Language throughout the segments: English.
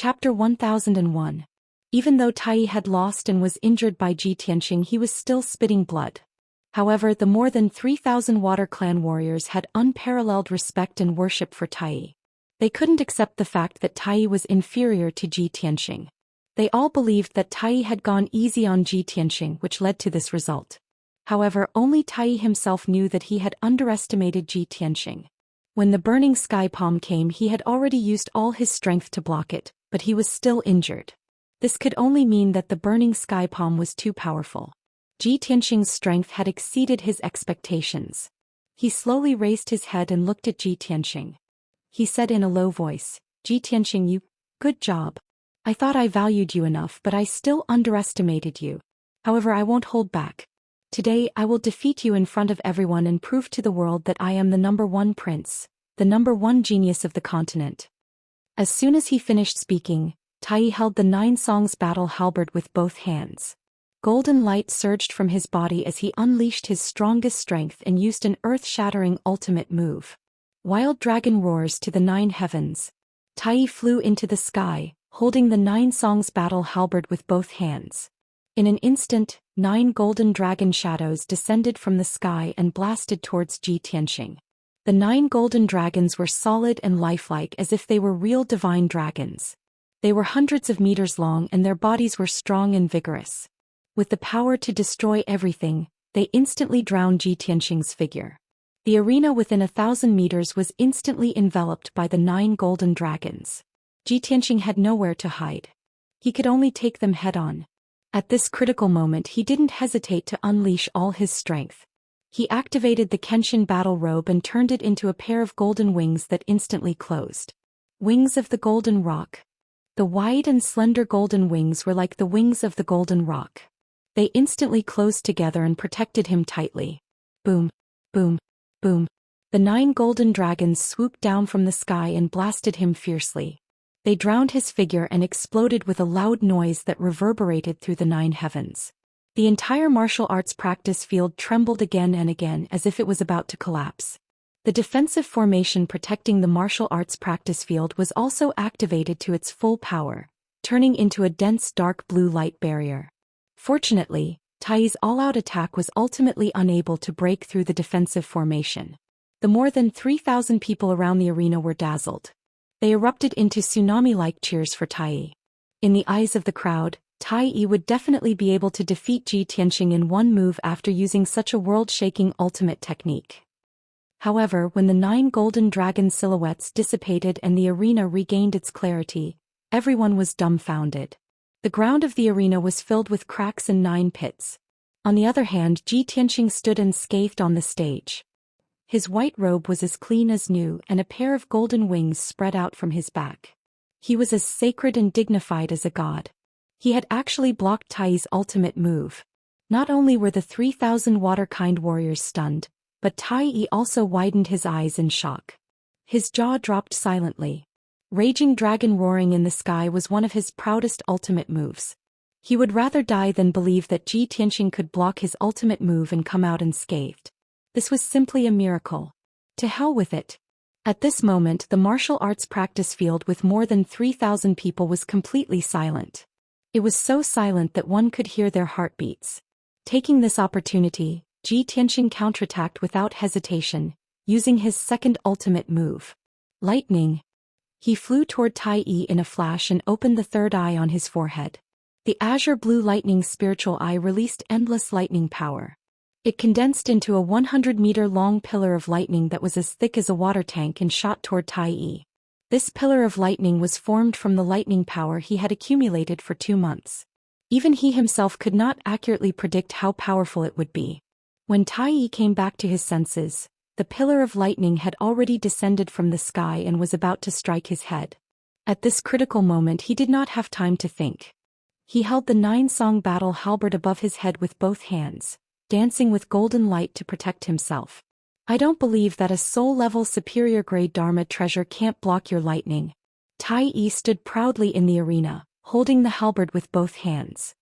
Chapter 1001. Even though Tai had lost and was injured by Xianxia, he was still spitting blood. However, the more than 3,000 Water Clan warriors had unparalleled respect and worship for Tai. They couldn't accept the fact that Tai was inferior to Xianxia. They all believed that Tai had gone easy on Xianxia, which led to this result. However, only Tai himself knew that he had underestimated Xianxia. When the burning sky palm came, he had already used all his strength to block it, but he was still injured. This could only mean that the burning sky palm was too powerful. Xianxia's strength had exceeded his expectations. He slowly raised his head and looked at Xianxia. He said in a low voice, "Xianxia, good job. I thought I valued you enough, but I still underestimated you. However, I won't hold back. Today I will defeat you in front of everyone and prove to the world that I am the #1 prince, the #1 genius of the continent." As soon as he finished speaking, Tai held the 9 songs battle halberd with both hands. Golden light surged from his body as he unleashed his strongest strength and used an earth-shattering ultimate move. Wild dragon roars to the 9 heavens. Tai flew into the sky, holding the 9 songs battle halberd with both hands. In an instant, 9 golden dragon shadows descended from the sky and blasted towards Xianxia. The 9 golden dragons were solid and lifelike as if they were real divine dragons. They were hundreds of meters long and their bodies were strong and vigorous. With the power to destroy everything, they instantly drowned Xianxia's figure. The arena within 1,000 meters was instantly enveloped by the 9 golden dragons. Xianxia had nowhere to hide. He could only take them head-on. At this critical moment, he didn't hesitate to unleash all his strength. He activated the Kenshin battle robe and turned it into a pair of golden wings that instantly closed. Wings of the Golden Rock. The wide and slender golden wings were like the wings of the Golden Rock. They instantly closed together and protected him tightly. Boom, boom, boom. The 9 golden dragons swooped down from the sky and blasted him fiercely. They drowned his figure and exploded with a loud noise that reverberated through the 9 heavens. The entire martial arts practice field trembled again and again as if it was about to collapse. The defensive formation protecting the martial arts practice field was also activated to its full power, turning into a dense dark blue light barrier. Fortunately, Tai's all-out attack was ultimately unable to break through the defensive formation. The more than 3,000 people around the arena were dazzled. They erupted into tsunami-like cheers for Tai. In the eyes of the crowd, Tai would definitely be able to defeat Xianxia in one move after using such a world-shaking ultimate technique. However, when the 9 golden dragon silhouettes dissipated and the arena regained its clarity, everyone was dumbfounded. The ground of the arena was filled with cracks and 9 pits. On the other hand, Xianxia stood unscathed on the stage. His white robe was as clean as new and a pair of golden wings spread out from his back. He was as sacred and dignified as a god. He had actually blocked Tai's ultimate move. Not only were the 3,000 water-kind warriors stunned, but Tai also widened his eyes in shock. His jaw dropped silently. Raging dragon roaring in the sky was one of his proudest ultimate moves. He would rather die than believe that Xianxia could block his ultimate move and come out unscathed. This was simply a miracle. To hell with it. At this moment, the martial arts practice field with more than 3,000 people was completely silent. It was so silent that one could hear their heartbeats. Taking this opportunity, Xianxia counterattacked without hesitation, using his second ultimate move. Lightning. He flew toward Tai in a flash and opened the third eye on his forehead. The azure blue lightning spiritual eye released endless lightning power. It condensed into a 100-meter-long pillar of lightning that was as thick as a water tank and shot toward Tai. This pillar of lightning was formed from the lightning power he had accumulated for 2 months. Even he himself could not accurately predict how powerful it would be. When Tai came back to his senses, the pillar of lightning had already descended from the sky and was about to strike his head. At this critical moment, he did not have time to think. He held the 9-song battle halberd above his head with both hands, dancing with golden light to protect himself. I don't believe that a soul-level superior-grade Dharma treasure can't block your lightning. Tai stood proudly in the arena, holding the halberd with both hands.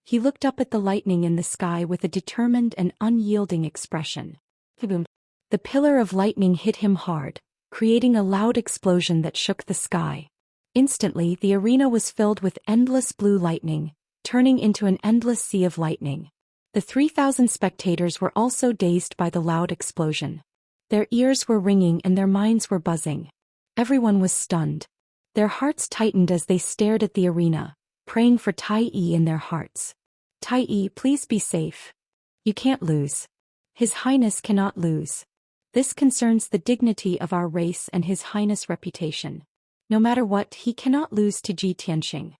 He looked up at the lightning in the sky with a determined and unyielding expression. Boom! The pillar of lightning hit him hard, creating a loud explosion that shook the sky. Instantly, the arena was filled with endless blue lightning, turning into an endless sea of lightning. The 3,000 spectators were also dazed by the loud explosion. Their ears were ringing and their minds were buzzing. Everyone was stunned. Their hearts tightened as they stared at the arena, praying for Tai Yi in their hearts. Tai Yi, please be safe. You can't lose. His Highness cannot lose. This concerns the dignity of our race and His Highness' reputation. No matter what, he cannot lose to Ji Tianxing.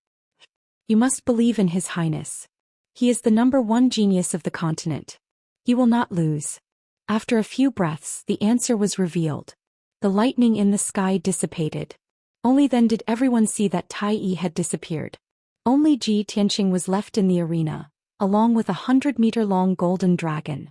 You must believe in His Highness. He is the #1 genius of the continent. He will not lose. After a few breaths, the answer was revealed. The lightning in the sky dissipated. Only then did everyone see that Tai Yi had disappeared. Only Ji Tianxing was left in the arena, along with a 100-meter-long golden dragon.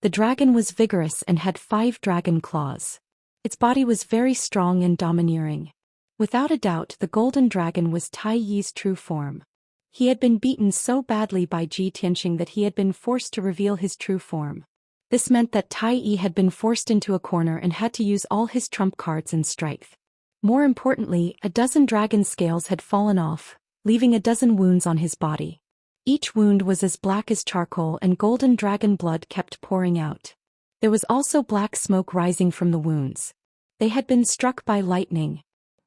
The dragon was vigorous and had 5 dragon claws. Its body was very strong and domineering. Without a doubt, the golden dragon was Tai Yi's true form. He had been beaten so badly by Ji Tianxing that he had been forced to reveal his true form. This meant that Tai Yi had been forced into a corner and had to use all his trump cards and strength. More importantly, a dozen dragon scales had fallen off, leaving a dozen wounds on his body. Each wound was as black as charcoal and golden dragon blood kept pouring out. There was also black smoke rising from the wounds. They had been struck by lightning.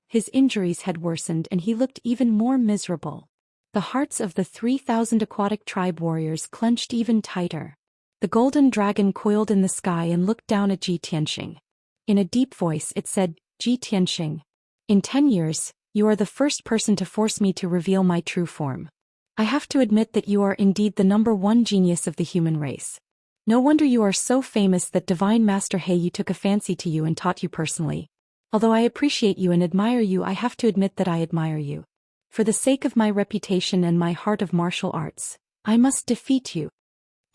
His injuries had worsened and he looked even more miserable. The hearts of the 3,000 aquatic tribe warriors clenched even tighter. The golden dragon coiled in the sky and looked down at Ji Tianxing. In a deep voice it said, Ji Tianxing, in 10 years, you are the first person to force me to reveal my true form. I have to admit that you are indeed the #1 genius of the human race. No wonder you are so famous that Divine Master Heiyu took a fancy to you and taught you personally. Although I appreciate you and admire you, I have to admit that I admire you. For the sake of my reputation and my heart of martial arts, I must defeat you.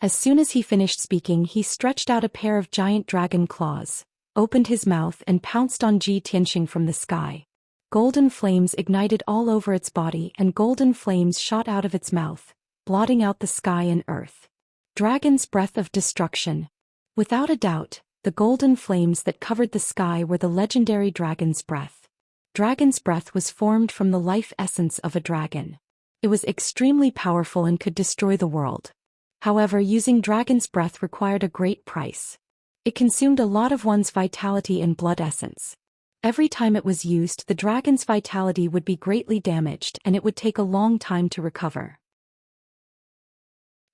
As soon as he finished speaking, he stretched out a pair of giant dragon claws, opened his mouth and pounced on Ji Tianxing from the sky. Golden flames ignited all over its body and golden flames shot out of its mouth, blotting out the sky and earth. Dragon's breath of destruction. Without a doubt, the golden flames that covered the sky were the legendary dragon's breath. Dragon's breath was formed from the life essence of a dragon. It was extremely powerful and could destroy the world. However, using dragon's breath required a great price. It consumed a lot of one's vitality and blood essence. Every time it was used, the dragon's vitality would be greatly damaged and it would take a long time to recover.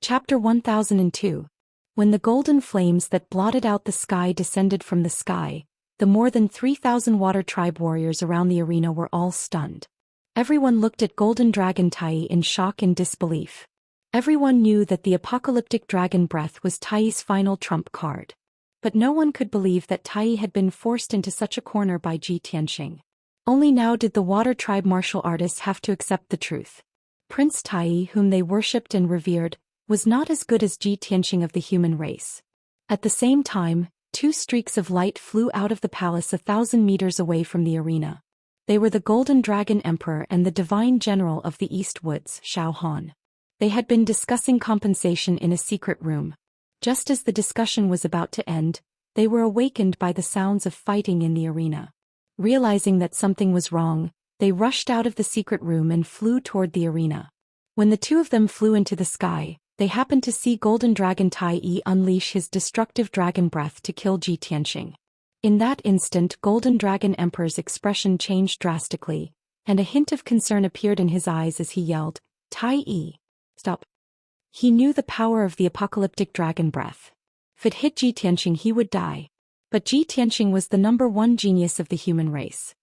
Chapter 1002. When the golden flames that blotted out the sky descended from the sky, the more than 3,000 water tribe warriors around the arena were all stunned. Everyone looked at Golden Dragon Tai in shock and disbelief. Everyone knew that the apocalyptic dragon breath was Tai's final trump card. But no one could believe that Tai had been forced into such a corner by Ji Tianxing. Only now did the water tribe martial artists have to accept the truth. Prince Tai, whom they worshipped and revered, was not as good as Ji Tianxing of the human race. At the same time, 2 streaks of light flew out of the palace 1,000 meters away from the arena. They were the Golden Dragon Emperor and the Divine General of the East Woods, Zhou Xian. They had been discussing compensation in a secret room. Just as the discussion was about to end, they were awakened by the sounds of fighting in the arena. Realizing that something was wrong, they rushed out of the secret room and flew toward the arena. When the 2 of them flew into the sky, they happened to see Golden Dragon Tai unleash his destructive dragon breath to kill Ji Tianxing. In that instant, Golden Dragon Emperor's expression changed drastically, and a hint of concern appeared in his eyes as he yelled, Tai, stop. He knew the power of the apocalyptic dragon breath. If it hit Ji Tianxing, he would die. But Ji Tianxing was the #1 genius of the human race.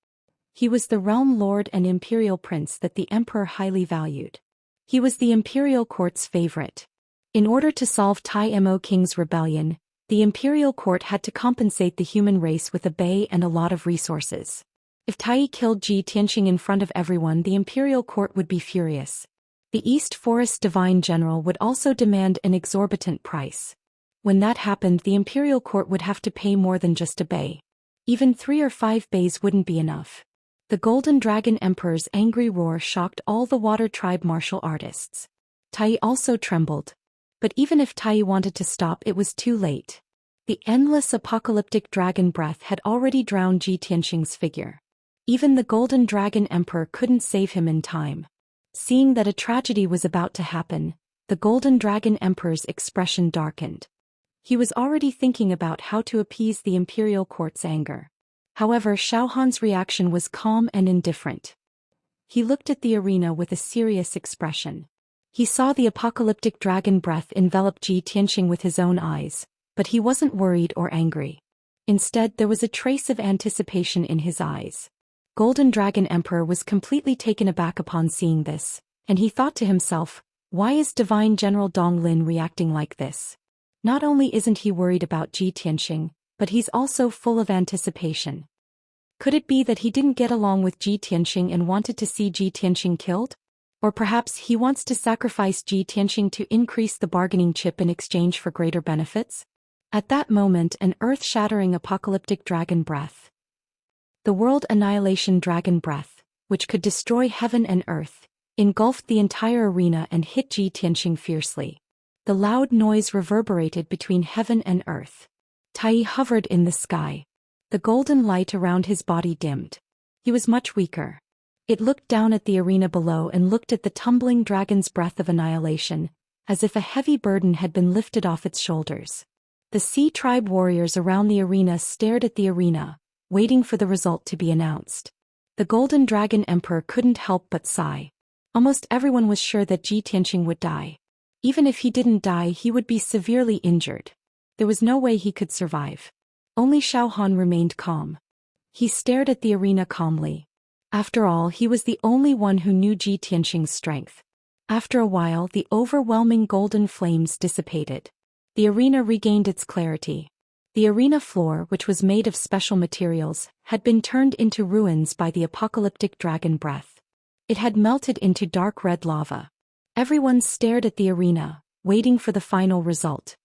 He was the realm lord and imperial prince that the emperor highly valued. He was the imperial court's favorite. In order to solve Tai Mo King's rebellion, the imperial court had to compensate the human race with a bay and a lot of resources. If Tai killed Ji Tianxing in front of everyone, the imperial court would be furious. The East Forest Divine General would also demand an exorbitant price. When that happened, the imperial court would have to pay more than just a bay. Even 3 or 5 bays wouldn't be enough. The Golden Dragon Emperor's angry roar shocked all the water tribe martial artists. Tai also trembled. But even if Tai wanted to stop, it was too late. The endless apocalyptic dragon breath had already drowned Ji Tianxing's figure. Even the Golden Dragon Emperor couldn't save him in time. Seeing that a tragedy was about to happen, the Golden Dragon Emperor's expression darkened. He was already thinking about how to appease the imperial court's anger. However, Xiaohan's reaction was calm and indifferent. He looked at the arena with a serious expression. He saw the apocalyptic dragon breath envelop Ji Tianxing with his own eyes, but he wasn't worried or angry. Instead, there was a trace of anticipation in his eyes. Golden Dragon Emperor was completely taken aback upon seeing this, and he thought to himself, why is Divine General Dong Lin reacting like this? Not only isn't he worried about Ji Tianxing, but he's also full of anticipation. Could it be that he didn't get along with Ji Tianxing and wanted to see Ji Tianxing killed? Or perhaps he wants to sacrifice Ji Tianxing to increase the bargaining chip in exchange for greater benefits? At that moment, an earth-shattering apocalyptic dragon breath, the world annihilation dragon breath, which could destroy heaven and earth, engulfed the entire arena and hit Ji Tianxing fiercely. The loud noise reverberated between heaven and earth. Tai hovered in the sky. The golden light around his body dimmed. He was much weaker. It looked down at the arena below and looked at the tumbling dragon's breath of annihilation, as if a heavy burden had been lifted off its shoulders. The Sea Tribe warriors around the arena stared at the arena, waiting for the result to be announced. The Golden Dragon Emperor couldn't help but sigh. Almost everyone was sure that Ji Tianxing would die. Even if he didn't die, he would be severely injured. There was no way he could survive. Only Xiaohan remained calm. He stared at the arena calmly. After all, he was the only one who knew Ji Tianxing's strength. After a while, the overwhelming golden flames dissipated. The arena regained its clarity. The arena floor, which was made of special materials, had been turned into ruins by the apocalyptic dragon breath. It had melted into dark red lava. Everyone stared at the arena, waiting for the final result.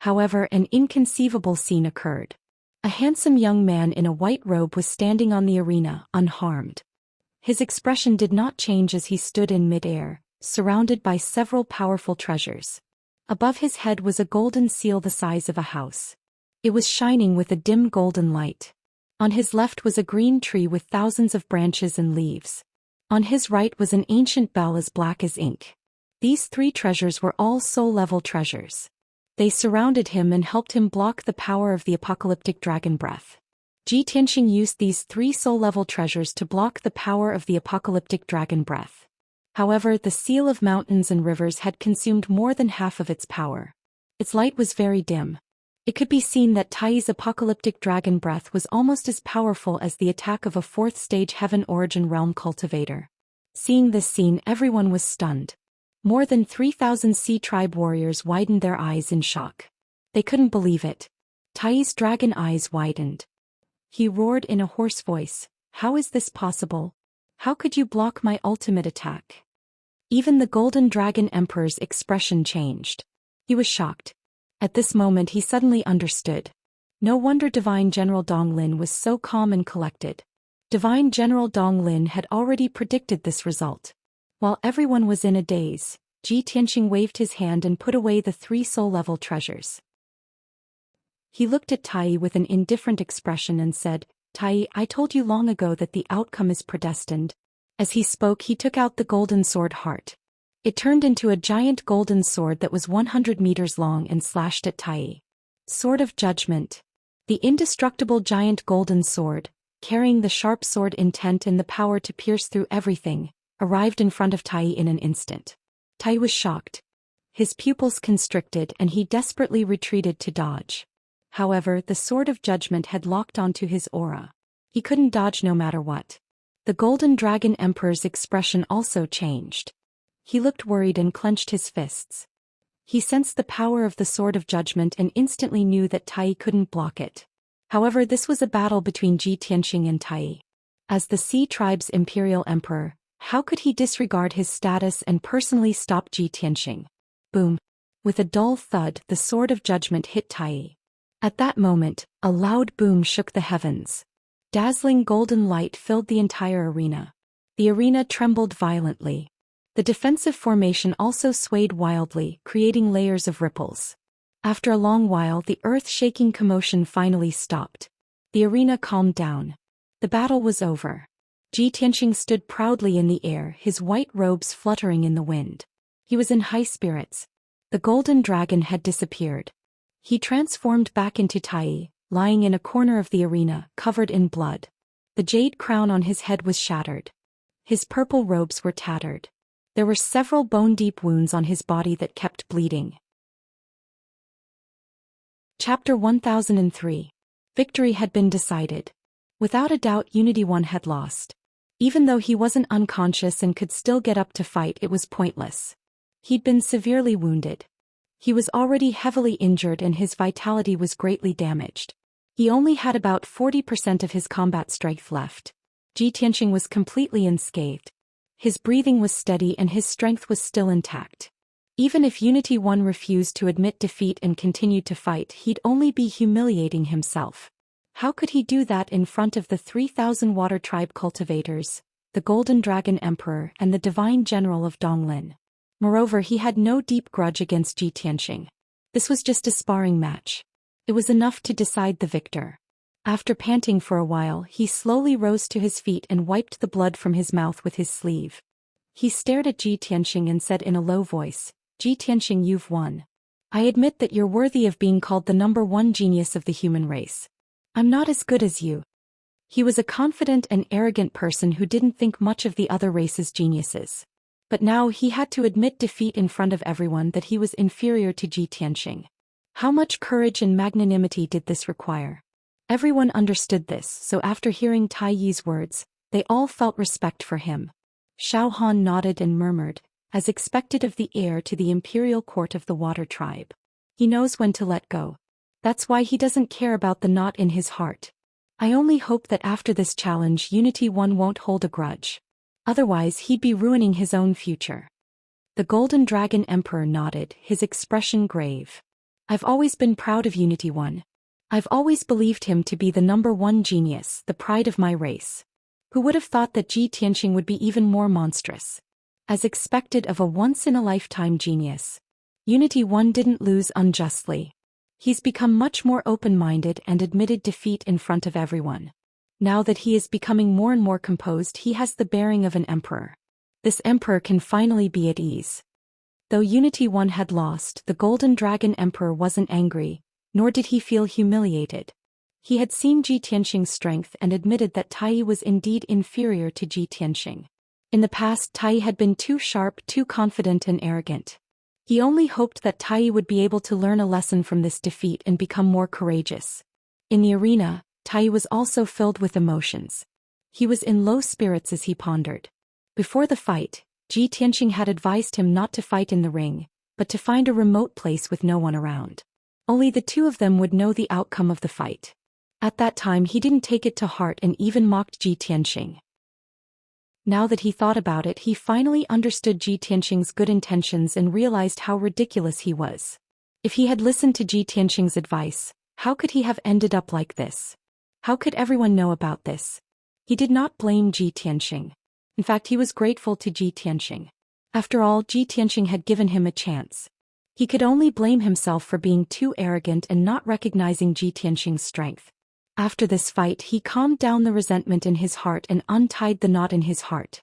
However, an inconceivable scene occurred. A handsome young man in a white robe was standing on the arena, unharmed. His expression did not change as he stood in mid-air, surrounded by several powerful treasures. Above his head was a golden seal the size of a house. It was shining with a dim golden light. On his left was a green tree with thousands of branches and leaves. On his right was an ancient bell as black as ink. These three treasures were all soul-level treasures. They surrounded him and helped him block the power of the apocalyptic dragon breath. Ji Tianxing used these three soul-level treasures to block the power of the apocalyptic dragon breath. However, the seal of mountains and rivers had consumed more than half of its power. Its light was very dim. It could be seen that Tai's apocalyptic dragon breath was almost as powerful as the attack of a fourth-stage heaven origin realm cultivator. Seeing this scene, everyone was stunned. More than 3,000 Sea Tribe warriors widened their eyes in shock. They couldn't believe it. Tai's dragon eyes widened. He roared in a hoarse voice, "How is this possible? How could you block my ultimate attack?" Even the Golden Dragon Emperor's expression changed. He was shocked. At this moment he suddenly understood. No wonder Divine General Dong Lin was so calm and collected. Divine General Dong Lin had already predicted this result. While everyone was in a daze, Ji Tianxing waved his hand and put away the three soul-level treasures. He looked at Tai with an indifferent expression and said, "Tai, I told you long ago that the outcome is predestined." As he spoke, he took out the golden sword heart. It turned into a giant golden sword that was 100 meters long and slashed at Tai. Sword of Judgment. The indestructible giant golden sword, carrying the sharp sword intent and the power to pierce through everything, arrived in front of Tai in an instant. Tai was shocked. His pupils constricted and he desperately retreated to dodge. However, the Sword of Judgment had locked onto his aura. He couldn't dodge no matter what. The Golden Dragon Emperor's expression also changed. He looked worried and clenched his fists. He sensed the power of the Sword of Judgment and instantly knew that Tai couldn't block it. However, this was a battle between Ji Tianxing and Tai. As the Sea Tribe's Imperial Emperor, how could he disregard his status and personally stop Ji Tianxing? Boom! With a dull thud, the Sword of Judgment hit Tai. At that moment, a loud boom shook the heavens. Dazzling golden light filled the entire arena. The arena trembled violently. The defensive formation also swayed wildly, creating layers of ripples. After a long while, the earth-shaking commotion finally stopped. The arena calmed down. The battle was over. Ji Tianxing stood proudly in the air, his white robes fluttering in the wind. He was in high spirits. The golden dragon had disappeared. He transformed back into Tai, lying in a corner of the arena, covered in blood. The jade crown on his head was shattered. His purple robes were tattered. There were several bone-deep wounds on his body that kept bleeding. Chapter 1003. Victory had been decided. Without a doubt, Unity 1 had lost. Even though he wasn't unconscious and could still get up to fight, it was pointless. He'd been severely wounded. He was already heavily injured and his vitality was greatly damaged. He only had about 40% of his combat strength left. Ji Tianxing was completely unscathed. His breathing was steady and his strength was still intact. Even if Unity 1 refused to admit defeat and continued to fight, he'd only be humiliating himself. How could he do that in front of the 3,000 Water Tribe cultivators, the Golden Dragon Emperor and the Divine General of Donglin? Moreover, he had no deep grudge against Ji Tianxing. This was just a sparring match. It was enough to decide the victor. After panting for a while, he slowly rose to his feet and wiped the blood from his mouth with his sleeve. He stared at Ji Tianxing and said in a low voice, "Ji Tianxing, you've won. I admit that you're worthy of being called the #1 genius of the human race. I'm not as good as you." He was a confident and arrogant person who didn't think much of the other race's geniuses. But now he had to admit defeat in front of everyone, that he was inferior to Ji Tianxing. How much courage and magnanimity did this require? Everyone understood this, so after hearing Tai Yi's words, they all felt respect for him. Xiao Han nodded and murmured, as expected of the heir to the imperial court of the Water Tribe. He knows when to let go. That's why he doesn't care about the knot in his heart. I only hope that after this challenge Unity 1 won't hold a grudge. Otherwise he'd be ruining his own future. The Golden Dragon Emperor nodded, his expression grave. I've always been proud of Unity 1. I've always believed him to be the #1 genius, the pride of my race. Who would have thought that Ji Tianxing would be even more monstrous? As expected of a once-in-a-lifetime genius, Unity 1 didn't lose unjustly. He's become much more open-minded and admitted defeat in front of everyone. Now that he is becoming more and more composed, he has the bearing of an emperor. This emperor can finally be at ease. Though Unity 1 had lost, the Golden Dragon Emperor wasn't angry, nor did he feel humiliated. He had seen Ji Tianxing's strength and admitted that Tai was indeed inferior to Ji Tianxing. In the past, Tai had been too sharp, too confident and arrogant. He only hoped that Tai would be able to learn a lesson from this defeat and become more courageous. In the arena, Tai was also filled with emotions. He was in low spirits as he pondered. Before the fight, Ji Tianxing had advised him not to fight in the ring, but to find a remote place with no one around. Only the two of them would know the outcome of the fight. At that time he didn't take it to heart and even mocked Ji Tianxing. Now that he thought about it, he finally understood Ji Tianxing's good intentions and realized how ridiculous he was. If he had listened to Ji Tianxing's advice, how could he have ended up like this? How could everyone know about this? He did not blame Ji Tianxing. In fact, he was grateful to Ji Tianxing. After all, Ji Tianxing had given him a chance. He could only blame himself for being too arrogant and not recognizing Ji Tianxing's strength. After this fight, he calmed down the resentment in his heart and untied the knot in his heart.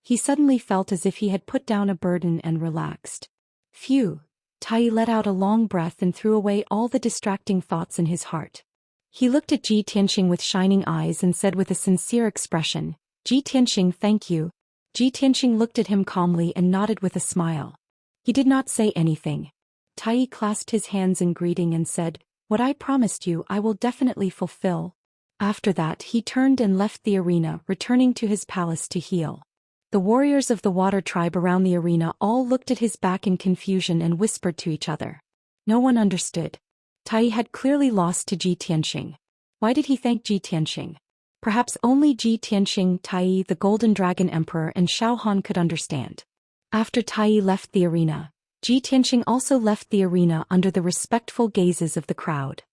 He suddenly felt as if he had put down a burden and relaxed. Phew! Tai let out a long breath and threw away all the distracting thoughts in his heart. He looked at Ji Tianxing with shining eyes and said with a sincere expression, "Ji Tianxing, thank you." Ji Tianxing looked at him calmly and nodded with a smile. He did not say anything. Tai clasped his hands in greeting and said, "What I promised you I will definitely fulfill." After that he turned and left the arena, returning to his palace to heal. The warriors of the Water Tribe around the arena all looked at his back in confusion and whispered to each other. No one understood. Tai had clearly lost to Ji Tianxing. Why did he thank Ji Tianxing? Perhaps only Ji Tianxing, Tai, the Golden Dragon Emperor and Xiao Han could understand. After Tai left the arena, Ji Tianxing also left the arena under the respectful gazes of the crowd.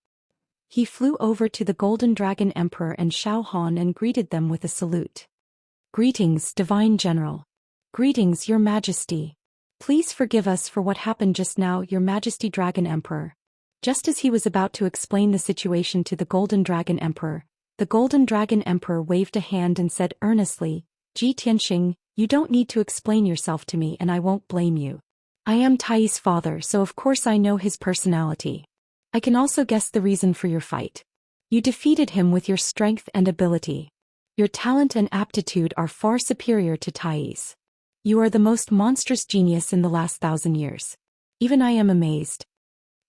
He flew over to the Golden Dragon Emperor and Xiao Han and greeted them with a salute. "Greetings, Divine General. Greetings, Your Majesty. Please forgive us for what happened just now, Your Majesty." Dragon Emperor. Just as he was about to explain the situation to the Golden Dragon Emperor, The Golden Dragon Emperor waved a hand and said earnestly, "Ji Tianxing, you don't need to explain yourself to me and I won't blame you. I am Tai's father, so of course I know his personality. I can also guess the reason for your fight. You defeated him with your strength and ability. Your talent and aptitude are far superior to Tai's. You are the most monstrous genius in the last 1,000 years. Even I am amazed."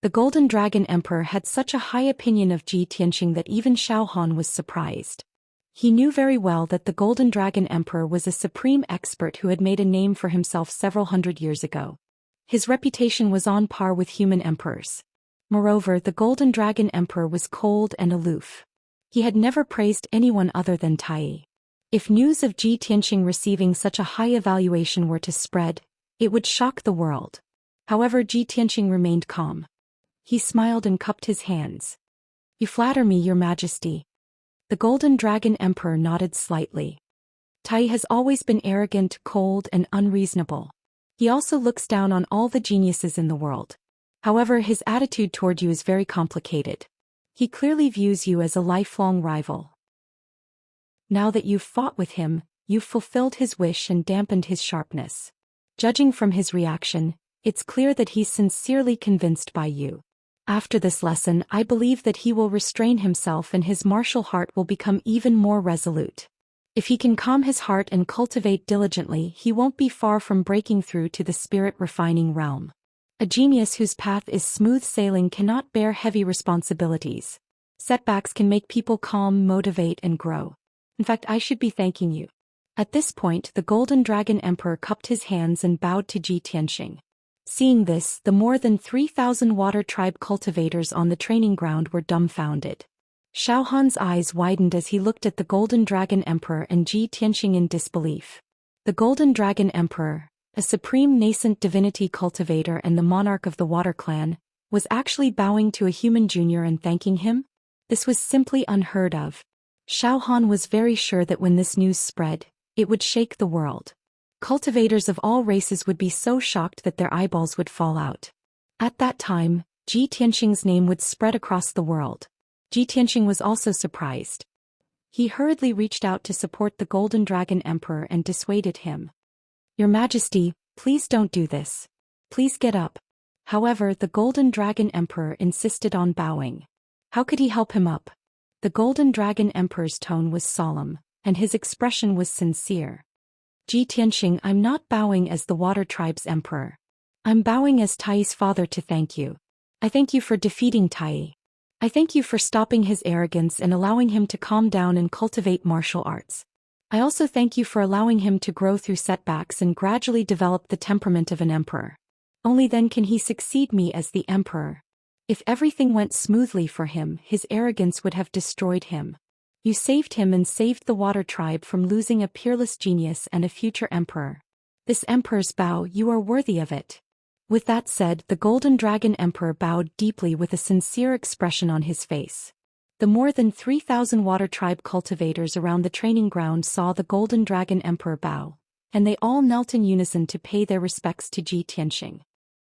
The Golden Dragon Emperor had such a high opinion of Ji Tianxing that even Xiaohan was surprised. He knew very well that the Golden Dragon Emperor was a supreme expert who had made a name for himself several hundred years ago. His reputation was on par with human emperors. Moreover, the Golden Dragon Emperor was cold and aloof. He had never praised anyone other than Tai. If news of Ji Tianxing receiving such a high evaluation were to spread, it would shock the world. However, Ji Tianxing remained calm. He smiled and cupped his hands. "You flatter me, Your Majesty." The Golden Dragon Emperor nodded slightly. Tai has always been arrogant, cold, and unreasonable. He also looks down on all the geniuses in the world. However, his attitude toward you is very complicated. He clearly views you as a lifelong rival. Now that you've fought with him, you've fulfilled his wish and dampened his sharpness. Judging from his reaction, it's clear that he's sincerely convinced by you. After this lesson, I believe that he will restrain himself and his martial heart will become even more resolute. If he can calm his heart and cultivate diligently, he won't be far from breaking through to the spirit-refining realm. A genius whose path is smooth sailing cannot bear heavy responsibilities. Setbacks can make people calm, motivate, and grow. In fact, I should be thanking you. At this point, the Golden Dragon Emperor cupped his hands and bowed to Ji Tianxing. Seeing this, the more than 3,000 water tribe cultivators on the training ground were dumbfounded. Xiaohan's eyes widened as he looked at the Golden Dragon Emperor and Ji Tianxing in disbelief. The Golden Dragon Emperor, a supreme nascent divinity cultivator and the monarch of the Water Clan, was actually bowing to a human junior and thanking him? This was simply unheard of. Xiaohan was very sure that when this news spread, it would shake the world. Cultivators of all races would be so shocked that their eyeballs would fall out. At that time, Ji Tianxing's name would spread across the world. Ji Tianxing was also surprised. He hurriedly reached out to support the Golden Dragon Emperor and dissuaded him. "Your Majesty, please don't do this. Please get up." However, the Golden Dragon Emperor insisted on bowing. How could he help him up? The Golden Dragon Emperor's tone was solemn, and his expression was sincere. "Ji Tianxing, I'm not bowing as the Water Tribe's emperor. I'm bowing as Tai's father to thank you. I thank you for defeating Tai. I thank you for stopping his arrogance and allowing him to calm down and cultivate martial arts. I also thank you for allowing him to grow through setbacks and gradually develop the temperament of an emperor. Only then can he succeed me as the emperor. If everything went smoothly for him, his arrogance would have destroyed him. You saved him and saved the Water Tribe from losing a peerless genius and a future emperor. This emperor's bow, you are worthy of it." With that said, the Golden Dragon Emperor bowed deeply with a sincere expression on his face. The more than 3,000 Water Tribe cultivators around the training ground saw the Golden Dragon Emperor bow, and they all knelt in unison to pay their respects to Ji Tianxing.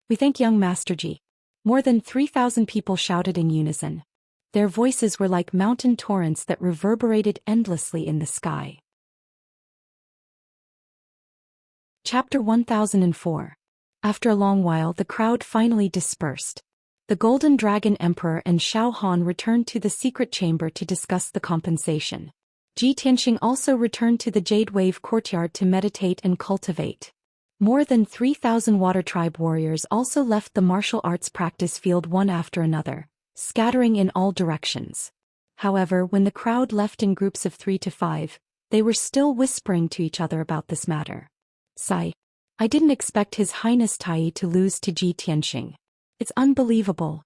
"We thank young Master Ji." More than 3,000 people shouted in unison. Their voices were like mountain torrents that reverberated endlessly in the sky. Chapter 1004. After a long while, the crowd finally dispersed. The Golden Dragon Emperor and Xiaohan returned to the secret chamber to discuss the compensation. Ji Tianxing also returned to the Jade Wave courtyard to meditate and cultivate. More than 3,000 Water Tribe warriors also left the martial arts practice field one after another, scattering in all directions. However, when the crowd left in groups of 3 to 5, they were still whispering to each other about this matter. "Sigh. I didn't expect His Highness Tai to lose to Ji Tianxing. It's unbelievable.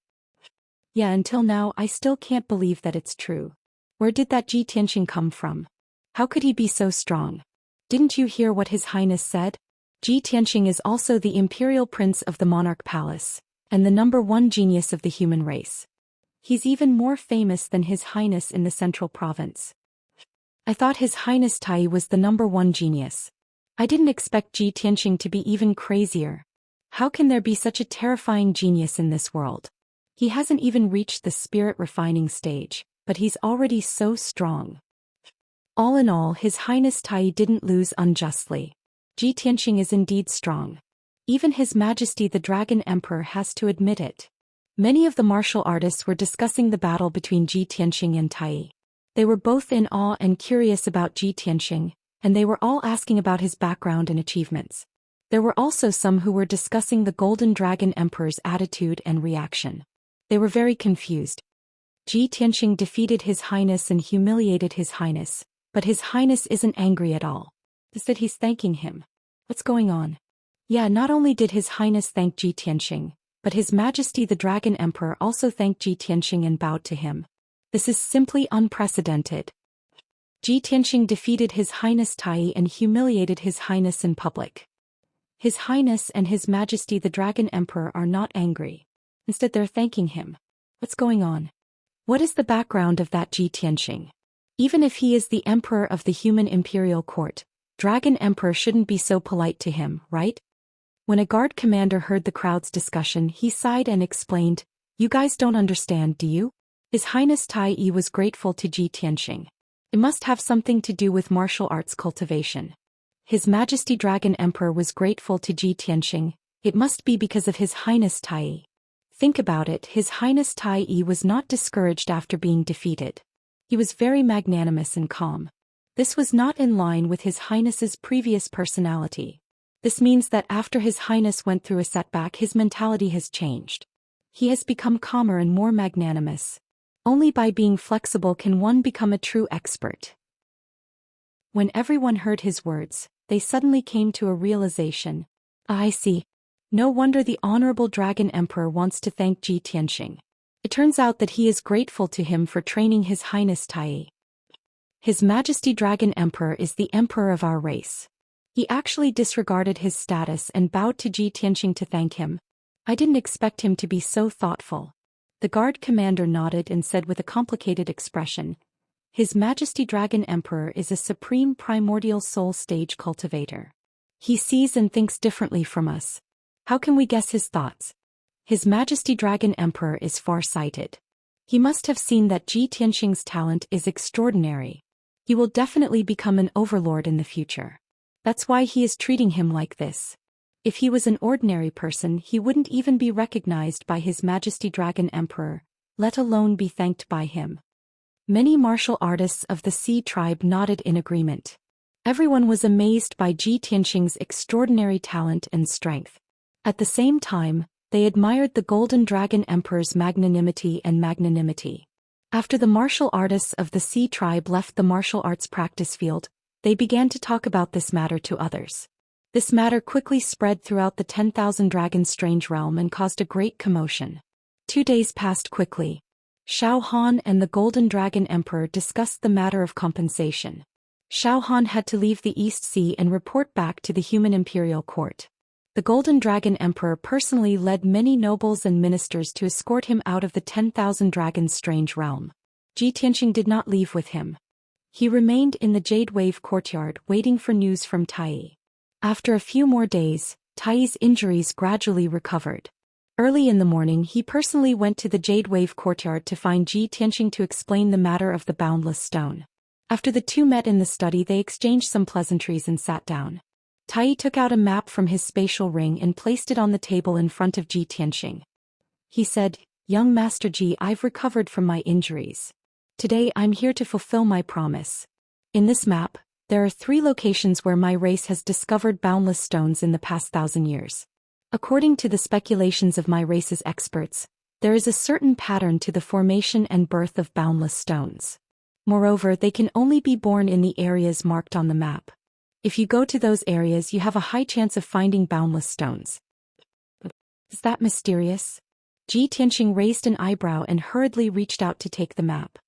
Yeah, until now I still can't believe that it's true. Where did that Ji Tianxing come from? How could he be so strong? Didn't you hear what His Highness said? Ji Tianxing is also the Imperial Prince of the Monarch Palace, and the #1 genius of the human race. He's even more famous than His Highness in the Central Province. I thought His Highness Tai was the #1 genius. I didn't expect Ji Tianxing to be even crazier. How can there be such a terrifying genius in this world? He hasn't even reached the spirit-refining stage, but he's already so strong. All in all, His Highness Tai didn't lose unjustly. Ji Tianxing is indeed strong. Even His Majesty the Dragon Emperor has to admit it. Many of the martial artists were discussing the battle between Ji Tianxing and Tai. They were both in awe and curious about Ji Tianxing, and they were all asking about his background and achievements. There were also some who were discussing the Golden Dragon Emperor's attitude and reaction. They were very confused. Ji Tianxing defeated His Highness and humiliated His Highness, but His Highness isn't angry at all. Instead, he's thanking him. What's going on? Yeah, not only did His Highness thank Ji Tianxing, but His Majesty the Dragon Emperor also thanked Ji Tianxing and bowed to him. This is simply unprecedented. Ji Tianxing defeated His Highness Tai and humiliated His Highness in public. His Highness and His Majesty the Dragon Emperor are not angry. Instead, they're thanking him. What's going on? What is the background of that Ji Tianxing? Even if he is the Emperor of the human imperial court, Dragon Emperor shouldn't be so polite to him, right? When a guard commander heard the crowd's discussion, he sighed and explained, "You guys don't understand, do you? His Highness Tai was grateful to Ji Tianxing. It must have something to do with martial arts cultivation. His Majesty Dragon Emperor was grateful to Ji Tianxing. It must be because of His Highness Tai. Think about it, His Highness Tai was not discouraged after being defeated. He was very magnanimous and calm. This was not in line with His Highness's previous personality. This means that after His Highness went through a setback, his mentality has changed. He has become calmer and more magnanimous. Only by being flexible can one become a true expert." When everyone heard his words, they suddenly came to a realization. I see. No wonder the Honorable Dragon Emperor wants to thank Ji Tianxing. It turns out that he is grateful to him for training His Highness Tai. His Majesty Dragon Emperor is the emperor of our race. He actually disregarded his status and bowed to Ji Tianxing to thank him. I didn't expect him to be so thoughtful. The guard commander nodded and said with a complicated expression, "His Majesty Dragon Emperor is a supreme primordial soul stage cultivator. He sees and thinks differently from us. How can we guess his thoughts? His Majesty Dragon Emperor is far-sighted. He must have seen that Ji Tianxing's talent is extraordinary. He will definitely become an overlord in the future. That's why he is treating him like this. If he was an ordinary person, he wouldn't even be recognized by His Majesty Dragon Emperor, let alone be thanked by him." Many martial artists of the Sea tribe nodded in agreement. Everyone was amazed by Ji Tianxing's extraordinary talent and strength. At the same time, they admired the Golden Dragon Emperor's magnanimity. After the martial artists of the Sea tribe left the martial arts practice field, they began to talk about this matter to others. This matter quickly spread throughout the 10,000 Dragons strange realm and caused a great commotion. 2 days passed quickly. Zhou Xian and the Golden Dragon Emperor discussed the matter of compensation. Zhou Xian had to leave the East Sea and report back to the human imperial court. The Golden Dragon Emperor personally led many nobles and ministers to escort him out of the 10,000 Dragons strange realm. Ji Tianxing did not leave with him. He remained in the Jade Wave courtyard waiting for news from Tai. After a few more days, Tai's injuries gradually recovered. Early in the morning, he personally went to the Jade Wave courtyard to find Ji Tianxing to explain the matter of the boundless stone. After the two met in the study, they exchanged some pleasantries and sat down. Tai took out a map from his spatial ring and placed it on the table in front of Ji Tianxing. He said, "Young Master Ji, I've recovered from my injuries. Today I'm here to fulfill my promise. In this map, there are 3 locations where my race has discovered boundless stones in the past 1,000 years. According to the speculations of my race's experts, there is a certain pattern to the formation and birth of boundless stones. Moreover, they can only be born in the areas marked on the map. If you go to those areas, you have a high chance of finding boundless stones." Is that mysterious? Ji Tianxing raised an eyebrow and hurriedly reached out to take the map.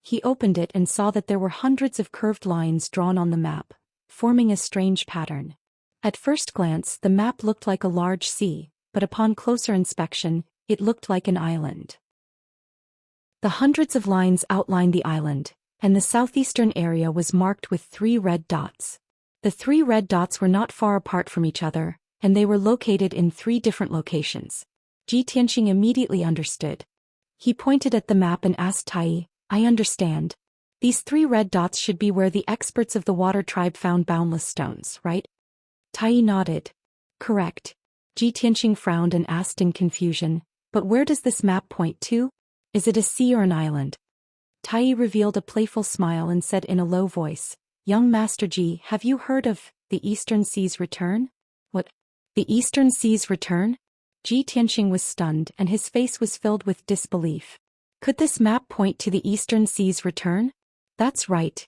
He opened it and saw that there were hundreds of curved lines drawn on the map, forming a strange pattern. At first glance, the map looked like a large sea, but upon closer inspection, it looked like an island. The hundreds of lines outlined the island, and the southeastern area was marked with 3 red dots. The 3 red dots were not far apart from each other, and they were located in 3 different locations. Ji Tianxing immediately understood. He pointed at the map and asked Tai, I understand. These 3 red dots should be where the experts of the water tribe found boundless stones, right? Tai nodded. Correct. Ji Tianqing frowned and asked in confusion, but where does this map point to? Is it a sea or an island? Tai revealed a playful smile and said in a low voice, Young Master Ji, have you heard of the Eastern Sea's return? What? The Eastern Sea's return? Ji Tianqing was stunned and his face was filled with disbelief. Could this map point to the Eastern Sea's return? That's right.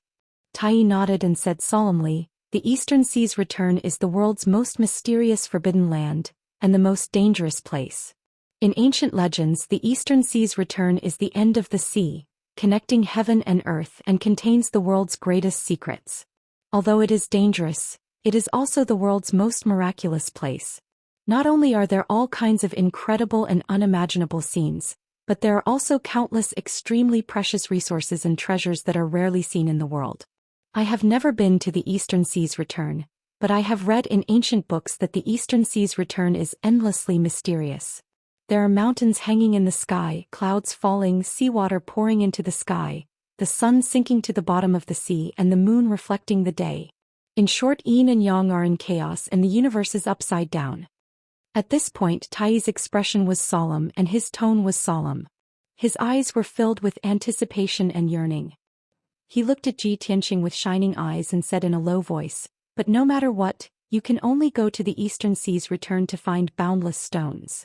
Tai nodded and said solemnly, the Eastern Sea's return is the world's most mysterious forbidden land, and the most dangerous place. In ancient legends, the Eastern Sea's return is the end of the sea, connecting heaven and earth and contains the world's greatest secrets. Although it is dangerous, it is also the world's most miraculous place. Not only are there all kinds of incredible and unimaginable scenes, but there are also countless extremely precious resources and treasures that are rarely seen in the world. I have never been to the Eastern Sea's return, but I have read in ancient books that the Eastern Sea's return is endlessly mysterious. There are mountains hanging in the sky, clouds falling, seawater pouring into the sky, the sun sinking to the bottom of the sea and the moon reflecting the day. In short, yin and yang are in chaos and the universe is upside down. At this point, Tai's expression was solemn and his tone was solemn. His eyes were filled with anticipation and yearning. He looked at Ji Tianqing with shining eyes and said in a low voice, but no matter what, you can only go to the Eastern Sea's return to find boundless stones.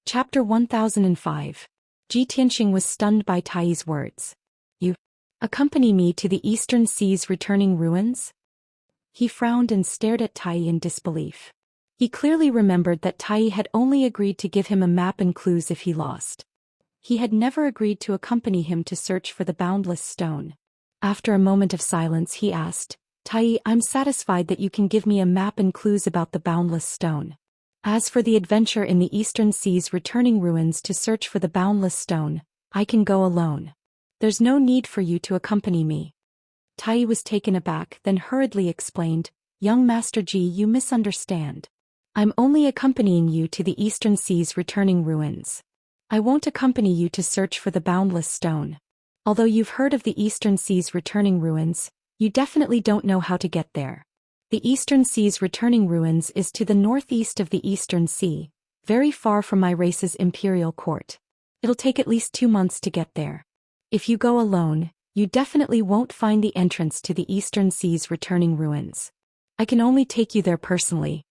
Chapter 1005. Ji Tianqing was stunned by Tai's words. You accompany me to the Eastern Sea's returning ruins? He frowned and stared at Tai in disbelief. He clearly remembered that Tai had only agreed to give him a map and clues if he lost. He had never agreed to accompany him to search for the boundless stone. After a moment of silence he asked, Tai, I'm satisfied that you can give me a map and clues about the boundless stone. As for the adventure in the Eastern Sea's returning ruins to search for the boundless stone, I can go alone. There's no need for you to accompany me. Tai was taken aback, then hurriedly explained, Young Master Ji, you misunderstand. I'm only accompanying you to the Eastern Sea's returning ruins. I won't accompany you to search for the boundless stone. Although you've heard of the Eastern Sea's returning ruins, you definitely don't know how to get there. The Eastern Sea's returning ruins is to the northeast of the Eastern Sea, very far from my race's imperial court. It'll take at least 2 months to get there. If you go alone, you definitely won't find the entrance to the Eastern Sea's returning ruins. I can only take you there personally.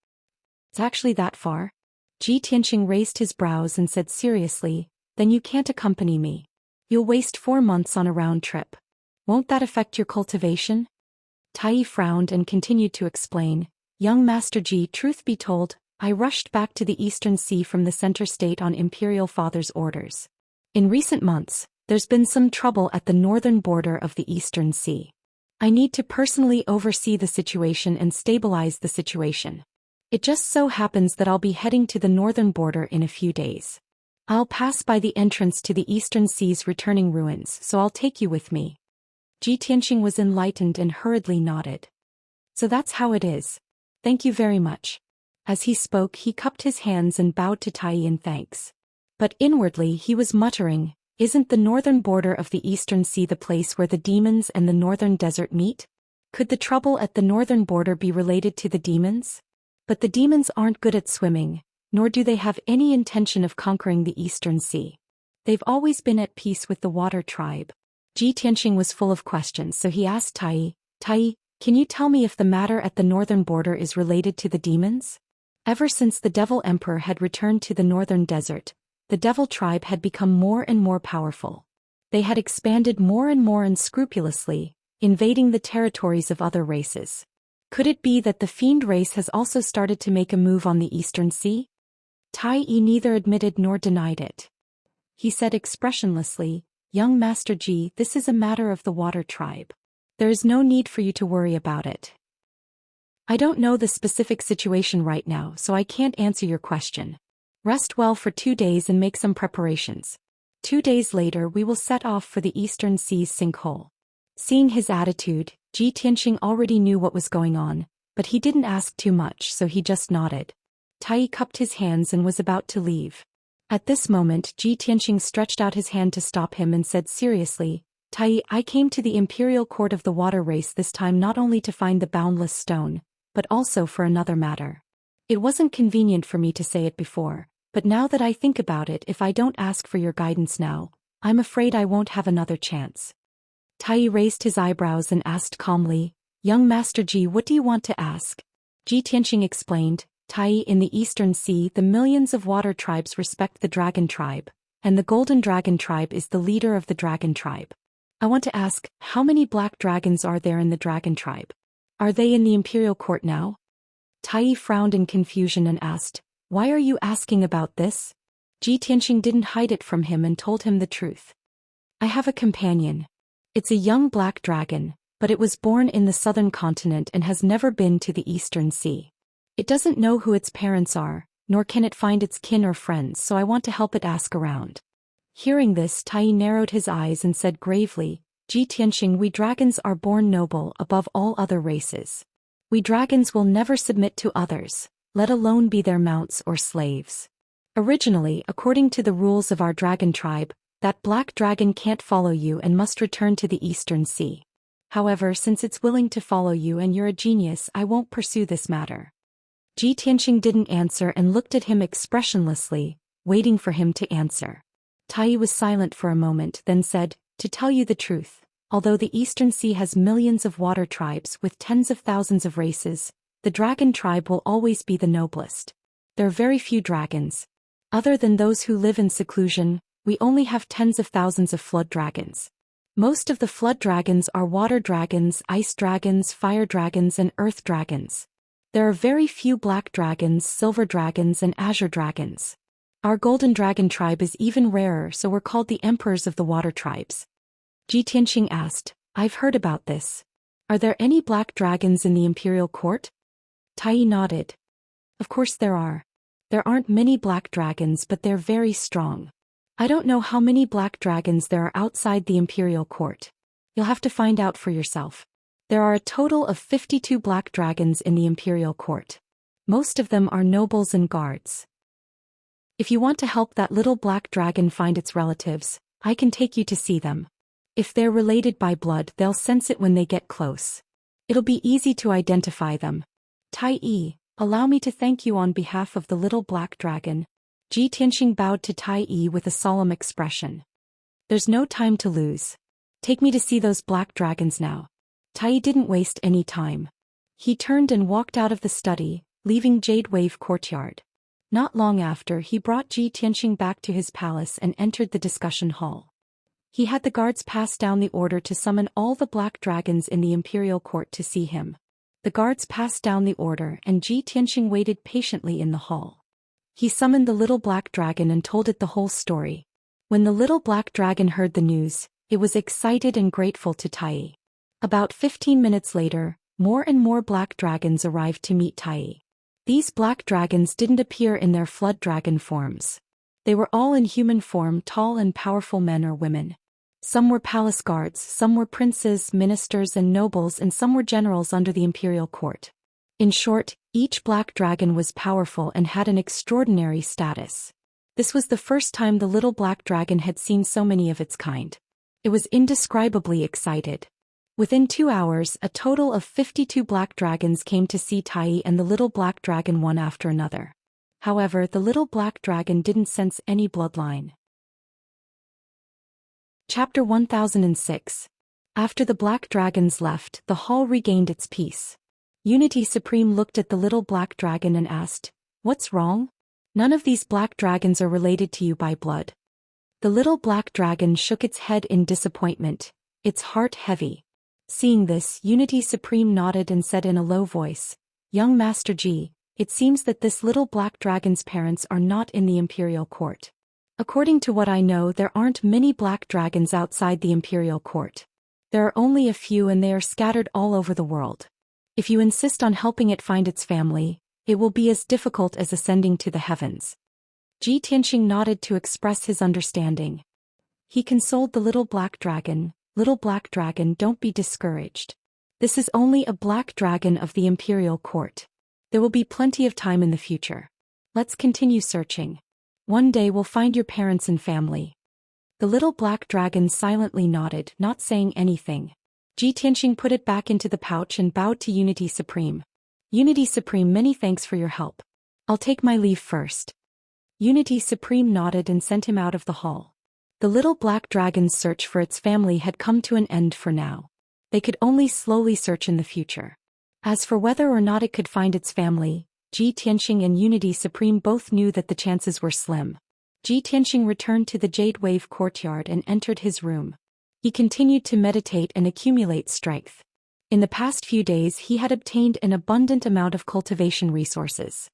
It's actually that far? Ji Tianqing raised his brows and said seriously, then you can't accompany me. You'll waste 4 months on a round trip. Won't that affect your cultivation? Tai frowned and continued to explain, Young Master Ji, truth be told, I rushed back to the Eastern Sea from the center state on Imperial Father's orders. In recent months, there's been some trouble at the northern border of the Eastern Sea. I need to personally oversee the situation and stabilize the situation. It just so happens that I'll be heading to the northern border in a few days. I'll pass by the entrance to the Eastern Sea's returning ruins, so I'll take you with me. Ji Tianqing was enlightened and hurriedly nodded. So that's how it is. Thank you very much. As he spoke, he cupped his hands and bowed to Tai in thanks. But inwardly he was muttering, isn't the northern border of the Eastern Sea the place where the demons and the northern desert meet? Could the trouble at the northern border be related to the demons? But the demons aren't good at swimming, nor do they have any intention of conquering the Eastern Sea. They've always been at peace with the water tribe. Ji Tianqing was full of questions, so he asked Tai, can you tell me if the matter at the northern border is related to the demons? Ever since the Devil Emperor had returned to the northern desert, the Devil tribe had become more and more powerful. They had expanded more and more unscrupulously, invading the territories of other races. Could it be that the Fiend race has also started to make a move on the Eastern Sea? Tai neither admitted nor denied it. He said expressionlessly, Young Master Ji, this is a matter of the water tribe. There is no need for you to worry about it. I don't know the specific situation right now, so I can't answer your question. Rest well for 2 days and make some preparations. 2 days later we will set off for the Eastern Sea's sinkhole. Seeing his attitude, Ji Tianqing already knew what was going on, but he didn't ask too much, so he just nodded. Tai cupped his hands and was about to leave. At this moment, Ji Tianqing stretched out his hand to stop him and said seriously, Tai, I came to the imperial court of the water race this time not only to find the boundless stone, but also for another matter. It wasn't convenient for me to say it before, but now that I think about it, if I don't ask for your guidance now, I'm afraid I won't have another chance. Tai raised his eyebrows and asked calmly, Young Master Ji, what do you want to ask? Ji Tianqing explained, Tai, in the Eastern Sea the millions of water tribes respect the dragon tribe, and the golden dragon tribe is the leader of the dragon tribe. I want to ask, how many black dragons are there in the dragon tribe? Are they in the imperial court now? Tai frowned in confusion and asked, Why are you asking about this? Ji Tianqing didn't hide it from him and told him the truth. I have a companion. It's a young black dragon, but it was born in the southern continent and has never been to the Eastern Sea. It doesn't know who its parents are, nor can it find its kin or friends, so I want to help it ask around. Hearing this, Tai narrowed his eyes and said gravely, Ji Tianqing, we dragons are born noble above all other races. We dragons will never submit to others, let alone be their mounts or slaves. Originally, according to the rules of our dragon tribe, that black dragon can't follow you and must return to the Eastern Sea. However, since it's willing to follow you and you're a genius, I won't pursue this matter. Ji Tianqing didn't answer and looked at him expressionlessly, waiting for him to answer. Tai was silent for a moment, then said, To tell you the truth, although the Eastern Sea has millions of water tribes with tens of thousands of races, the dragon tribe will always be the noblest. There are very few dragons. Other than those who live in seclusion, we only have tens of thousands of flood dragons. Most of the flood dragons are water dragons, ice dragons, fire dragons, and earth dragons. There are very few black dragons, silver dragons, and azure dragons. Our golden dragon tribe is even rarer, so we're called the emperors of the water tribes. Ji Tianqing asked, I've heard about this. Are there any black dragons in the imperial court? Tai nodded. Of course there are. There aren't many black dragons, but they're very strong. I don't know how many black dragons there are outside the imperial court. You'll have to find out for yourself. There are a total of 52 black dragons in the imperial court. Most of them are nobles and guards. If you want to help that little black dragon find its relatives, I can take you to see them. If they're related by blood, they'll sense it when they get close. It'll be easy to identify them. Tai, allow me to thank you on behalf of the little black dragon. Ji Tianqing bowed to Tai with a solemn expression. There's no time to lose. Take me to see those black dragons now. Tai didn't waste any time. He turned and walked out of the study, leaving Jade Wave Courtyard. Not long after, he brought Ji Tianqing back to his palace and entered the discussion hall. He had the guards pass down the order to summon all the black dragons in the imperial court to see him. The guards passed down the order and Ji Tianqing waited patiently in the hall. He summoned the little black dragon and told it the whole story. When the little black dragon heard the news, it was excited and grateful to Tai. About 15 minutes later, more and more black dragons arrived to meet Tai. These black dragons didn't appear in their flood dragon forms. They were all in human form, tall and powerful men or women. Some were palace guards, some were princes, ministers and nobles, and some were generals under the imperial court. In short, each black dragon was powerful and had an extraordinary status. This was the first time the little black dragon had seen so many of its kind. It was indescribably excited. Within 2 hours, a total of 52 black dragons came to see Tai and the little black dragon one after another. However, the little black dragon didn't sense any bloodline. Chapter 1006. After the black dragons left, the hall regained its peace. Unity Supreme looked at the little black dragon and asked, What's wrong? None of these black dragons are related to you by blood. The little black dragon shook its head in disappointment, its heart heavy. Seeing this, Unity Supreme nodded and said in a low voice, Young Master Ji, it seems that this little black dragon's parents are not in the imperial court. According to what I know, there aren't many black dragons outside the imperial court. There are only a few and they are scattered all over the world. If you insist on helping it find its family, it will be as difficult as ascending to the heavens. Ji Tianqing nodded to express his understanding. He consoled the little black dragon, Little black dragon, don't be discouraged. This is only a black dragon of the imperial court. There will be plenty of time in the future. Let's continue searching. One day we'll find your parents and family. The little black dragon silently nodded, not saying anything. Tianxing put it back into the pouch and bowed to Unity Supreme. Unity Supreme, many thanks for your help. I'll take my leave first. Unity Supreme nodded and sent him out of the hall. The little black dragon's search for its family had come to an end for now. They could only slowly search in the future. As for whether or not it could find its family, Tianxing and Unity Supreme both knew that the chances were slim. Tianxing returned to the Jade Wave courtyard and entered his room. He continued to meditate and accumulate strength. In the past few days he had obtained an abundant amount of cultivation resources.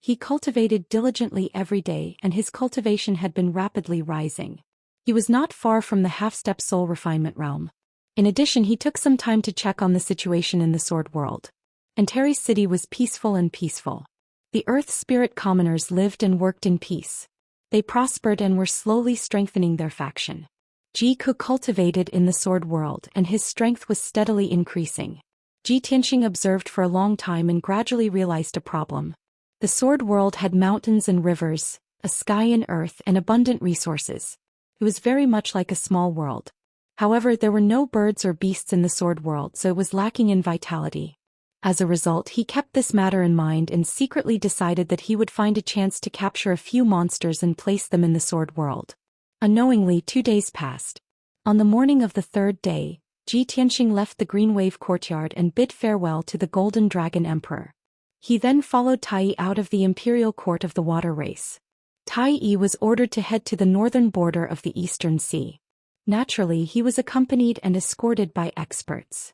He cultivated diligently every day and his cultivation had been rapidly rising. He was not far from the half-step soul refinement realm. In addition, he took some time to check on the situation in the Sword World. Antares City was peaceful and peaceful. The Earth Spirit commoners lived and worked in peace. They prospered and were slowly strengthening their faction. Jiku cultivated in the Sword World and his strength was steadily increasing. Tianxing observed for a long time and gradually realized a problem. The Sword World had mountains and rivers, a sky and earth and abundant resources. It was very much like a small world. However, there were no birds or beasts in the Sword World, so it was lacking in vitality. As a result, he kept this matter in mind and secretly decided that he would find a chance to capture a few monsters and place them in the Sword World. Unknowingly, 2 days passed. On the morning of the third day, Tianxing left the Green Wave courtyard and bid farewell to the Golden Dragon Emperor. He then followed Tai out of the imperial court of the water race. Tai was ordered to head to the northern border of the Eastern Sea. Naturally, he was accompanied and escorted by experts.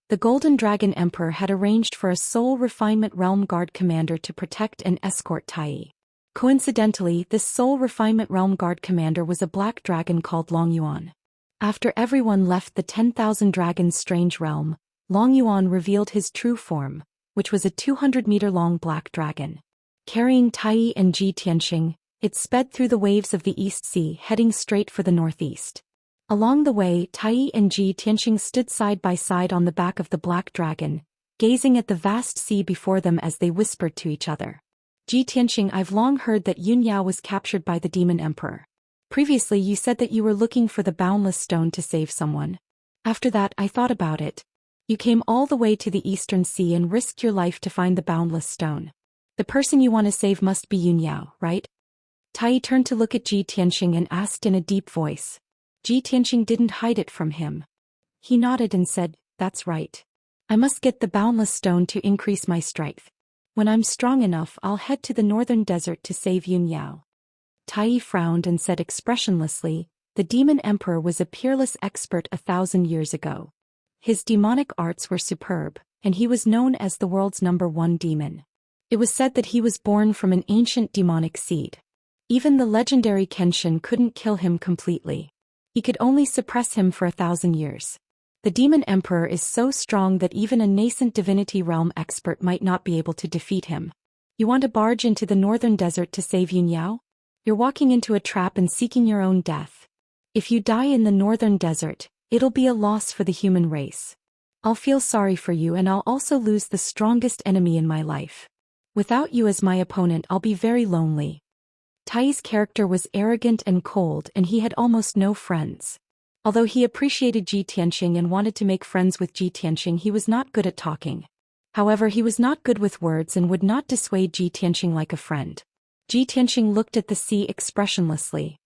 The Golden Dragon Emperor had arranged for a Soul Refinement Realm Guard commander to protect and escort Tai. Coincidentally, this Soul Refinement Realm Guard commander was a black dragon called Long Yuan. After everyone left the 10,000 Dragons strange realm, Long Yuan revealed his true form, which was a 200-meter-long black dragon. Carrying Tai and Tianxing, it sped through the waves of the East Sea, heading straight for the northeast. Along the way, Tai and Tianxing stood side by side on the back of the black dragon, gazing at the vast sea before them as they whispered to each other. Tianxing, I've long heard that Yunyao was captured by the Demon Emperor. Previously you said that you were looking for the Boundless Stone to save someone. After that I thought about it. You came all the way to the Eastern Sea and risked your life to find the Boundless Stone. The person you want to save must be Yunyao, right? Tai turned to look at Tianxing and asked in a deep voice. Tianxing didn't hide it from him. He nodded and said, that's right. I must get the Boundless Stone to increase my strength. When I'm strong enough, I'll head to the northern desert to save Yunyao. Tai frowned and said expressionlessly, the Demon Emperor was a peerless expert 1,000 years ago. His demonic arts were superb, and he was known as the world's #1 demon. It was said that he was born from an ancient demonic seed. Even the legendary Kenshin couldn't kill him completely. He could only suppress him for 1,000 years. The Demon Emperor is so strong that even a nascent divinity realm expert might not be able to defeat him. You want to barge into the northern desert to save Yunyao? You're walking into a trap and seeking your own death. If you die in the northern desert, it'll be a loss for the human race. I'll feel sorry for you and I'll also lose the strongest enemy in my life. Without you as my opponent, I'll be very lonely. Tai's character was arrogant and cold and he had almost no friends. Although he appreciated Tianxing and wanted to make friends with Tianxing, he was not good at talking. However, he was not good with words and would not dissuade Tianxing like a friend. Tianxing looked at the sea expressionlessly.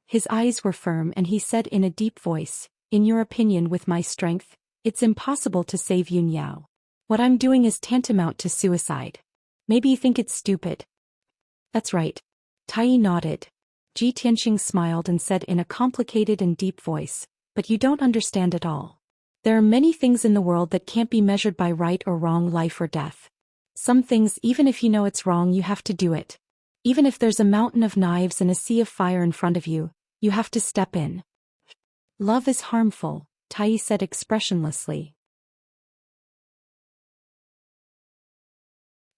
His eyes were firm and he said in a deep voice, in your opinion, with my strength, it's impossible to save Yunyao. What I'm doing is tantamount to suicide. Maybe you think it's stupid. That's right. Tai nodded. Tianxing smiled and said in a complicated and deep voice, but you don't understand at all. There are many things in the world that can't be measured by right or wrong, life or death. Some things, even if you know it's wrong, you have to do it. Even if there's a mountain of knives and a sea of fire in front of you, you have to step in. Love is harmful, Tai said expressionlessly.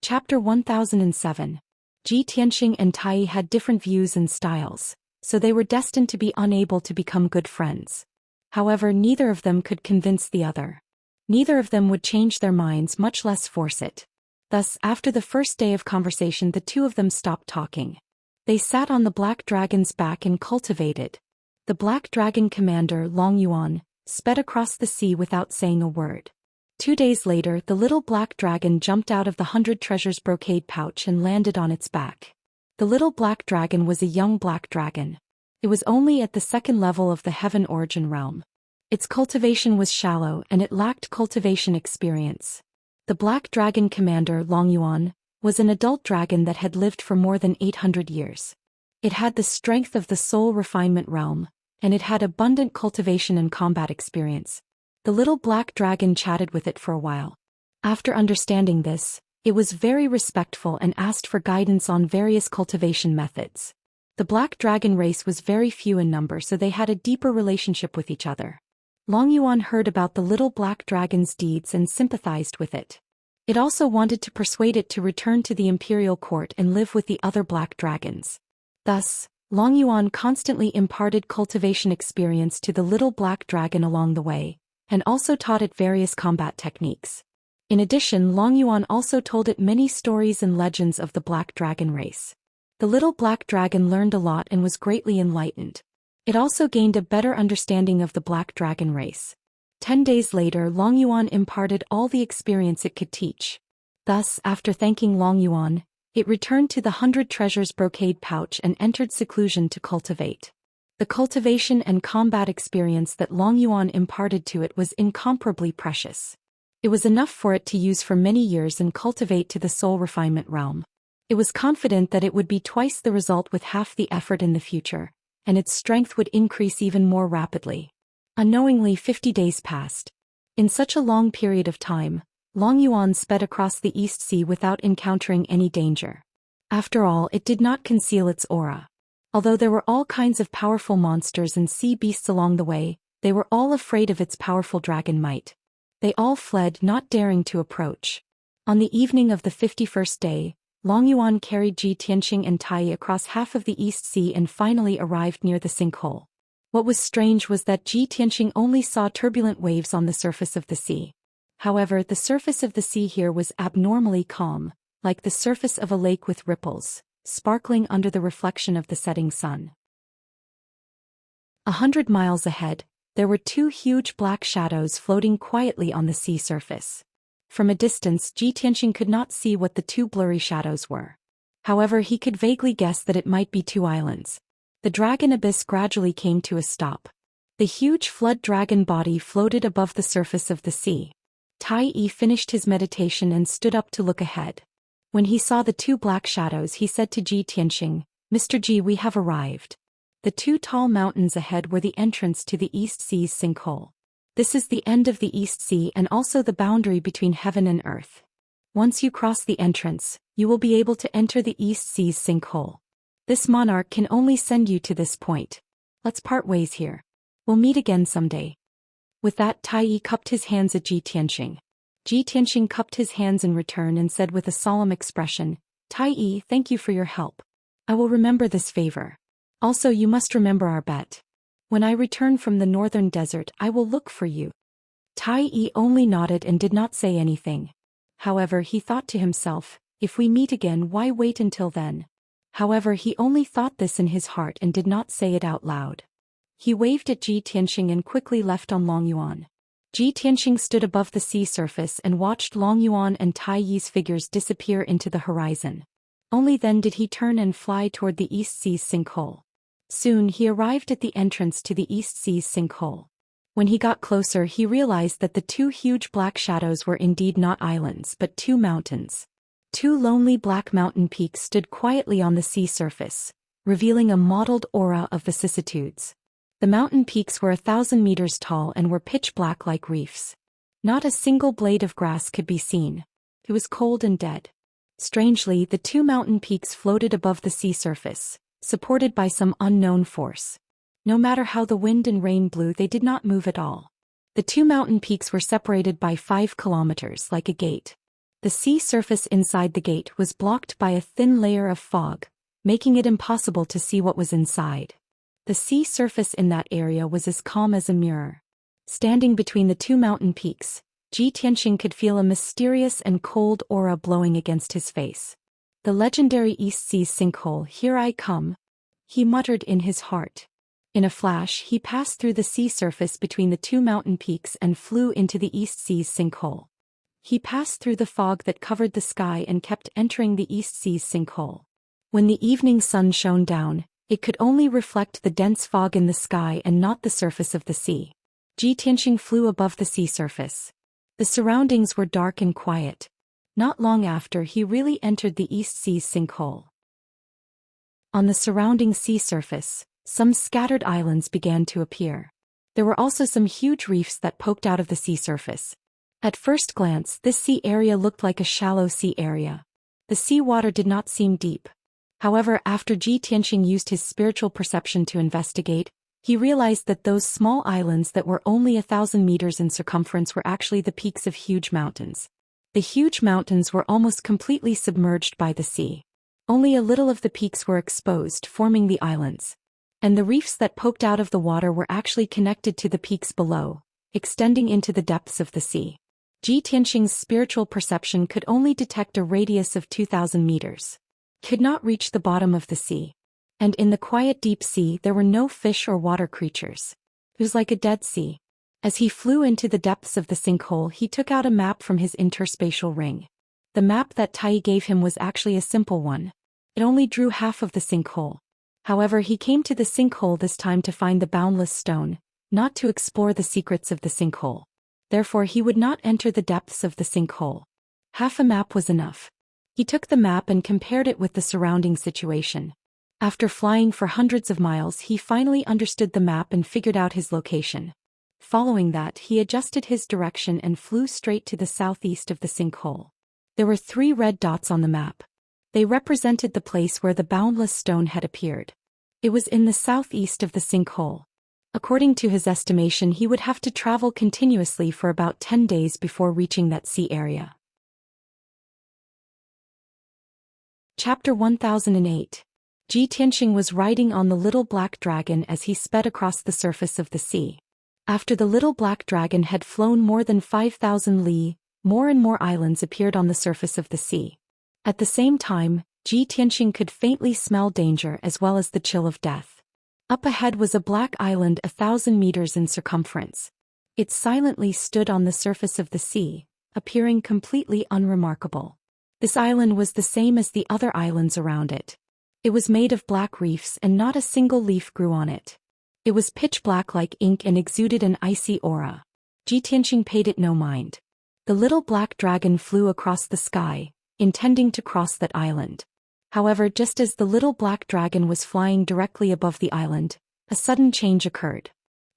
Chapter 1007. Tianxing and Tai had different views and styles, so they were destined to be unable to become good friends. However, neither of them could convince the other. Neither of them would change their minds, much less force it. Thus, after the first day of conversation, the two of them stopped talking. They sat on the black dragon's back and cultivated. The black dragon commander, Long Yuan, sped across the sea without saying a word. 2 days later, the little black dragon jumped out of the 100 treasures brocade pouch and landed on its back. The little black dragon was a young black dragon. It was only at the second level of the heaven origin realm. Its cultivation was shallow and it lacked cultivation experience. The black dragon commander, Long Yuan, was an adult dragon that had lived for more than 800 years. It had the strength of the soul refinement realm, and it had abundant cultivation and combat experience. The little black dragon chatted with it for a while. After understanding this, it was very respectful and asked for guidance on various cultivation methods. The black dragon race was very few in number, so they had a deeper relationship with each other. Long Yuan heard about the little black dragon's deeds and sympathized with it. It also wanted to persuade it to return to the imperial court and live with the other black dragons. Thus, Long Yuan constantly imparted cultivation experience to the little black dragon along the way, and also taught it various combat techniques. In addition, Long Yuan also told it many stories and legends of the black dragon race. The little black dragon learned a lot and was greatly enlightened. It also gained a better understanding of the black dragon race. 10 days later, Long Yuan imparted all the experience it could teach. Thus, after thanking Long Yuan, it returned to the 100 treasures brocade pouch and entered seclusion to cultivate. The cultivation and combat experience that Long Yuan imparted to it was incomparably precious. It was enough for it to use for many years and cultivate to the soul refinement realm. It was confident that it would be twice the result with half the effort in the future, and its strength would increase even more rapidly. Unknowingly, 50 days passed. In such a long period of time, Long Yuan sped across the East Sea without encountering any danger. After all, it did not conceal its aura. Although there were all kinds of powerful monsters and sea beasts along the way, they were all afraid of its powerful dragon might. They all fled, not daring to approach. On the evening of the 51st day, Long Yuan carried Xianxia and Tai across half of the East Sea and finally arrived near the sinkhole. What was strange was that Xianxia only saw turbulent waves on the surface of the sea. However, the surface of the sea here was abnormally calm, like the surface of a lake with ripples, sparkling under the reflection of the setting sun. 100 miles ahead, there were 2 huge black shadows floating quietly on the sea surface. From a distance, Xianxia could not see what the 2 blurry shadows were. However, he could vaguely guess that it might be 2 islands. The dragon abyss gradually came to a stop. The huge flood dragon body floated above the surface of the sea. Tai finished his meditation and stood up to look ahead. When he saw the 2 black shadows, he said to Xianxia, "Mr. Ji, we have arrived." The 2 tall mountains ahead were the entrance to the East Sea's sinkhole. This is the end of the East Sea and also the boundary between heaven and earth. Once you cross the entrance, you will be able to enter the East Sea's sinkhole. This monarch can only send you to this point. Let's part ways here. We'll meet again someday. With that, Tai cupped his hands at Xianxia. Xianxia cupped his hands in return and said with a solemn expression, "Tai, thank you for your help. I will remember this favor. Also, you must remember our bet. When I return from the northern desert, I will look for you." Tai only nodded and did not say anything. However, he thought to himself, if we meet again, why wait until then? However, he only thought this in his heart and did not say it out loud. He waved at Xianxia and quickly left on Long Yuan. Xianxia stood above the sea surface and watched Long Yuan and Tai's figures disappear into the horizon. Only then did he turn and fly toward the East Sea's sinkhole. Soon he arrived at the entrance to the East Sea's sinkhole. When he got closer, he realized that the 2 huge black shadows were indeed not islands but 2 mountains. 2 lonely black mountain peaks stood quietly on the sea surface, revealing a mottled aura of vicissitudes. The mountain peaks were 1,000 meters tall and were pitch black like reefs. Not a single blade of grass could be seen. It was cold and dead. Strangely, the 2 mountain peaks floated above the sea surface, supported by some unknown force. No matter how the wind and rain blew, they did not move at all. The 2 mountain peaks were separated by 5 kilometers like a gate. The sea surface inside the gate was blocked by a thin layer of fog, making it impossible to see what was inside. The sea surface in that area was as calm as a mirror. Standing between the 2 mountain peaks, Xianxia could feel a mysterious and cold aura blowing against his face. The legendary East Sea's sinkhole, here I come, he muttered in his heart. In a flash he passed through the sea surface between the two mountain peaks and flew into the East Sea's sinkhole. He passed through the fog that covered the sky and kept entering the East Sea's sinkhole. When the evening sun shone down, it could only reflect the dense fog in the sky and not the surface of the sea. Xianxia flew above the sea surface. The surroundings were dark and quiet. Not long after he really entered the East Sea's sinkhole. On the surrounding sea surface, some scattered islands began to appear. There were also some huge reefs that poked out of the sea surface. At first glance, this sea area looked like a shallow sea area. The sea water did not seem deep. However, after Xianxia used his spiritual perception to investigate, he realized that those small islands that were only 1,000 meters in circumference were actually the peaks of huge mountains. The huge mountains were almost completely submerged by the sea. Only a little of the peaks were exposed, forming the islands. And the reefs that poked out of the water were actually connected to the peaks below, extending into the depths of the sea. Xianxia's spiritual perception could only detect a radius of 2,000 meters. Could not reach the bottom of the sea. And in the quiet deep sea there were no fish or water creatures. It was like a dead sea. As he flew into the depths of the sinkhole, he took out a map from his interspatial ring. The map that Tai gave him was actually a simple one. It only drew half of the sinkhole. However, he came to the sinkhole this time to find the boundless stone, not to explore the secrets of the sinkhole. Therefore he would not enter the depths of the sinkhole. Half a map was enough. He took the map and compared it with the surrounding situation. After flying for hundreds of miles, he finally understood the map and figured out his location. Following that, he adjusted his direction and flew straight to the southeast of the sinkhole. There were 3 red dots on the map. They represented the place where the boundless stone had appeared. It was in the southeast of the sinkhole. According to his estimation, he would have to travel continuously for about 10 days before reaching that sea area. Chapter 1008. Xianxia was riding on the little black dragon as he sped across the surface of the sea. After the little black dragon had flown more than 5,000 li, more and more islands appeared on the surface of the sea. At the same time, Xianxia could faintly smell danger as well as the chill of death. Up ahead was a black island 1,000 meters in circumference. It silently stood on the surface of the sea, appearing completely unremarkable. This island was the same as the other islands around it. It was made of black reefs and not a single leaf grew on it. It was pitch black like ink and exuded an icy aura. Xianxia paid it no mind. The little black dragon flew across the sky, intending to cross that island. However, just as the little black dragon was flying directly above the island, a sudden change occurred.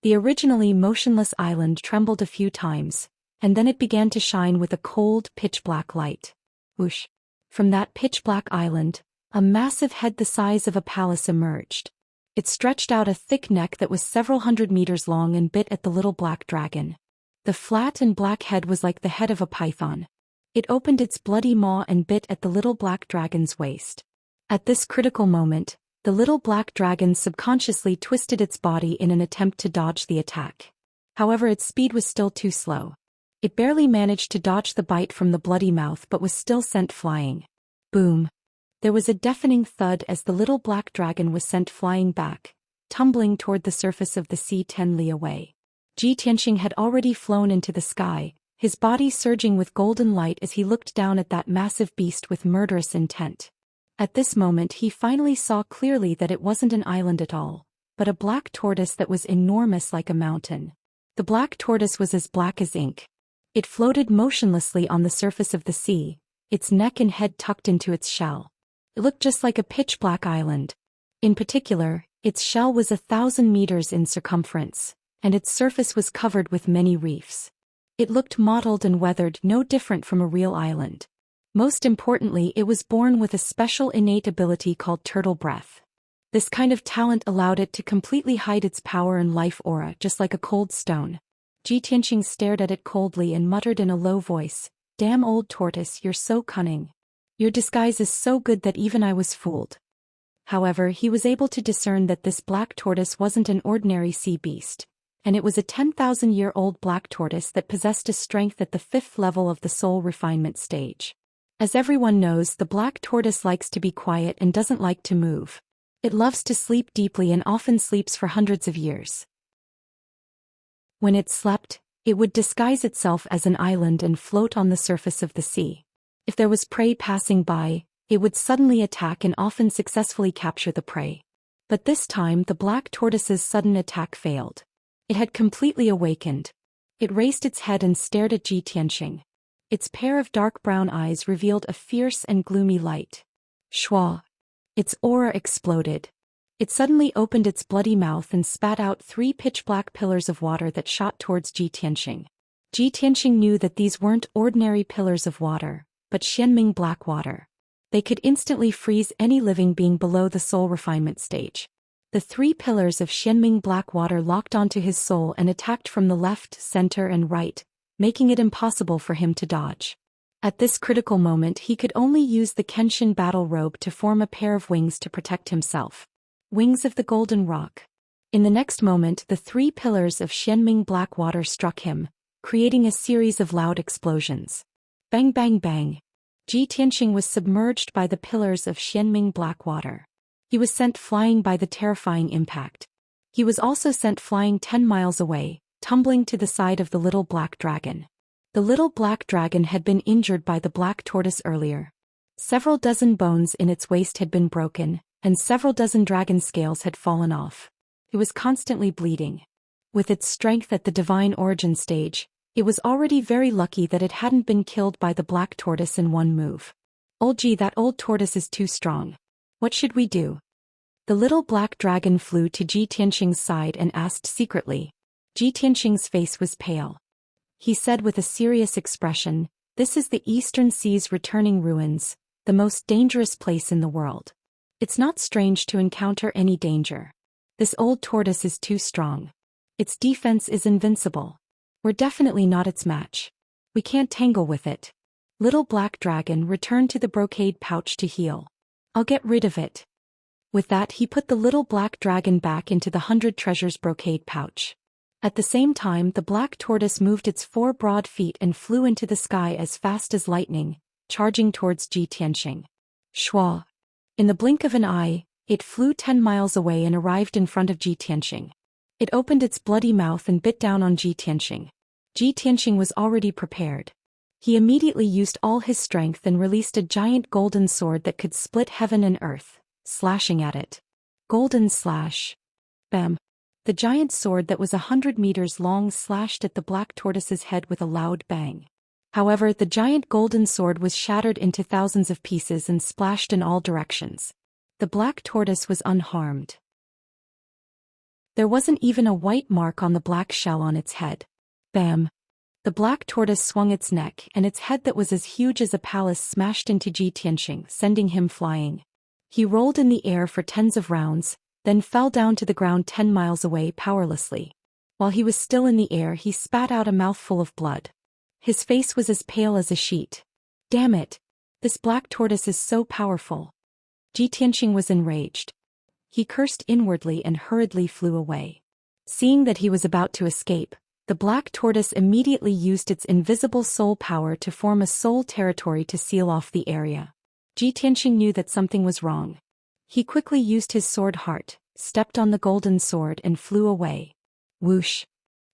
The originally motionless island trembled a few times, and then it began to shine with a cold, pitch-black light. Whoosh! From that pitch-black island, a massive head the size of a palace emerged. It stretched out a thick neck that was several hundred meters long and bit at the little black dragon. The flat and black head was like the head of a python. It opened its bloody maw and bit at the little black dragon's waist. At this critical moment, the little black dragon subconsciously twisted its body in an attempt to dodge the attack. However, its speed was still too slow. It barely managed to dodge the bite from the bloody mouth but was still sent flying. Boom! There was a deafening thud as the little black dragon was sent flying back, tumbling toward the surface of the sea 10 li away. Xianxia had already flown into the sky, his body surging with golden light as he looked down at that massive beast with murderous intent. At this moment he finally saw clearly that it wasn't an island at all, but a black tortoise that was enormous like a mountain. The black tortoise was as black as ink. It floated motionlessly on the surface of the sea, its neck and head tucked into its shell. It looked just like a pitch-black island. In particular, its shell was 1,000 meters in circumference, and its surface was covered with many reefs. It looked mottled and weathered, no different from a real island. Most importantly, it was born with a special innate ability called turtle breath. This kind of talent allowed it to completely hide its power and life aura, just like a cold stone. Xianxia stared at it coldly and muttered in a low voice, "Damn old tortoise, you're so cunning. Your disguise is so good that even I was fooled." However, he was able to discern that this black tortoise wasn't an ordinary sea beast, and it was a 10,000-year-old black tortoise that possessed a strength at the 5th level of the soul refinement stage. As everyone knows, the black tortoise likes to be quiet and doesn't like to move. It loves to sleep deeply and often sleeps for hundreds of years. When it slept, it would disguise itself as an island and float on the surface of the sea. If there was prey passing by, it would suddenly attack and often successfully capture the prey. But this time the black tortoise's sudden attack failed. It had completely awakened. It raised its head and stared at Xianxia. Its pair of dark brown eyes revealed a fierce and gloomy light. Shua! Its aura exploded. It suddenly opened its bloody mouth and spat out 3 pitch-black pillars of water that shot towards Xianxia. Xianxia knew that these weren't ordinary pillars of water, but Xianming black water. They could instantly freeze any living being below the soul refinement stage. The 3 pillars of Xianming black water locked onto his soul and attacked from the left, center and right, making it impossible for him to dodge. At this critical moment he could only use the Kenshin battle robe to form a pair of wings to protect himself. Wings of the Golden Rock. In the next moment the 3 pillars of Xianming black water struck him, creating a series of loud explosions. Bang bang bang. Xianxia was submerged by the pillars of Xianming black water. He was sent flying by the terrifying impact. He was also sent flying 10 miles away, tumbling to the side of the little black dragon. The little black dragon had been injured by the black tortoise earlier. Several dozen bones in its waist had been broken, and several dozen dragon scales had fallen off. It was constantly bleeding. With its strength at the divine origin stage, it was already very lucky that it hadn't been killed by the black tortoise in one move. Gee, that old tortoise is too strong. What should we do? The little black dragon flew to Xianxia's side and asked secretly. Xianxia's face was pale. He said with a serious expression, "This is the Eastern Sea's returning ruins, the most dangerous place in the world. It's not strange to encounter any danger. This old tortoise is too strong. Its defense is invincible. We're definitely not its match. We can't tangle with it. Little black dragon, return to the brocade pouch to heal. I'll get rid of it." With that he put the little black dragon back into the 100 treasures brocade pouch. At the same time the black tortoise moved its 4 broad feet and flew into the sky as fast as lightning, charging towards Xianxia. Shua! In the blink of an eye, it flew 10 miles away and arrived in front of Xianxia. It opened its bloody mouth and bit down on Xianxia. Xianxia was already prepared. He immediately used all his strength and released a giant golden sword that could split heaven and earth, slashing at it. Golden slash. Bam. The giant sword that was 100 meters long slashed at the black tortoise's head with a loud bang. However, the giant golden sword was shattered into thousands of pieces and splashed in all directions. The black tortoise was unharmed. There wasn't even a white mark on the black shell on its head. Bam! The black tortoise swung its neck and its head that was as huge as a palace smashed into Xianxia, sending him flying. He rolled in the air for tens of rounds, then fell down to the ground 10 miles away powerlessly. While he was still in the air he spat out a mouthful of blood. His face was as pale as a sheet. Damn it! This black tortoise is so powerful. Xianxia was enraged. He cursed inwardly and hurriedly flew away. Seeing that he was about to escape, the black tortoise immediately used its invisible soul power to form a soul territory to seal off the area. Xianxia knew that something was wrong. He quickly used his sword heart, stepped on the golden sword and flew away. Whoosh!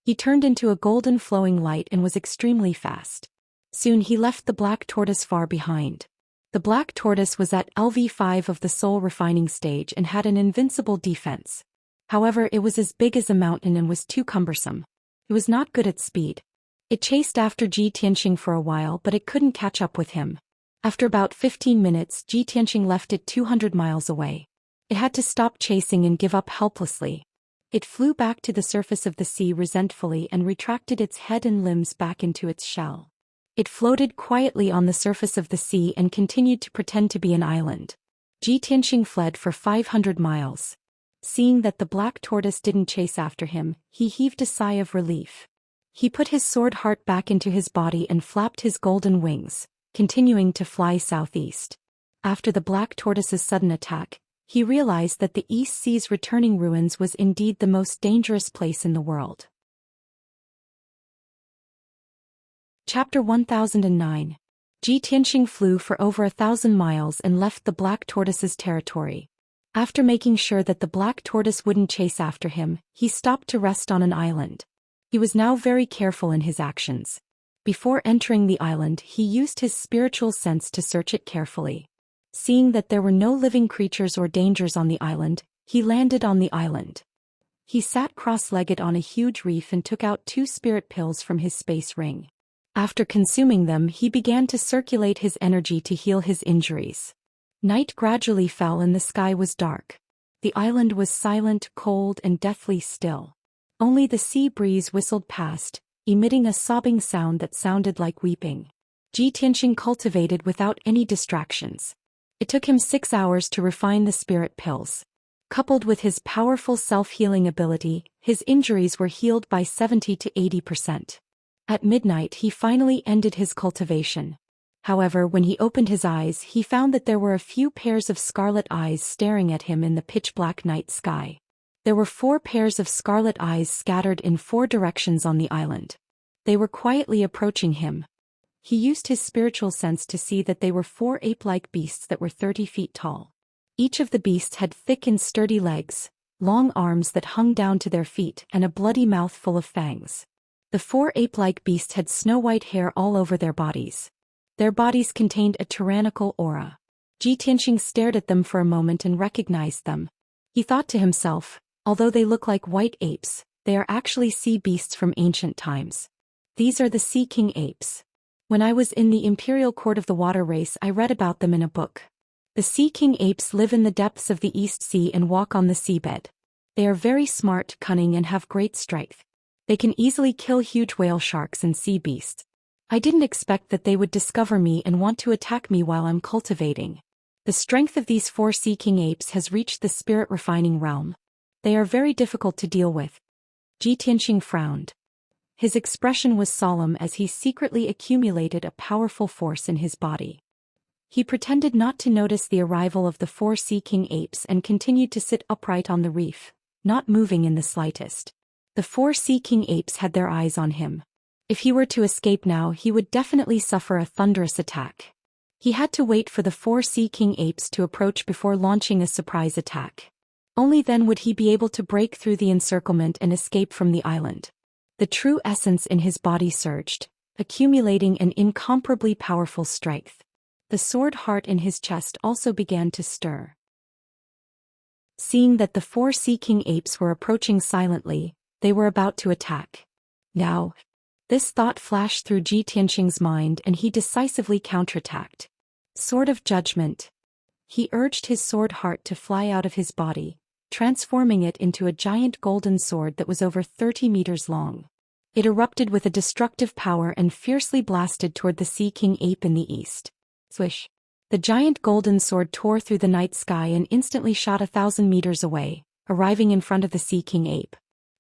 He turned into a golden flowing light and was extremely fast. Soon he left the black tortoise far behind. The black tortoise was at LV5 of the soul refining stage and had an invincible defense. However, it was as big as a mountain and was too cumbersome. It was not good at speed. It chased after Xianxia for a while but it couldn't catch up with him. After about 15 minutes Xianxia left it 200 miles away. It had to stop chasing and give up helplessly. It flew back to the surface of the sea resentfully and retracted its head and limbs back into its shell. It floated quietly on the surface of the sea and continued to pretend to be an island. Xianxia fled for 500 miles. Seeing that the black tortoise didn't chase after him, he heaved a sigh of relief. He put his sword heart back into his body and flapped his golden wings, continuing to fly southeast. After the black tortoise's sudden attack, he realized that the East Sea's returning ruins was indeed the most dangerous place in the world. Chapter 1009. Ji Tianxing flew for over 1,000 miles and left the black tortoise's territory. After making sure that the black tortoise wouldn't chase after him, he stopped to rest on an island. He was now very careful in his actions. Before entering the island, he used his spiritual sense to search it carefully. Seeing that there were no living creatures or dangers on the island, he landed on the island. He sat cross-legged on a huge reef and took out 2 spirit pills from his space ring. After consuming them, he began to circulate his energy to heal his injuries. Night gradually fell and the sky was dark. The island was silent, cold, and deathly still. Only the sea breeze whistled past, emitting a sobbing sound that sounded like weeping. Ji Tianxing cultivated without any distractions. It took him 6 hours to refine the spirit pills. Coupled with his powerful self-healing ability, his injuries were healed by 70 to 80%. At midnight he finally ended his cultivation. However, when he opened his eyes, he found that there were a few pairs of scarlet eyes staring at him in the pitch-black night sky. There were 4 pairs of scarlet eyes scattered in 4 directions on the island. They were quietly approaching him. He used his spiritual sense to see that they were 4 ape-like beasts that were 30 feet tall. Each of the beasts had thick and sturdy legs, long arms that hung down to their feet, and a bloody mouth full of fangs. The 4 ape-like beasts had snow-white hair all over their bodies. Their bodies contained a tyrannical aura. Ji Tianxing stared at them for a moment and recognized them. He thought to himself, although they look like white apes, they are actually sea beasts from ancient times. These are the Sea King apes. When I was in the Imperial Court of the Water Race, I read about them in a book. The Sea King apes live in the depths of the East Sea and walk on the seabed. They are very smart, cunning, and have great strength. They can easily kill huge whale sharks and sea beasts. I didn't expect that they would discover me and want to attack me while I'm cultivating. The strength of these 4 Sea King apes has reached the spirit refining realm. They are very difficult to deal with. Ji Tianxing frowned. His expression was solemn as he secretly accumulated a powerful force in his body. He pretended not to notice the arrival of the 4 Sea King apes and continued to sit upright on the reef, not moving in the slightest. The 4 Sea King apes had their eyes on him. If he were to escape now, he would definitely suffer a thunderous attack. He had to wait for the 4 Sea King apes to approach before launching a surprise attack. Only then would he be able to break through the encirclement and escape from the island. The true essence in his body surged, accumulating an incomparably powerful strength. The sword heart in his chest also began to stir. Seeing that the 4 Sea King apes were approaching silently, they were about to attack. Now, this thought flashed through Ji Tianxing's mind and he decisively counterattacked. Sword of Judgment. He urged his sword heart to fly out of his body, transforming it into a giant golden sword that was over 30 meters long. It erupted with a destructive power and fiercely blasted toward the Sea King ape in the east. Swish! The giant golden sword tore through the night sky and instantly shot 1,000 meters away, arriving in front of the Sea King ape.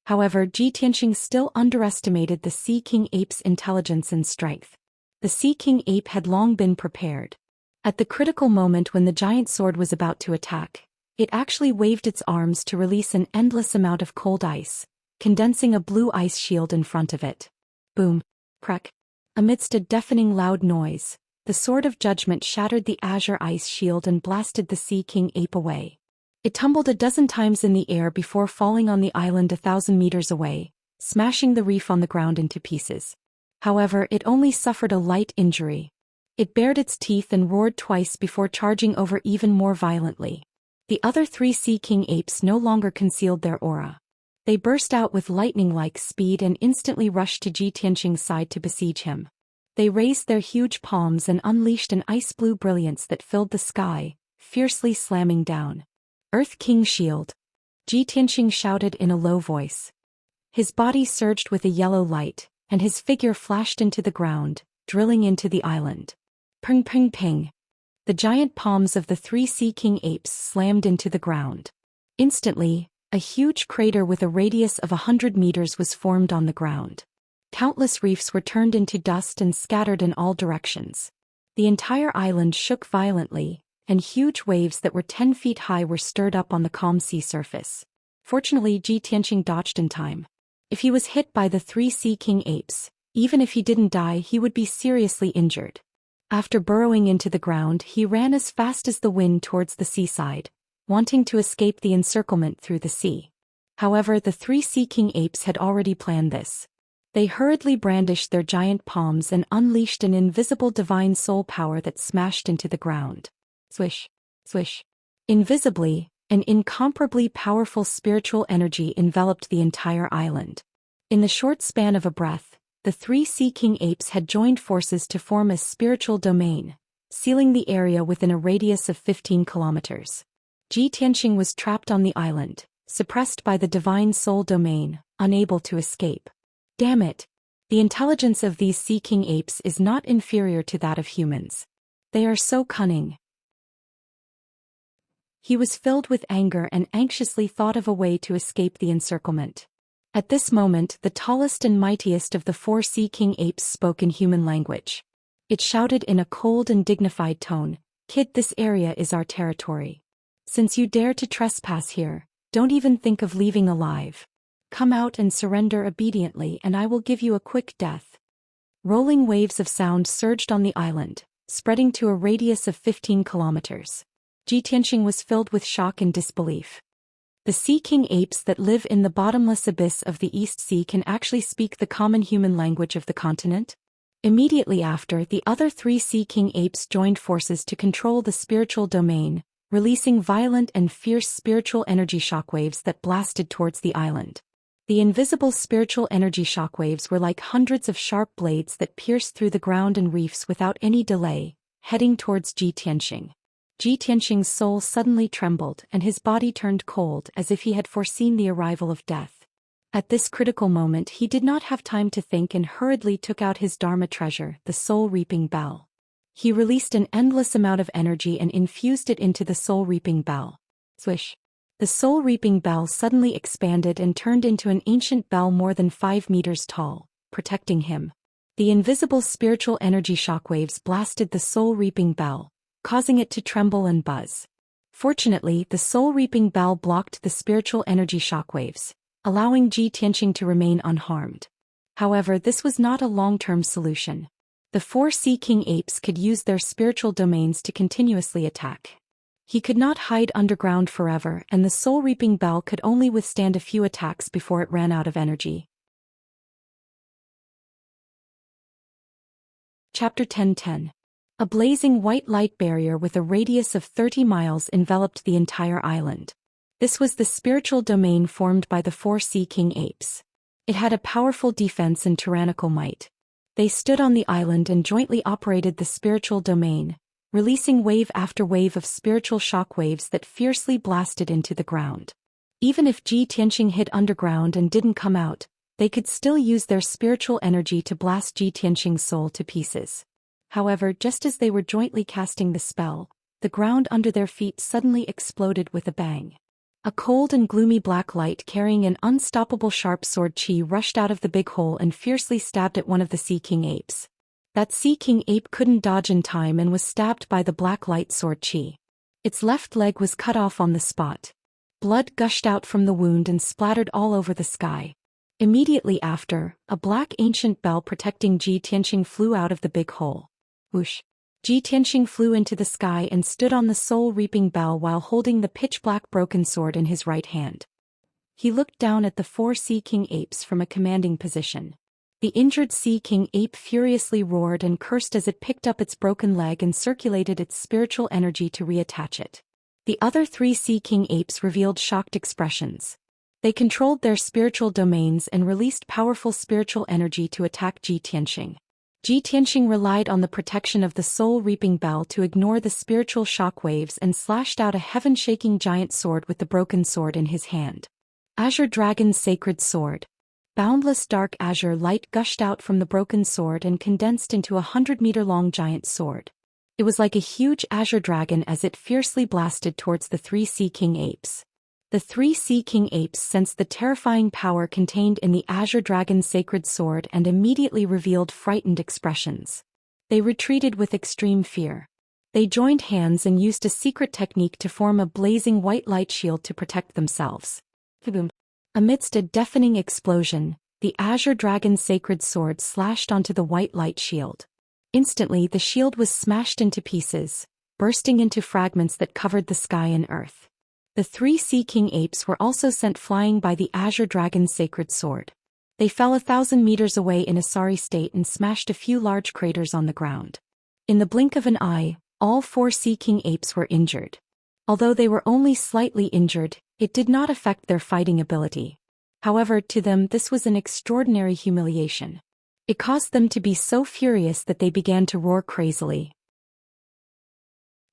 However, Ji Tianxing still underestimated the Sea King ape's intelligence and strength. The Sea King ape had long been prepared. At the critical moment when the giant sword was about to attack, it actually waved its arms to release an endless amount of cold ice, condensing a blue ice shield in front of it. Boom! Crack! Amidst a deafening loud noise, the Sword of Judgment shattered the azure ice shield and blasted the Sea King ape away. It tumbled a dozen times in the air before falling on the island 1,000 meters away, smashing the reef on the ground into pieces. However, it only suffered a light injury. It bared its teeth and roared twice before charging over even more violently. The other 3 Sea King apes no longer concealed their aura. They burst out with lightning-like speed and instantly rushed to Ji Tianxing's side to besiege him. They raised their huge palms and unleashed an ice-blue brilliance that filled the sky, fiercely slamming down. Earth King Shield. Ji Tianxing shouted in a low voice. His body surged with a yellow light, and his figure flashed into the ground, drilling into the island. Ping ping ping. The giant palms of the 3 Sea King apes slammed into the ground. Instantly, a huge crater with a radius of 100 meters was formed on the ground. Countless reefs were turned into dust and scattered in all directions. The entire island shook violently, and huge waves that were 10 feet high were stirred up on the calm sea surface. Fortunately, Ji Tianxing dodged in time. If he was hit by the 3 Sea King apes, even if he didn't die, he would be seriously injured. After burrowing into the ground, he ran as fast as the wind towards the seaside, wanting to escape the encirclement through the sea. However, the three Sea King apes had already planned this. They hurriedly brandished their giant palms and unleashed an invisible divine soul power that smashed into the ground. Swish, swish. Invisibly, an incomparably powerful spiritual energy enveloped the entire island. In the short span of a breath, the three Sea King apes had joined forces to form a spiritual domain, sealing the area within a radius of 15 kilometers. Tianxing was trapped on the island, suppressed by the divine soul domain, unable to escape. Damn it! The intelligence of these Sea King apes is not inferior to that of humans. They are so cunning. He was filled with anger and anxiously thought of a way to escape the encirclement. At this moment, the tallest and mightiest of the four Sea King apes spoke in human language. It shouted in a cold and dignified tone, "Kid, this area is our territory. Since you dare to trespass here, don't even think of leaving alive. Come out and surrender obediently and I will give you a quick death." Rolling waves of sound surged on the island, spreading to a radius of 15 kilometers. Tianxing was filled with shock and disbelief. The Sea King apes that live in the bottomless abyss of the East Sea can actually speak the common human language of the continent? Immediately after, the other three Sea King apes joined forces to control the spiritual domain, releasing violent and fierce spiritual energy shockwaves that blasted towards the island. The invisible spiritual energy shockwaves were like hundreds of sharp blades that pierced through the ground and reefs without any delay, heading towards Tianxing. Tianxing's soul suddenly trembled and his body turned cold as if he had foreseen the arrival of death. At this critical moment he did not have time to think and hurriedly took out his Dharma treasure, the soul-reaping bell. He released an endless amount of energy and infused it into the soul-reaping bell. Swish! The soul-reaping bell suddenly expanded and turned into an ancient bell more than 5 meters tall, protecting him. The invisible spiritual energy shockwaves blasted the soul-reaping bell, causing it to tremble and buzz. Fortunately, the soul-reaping bell blocked the spiritual energy shockwaves, allowing Tianxing to remain unharmed. However, this was not a long-term solution. The four Sea King apes could use their spiritual domains to continuously attack. He could not hide underground forever, and the soul-reaping bell could only withstand a few attacks before it ran out of energy. Chapter 10:10. A blazing white light barrier with a radius of 30 miles enveloped the entire island. This was the spiritual domain formed by the four Sea King apes. It had a powerful defense and tyrannical might. They stood on the island and jointly operated the spiritual domain, releasing wave after wave of spiritual shock waves that fiercely blasted into the ground. Even if Tianxing hid underground and didn't come out, they could still use their spiritual energy to blast Tianxing's soul to pieces. However, just as they were jointly casting the spell, the ground under their feet suddenly exploded with a bang. A cold and gloomy black light carrying an unstoppable sharp sword chi rushed out of the big hole and fiercely stabbed at one of the Sea King apes. That Sea King ape couldn't dodge in time and was stabbed by the black light sword chi. Its left leg was cut off on the spot. Blood gushed out from the wound and splattered all over the sky. Immediately after, a black ancient bell protecting Tianxing flew out of the big hole. Whoosh! Tianxing flew into the sky and stood on the soul-reaping bell while holding the pitch-black broken sword in his right hand. He looked down at the four Sea King apes from a commanding position. The injured Sea King ape furiously roared and cursed as it picked up its broken leg and circulated its spiritual energy to reattach it. The other three Sea King apes revealed shocked expressions. They controlled their spiritual domains and released powerful spiritual energy to attack Tianxing. Tianxing relied on the protection of the soul-reaping bell to ignore the spiritual shock waves and slashed out a heaven-shaking giant sword with the broken sword in his hand. Azure Dragon's Sacred Sword. Boundless dark azure light gushed out from the broken sword and condensed into a 100-meter-long giant sword. It was like a huge azure dragon as it fiercely blasted towards the three Sea King apes. The three Sea King apes sensed the terrifying power contained in the azure dragon's sacred sword and immediately revealed frightened expressions. They retreated with extreme fear. They joined hands and used a secret technique to form a blazing white light shield to protect themselves. Kaboom! Amidst a deafening explosion, the azure dragon's sacred sword slashed onto the white light shield. Instantly the shield was smashed into pieces, bursting into fragments that covered the sky and earth. The 3 Sea King apes were also sent flying by the Azure Dragon's sacred sword. They fell 1,000 meters away in a sorry state and smashed a few large craters on the ground. In the blink of an eye, all 4 Sea King apes were injured. Although they were only slightly injured, it did not affect their fighting ability. However, to them this was an extraordinary humiliation. It caused them to be so furious that they began to roar crazily.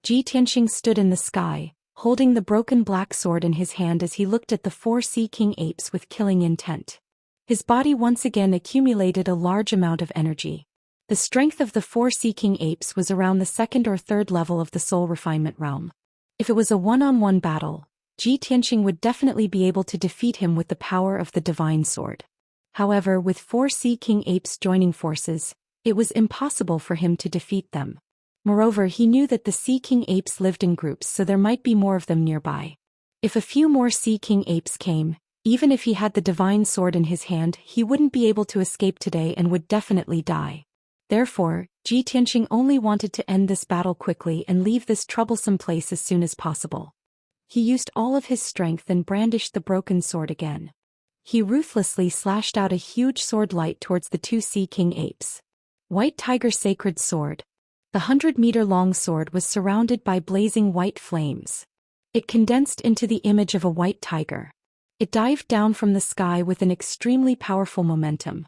Tianxing stood in the sky, holding the broken black sword in his hand as he looked at the 4 Sea King apes with killing intent. His body once again accumulated a large amount of energy. The strength of the 4 Sea King apes was around the 2nd or 3rd level of the soul refinement realm. If it was a one-on-one battle, Tianxing would definitely be able to defeat him with the power of the divine sword. However, with 4 Sea King apes joining forces, it was impossible for him to defeat them. Moreover, he knew that the Sea King apes lived in groups, so there might be more of them nearby. If a few more Sea King apes came, even if he had the divine sword in his hand, he wouldn't be able to escape today and would definitely die. Therefore, Tianxing only wanted to end this battle quickly and leave this troublesome place as soon as possible. He used all of his strength and brandished the broken sword again. He ruthlessly slashed out a huge sword light towards the 2 Sea King apes. White Tiger Sacred Sword. The 100-meter-long sword was surrounded by blazing white flames. It condensed into the image of a white tiger. It dived down from the sky with an extremely powerful momentum.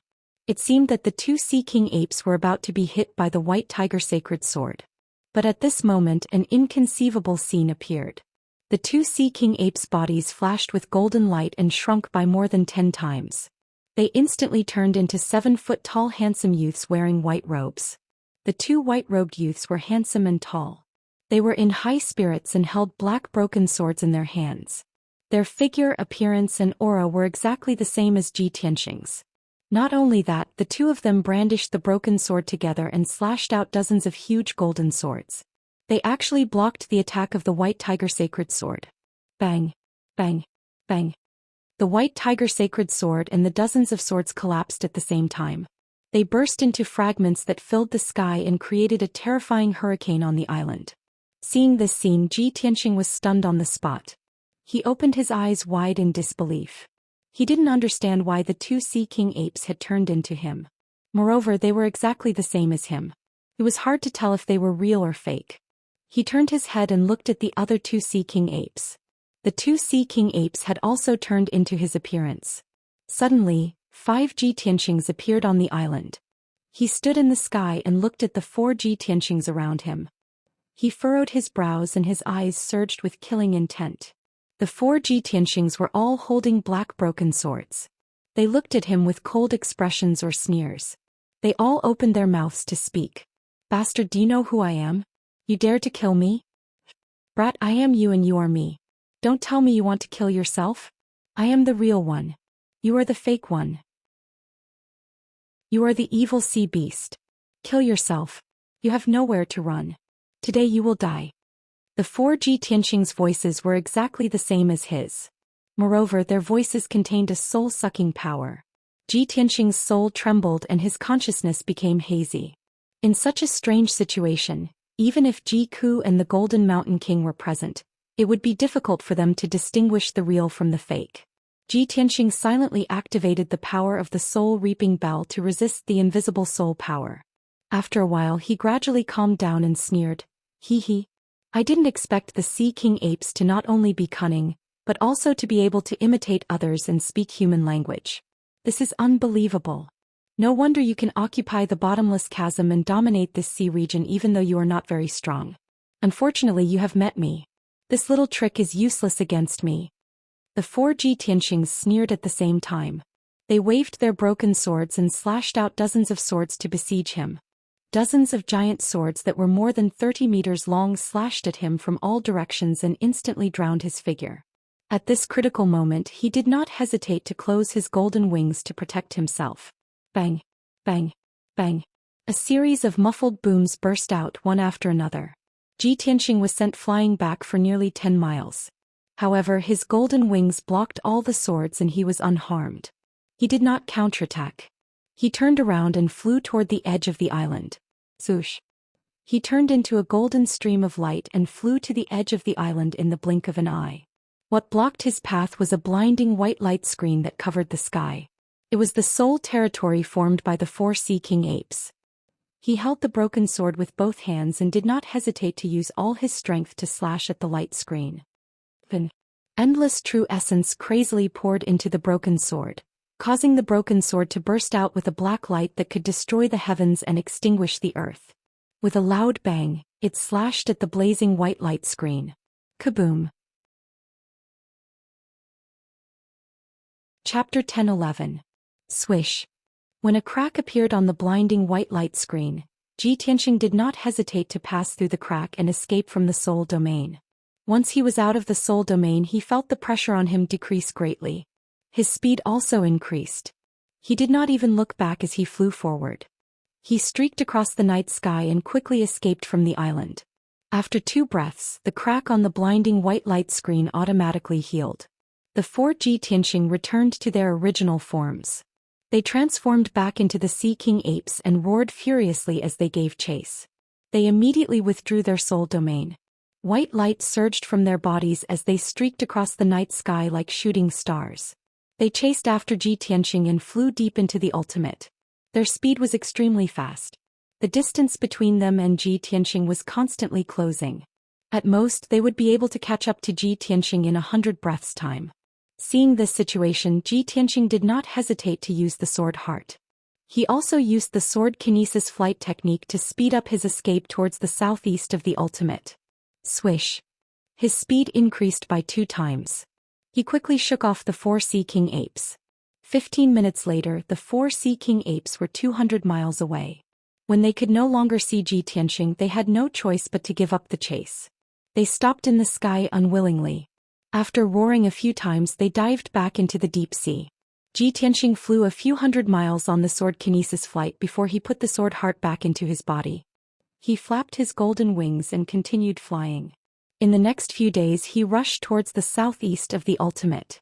It seemed that the 2 Sea King apes were about to be hit by the White Tiger Sacred Sword. But at this moment an inconceivable scene appeared. The 2 Sea King apes' bodies flashed with golden light and shrunk by more than 10 times. They instantly turned into 7-foot-tall handsome youths wearing white robes. The 2 white-robed youths were handsome and tall. They were in high spirits and held black broken swords in their hands. Their figure, appearance and aura were exactly the same as Tianxing's. Not only that, the 2 of them brandished the broken sword together and slashed out dozens of huge golden swords. They actually blocked the attack of the White Tiger Sacred Sword. Bang! Bang! Bang! The White Tiger Sacred Sword and the dozens of swords collapsed at the same time. They burst into fragments that filled the sky and created a terrifying hurricane on the island. Seeing this scene, Tianxing was stunned on the spot. He opened his eyes wide in disbelief. He didn't understand why the 2 Sea King apes had turned into him. Moreover, they were exactly the same as him. It was hard to tell if they were real or fake. He turned his head and looked at the other 2 Sea King apes. The 2 Sea King apes had also turned into his appearance. Suddenly, 5 Tianxings appeared on the island. He stood in the sky and looked at the 4 Tianxings around him. He furrowed his brows and his eyes surged with killing intent. The 4 Tianxings were all holding black broken swords. They looked at him with cold expressions or sneers. They all opened their mouths to speak. Bastard, do you know who I am? You dare to kill me? Brat, I am you and you are me. Don't tell me you want to kill yourself. I am the real one. You are the fake one. You are the evil sea beast. Kill yourself. You have nowhere to run. Today you will die. The 4 Tianxing's voices were exactly the same as his. Moreover, their voices contained a soul-sucking power. Tianxing's soul trembled and his consciousness became hazy. In such a strange situation, even if Ku and the Golden Mountain King were present, it would be difficult for them to distinguish the real from the fake. Tianxing silently activated the power of the soul-reaping bell to resist the invisible soul power. After a while he gradually calmed down and sneered, "Hee hee. I didn't expect the Sea King apes to not only be cunning, but also to be able to imitate others and speak human language. This is unbelievable. No wonder you can occupy the bottomless chasm and dominate this sea region even though you are not very strong. Unfortunately, you have met me. This little trick is useless against me." The 4 Tianxings sneered at the same time. They waved their broken swords and slashed out dozens of swords to besiege him. Dozens of giant swords that were more than 30 meters long slashed at him from all directions and instantly drowned his figure. At this critical moment he did not hesitate to close his golden wings to protect himself. Bang! Bang! Bang! A series of muffled booms burst out one after another. Tianxing was sent flying back for nearly 10 miles. However, his golden wings blocked all the swords and he was unharmed. He did not counterattack. He turned around and flew toward the edge of the island. Swoosh! He turned into a golden stream of light and flew to the edge of the island in the blink of an eye. What blocked his path was a blinding white light screen that covered the sky. It was the sole territory formed by the 4 Sea King apes. He held the broken sword with both hands and did not hesitate to use all his strength to slash at the light screen. An endless true essence crazily poured into the broken sword, causing the broken sword to burst out with a black light that could destroy the heavens and extinguish the earth. With a loud bang, it slashed at the blazing white light screen. Kaboom! Chapter 10:11. Swish. When a crack appeared on the blinding white light screen, Tianxia did not hesitate to pass through the crack and escape from the soul domain. Once he was out of the soul domain, he felt the pressure on him decrease greatly. His speed also increased. He did not even look back as he flew forward. He streaked across the night sky and quickly escaped from the island. After 2 breaths, the crack on the blinding white light screen automatically healed. The 4 Tianxia returned to their original forms. They transformed back into the Sea King apes and roared furiously as they gave chase. They immediately withdrew their soul domain. White light surged from their bodies as they streaked across the night sky like shooting stars. They chased after Tianxia and flew deep into the ultimate. Their speed was extremely fast. The distance between them and Tianxia was constantly closing. At most, they would be able to catch up to Tianxia in 100 breaths' time. Seeing this situation, Tianxia did not hesitate to use the sword heart. He also used the sword kinesis flight technique to speed up his escape towards the southeast of the ultimate. Swish! His speed increased by 2 times. He quickly shook off the 4 Sea King apes. 15 minutes later, the 4 Sea King apes were 200 miles away. When they could no longer see Tianxia, they had no choice but to give up the chase. They stopped in the sky unwillingly. After roaring a few times, they dived back into the deep sea. Tianxia flew a few hundred miles on the sword kinesis flight before he put the sword heart back into his body. He flapped his golden wings and continued flying. In the next few days, he rushed towards the southeast of the ultimate.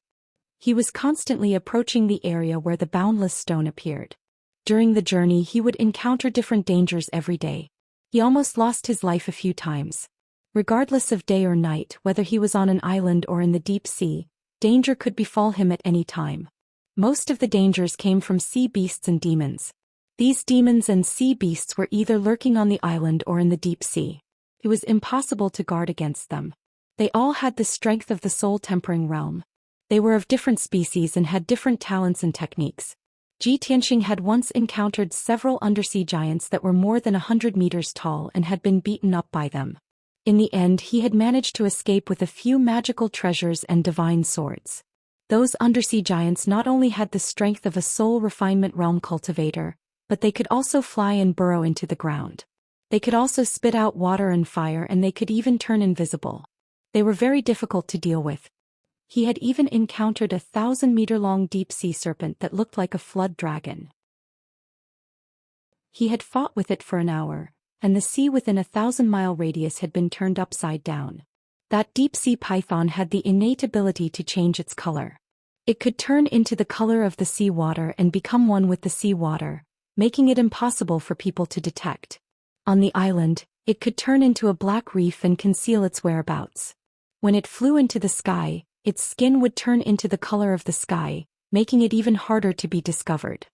He was constantly approaching the area where the boundless stone appeared. During the journey, he would encounter different dangers every day. He almost lost his life a few times. Regardless of day or night, whether he was on an island or in the deep sea, danger could befall him at any time. Most of the dangers came from sea beasts and demons. These demons and sea beasts were either lurking on the island or in the deep sea. It was impossible to guard against them. They all had the strength of the soul-tempering realm. They were of different species and had different talents and techniques. Tianxia had once encountered several undersea giants that were more than 100 meters tall and had been beaten up by them. In the end, he had managed to escape with a few magical treasures and divine swords. Those undersea giants not only had the strength of a soul refinement realm cultivator, but they could also fly and burrow into the ground. They could also spit out water and fire, and they could even turn invisible. They were very difficult to deal with. He had even encountered a 1,000-meter-long deep-sea serpent that looked like a flood dragon. He had fought with it for an hour, and the sea within a 1,000-mile radius had been turned upside down. That deep-sea python had the innate ability to change its color. It could turn into the color of the sea water and become one with the sea water, making it impossible for people to detect. On the island, it could turn into a black reef and conceal its whereabouts. When it flew into the sky, its skin would turn into the color of the sky, making it even harder to be discovered.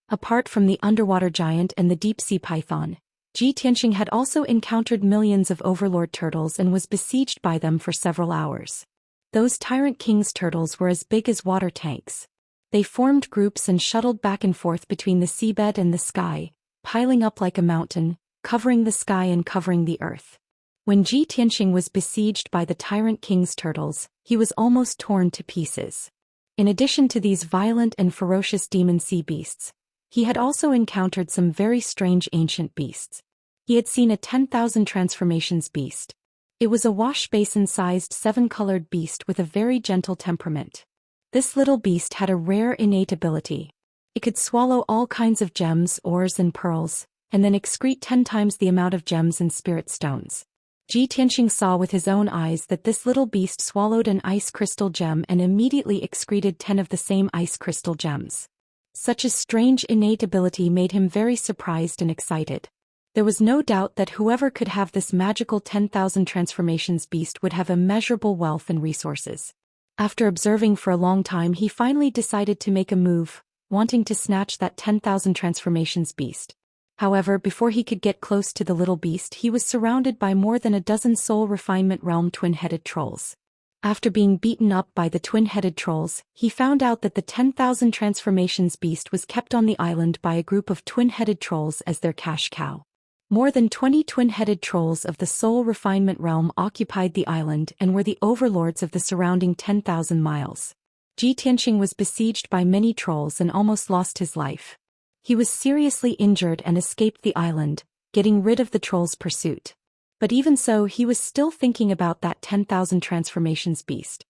Apart from the underwater giant and the deep-sea python, Tianxia had also encountered millions of overlord turtles and was besieged by them for several hours. Those Tyrant King's turtles were as big as water tanks. They formed groups and shuttled back and forth between the seabed and the sky, piling up like a mountain, covering the sky and covering the earth. When Tianxia was besieged by the Tyrant King's turtles, he was almost torn to pieces. In addition to these violent and ferocious demon sea beasts, he had also encountered some very strange ancient beasts. He had seen a 10,000 transformations beast. It was a wash basin-sized 7-colored beast with a very gentle temperament. This little beast had a rare innate ability. It could swallow all kinds of gems, ores and pearls, and then excrete 10 times the amount of gems and spirit stones. Tianxia saw with his own eyes that this little beast swallowed an ice crystal gem and immediately excreted 10 of the same ice crystal gems. Such a strange innate ability made him very surprised and excited. There was no doubt that whoever could have this magical 10,000 transformations beast would have immeasurable wealth and resources. After observing for a long time, he finally decided to make a move, wanting to snatch that 10,000 transformations beast. However, before he could get close to the little beast, he was surrounded by more than a dozen soul refinement realm twin-headed trolls. After being beaten up by the twin-headed trolls, he found out that the 10,000 transformations beast was kept on the island by a group of twin-headed trolls as their cash cow. More than 20 twin-headed trolls of the soul refinement realm occupied the island and were the overlords of the surrounding 10,000 miles. Xianxia was besieged by many trolls and almost lost his life. He was seriously injured and escaped the island, getting rid of the trolls' pursuit. But even so, he was still thinking about that 10,000 transformations beast.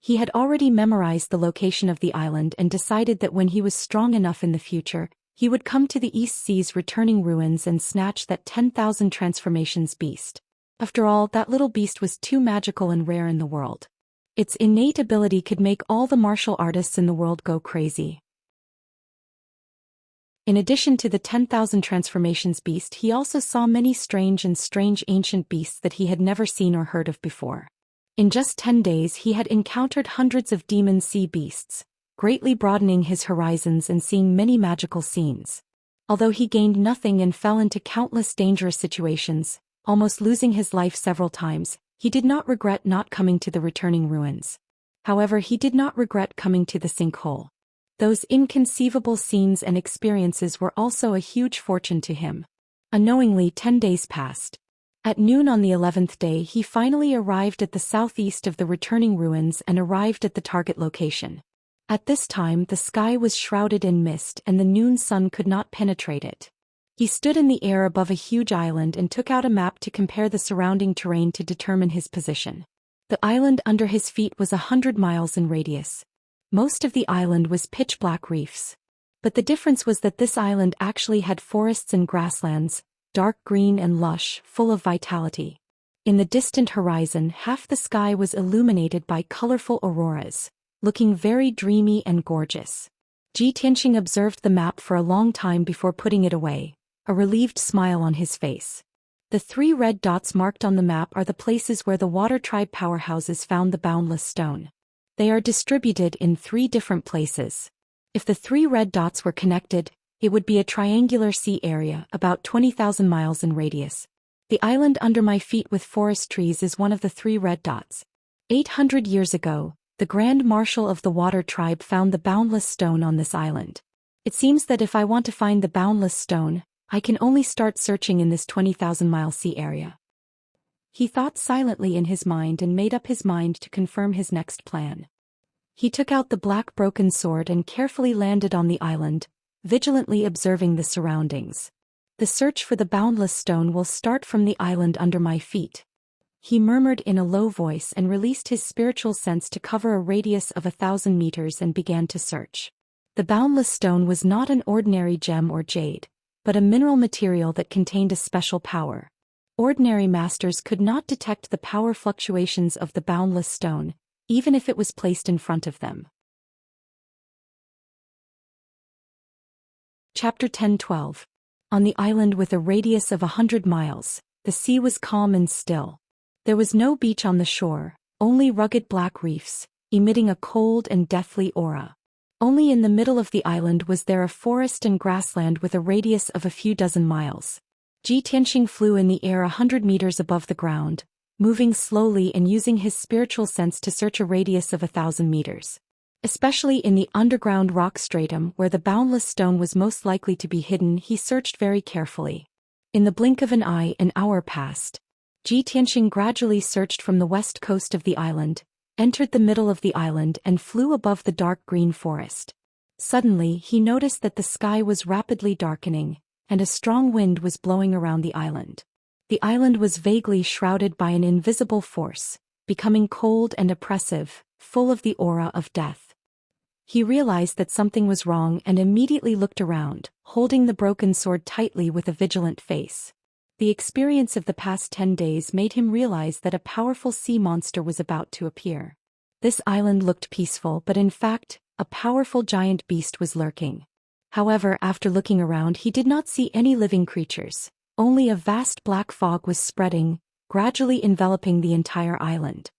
He had already memorized the location of the island and decided that when he was strong enough in the future, he would come to the East Sea's returning ruins and snatch that 10,000 transformations beast. After all, that little beast was too magical and rare in the world. Its innate ability could make all the martial artists in the world go crazy. In addition to the 10,000 transformations beast, he also saw many strange ancient beasts that he had never seen or heard of before. In just 10 days he had encountered hundreds of demon sea beasts, greatly broadening his horizons and seeing many magical scenes. Although he gained nothing and fell into countless dangerous situations, almost losing his life several times, he did not regret not coming to the returning ruins. However, he did not regret coming to the sinkhole. Those inconceivable scenes and experiences were also a huge fortune to him. Unknowingly, 10 days passed. At noon on the 11th day he finally arrived at the southeast of the returning ruins and arrived at the target location. At this time the sky was shrouded in mist and the noon sun could not penetrate it. He stood in the air above a huge island and took out a map to compare the surrounding terrain to determine his position. The island under his feet was 100 miles in radius. Most of the island was pitch-black reefs. But the difference was that this island actually had forests and grasslands, dark green and lush, full of vitality. In the distant horizon, half the sky was illuminated by colorful auroras, looking very dreamy and gorgeous. Xianxia observed the map for a long time before putting it away, a relieved smile on his face. The 3 red dots marked on the map are the places where the Water Tribe powerhouses found the boundless stone. They are distributed in 3 different places. If the 3 red dots were connected, it would be a triangular sea area about 20,000 miles in radius. The island under my feet with forest trees is one of the 3 red dots. 800 years ago, the Grand Marshal of the Water Tribe found the boundless stone on this island. It seems that if I want to find the boundless stone, I can only start searching in this 20,000-mile sea area. He thought silently in his mind and made up his mind to confirm his next plan. He took out the black broken sword and carefully landed on the island, vigilantly observing the surroundings. The search for the boundless stone will start from the island under my feet. He murmured in a low voice and released his spiritual sense to cover a radius of 1,000 meters and began to search. The boundless stone was not an ordinary gem or jade, but a mineral material that contained a special power. Ordinary masters could not detect the power fluctuations of the boundless stone, even if it was placed in front of them. Chapter 10:12. On the island with a radius of 100 miles, the sea was calm and still. There was no beach on the shore, only rugged black reefs, emitting a cold and deathly aura. Only in the middle of the island was there a forest and grassland with a radius of a few dozen miles. Xianxia flew in the air 100 meters above the ground, moving slowly and using his spiritual sense to search a radius of 1,000 meters. Especially in the underground rock stratum where the boundless stone was most likely to be hidden, he searched very carefully. In the blink of an eye, an hour passed. Xianxia gradually searched from the west coast of the island, entered the middle of the island and flew above the dark green forest. Suddenly he noticed that the sky was rapidly darkening, and a strong wind was blowing around the island. The island was vaguely shrouded by an invisible force, becoming cold and oppressive, full of the aura of death. He realized that something was wrong and immediately looked around, holding the broken sword tightly with a vigilant face. The experience of the past 10 days made him realize that a powerful sea monster was about to appear. This island looked peaceful, but in fact, a powerful giant beast was lurking. However, after looking around, he did not see any living creatures, Only a vast black fog was spreading, gradually enveloping the entire island.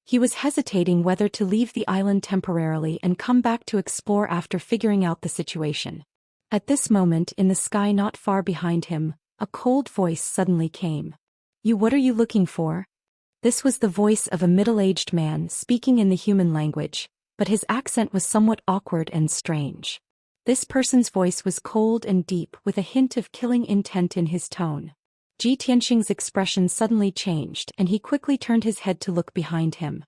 He was hesitating whether to leave the island temporarily and come back to explore after figuring out the situation. At this moment, in the sky not far behind him, a cold voice suddenly came. What are you looking for?" This was the voice of a middle-aged man speaking in the human language, but his accent was somewhat awkward and strange. This person's voice was cold and deep with a hint of killing intent in his tone. Tianxing's expression suddenly changed and he quickly turned his head to look behind him.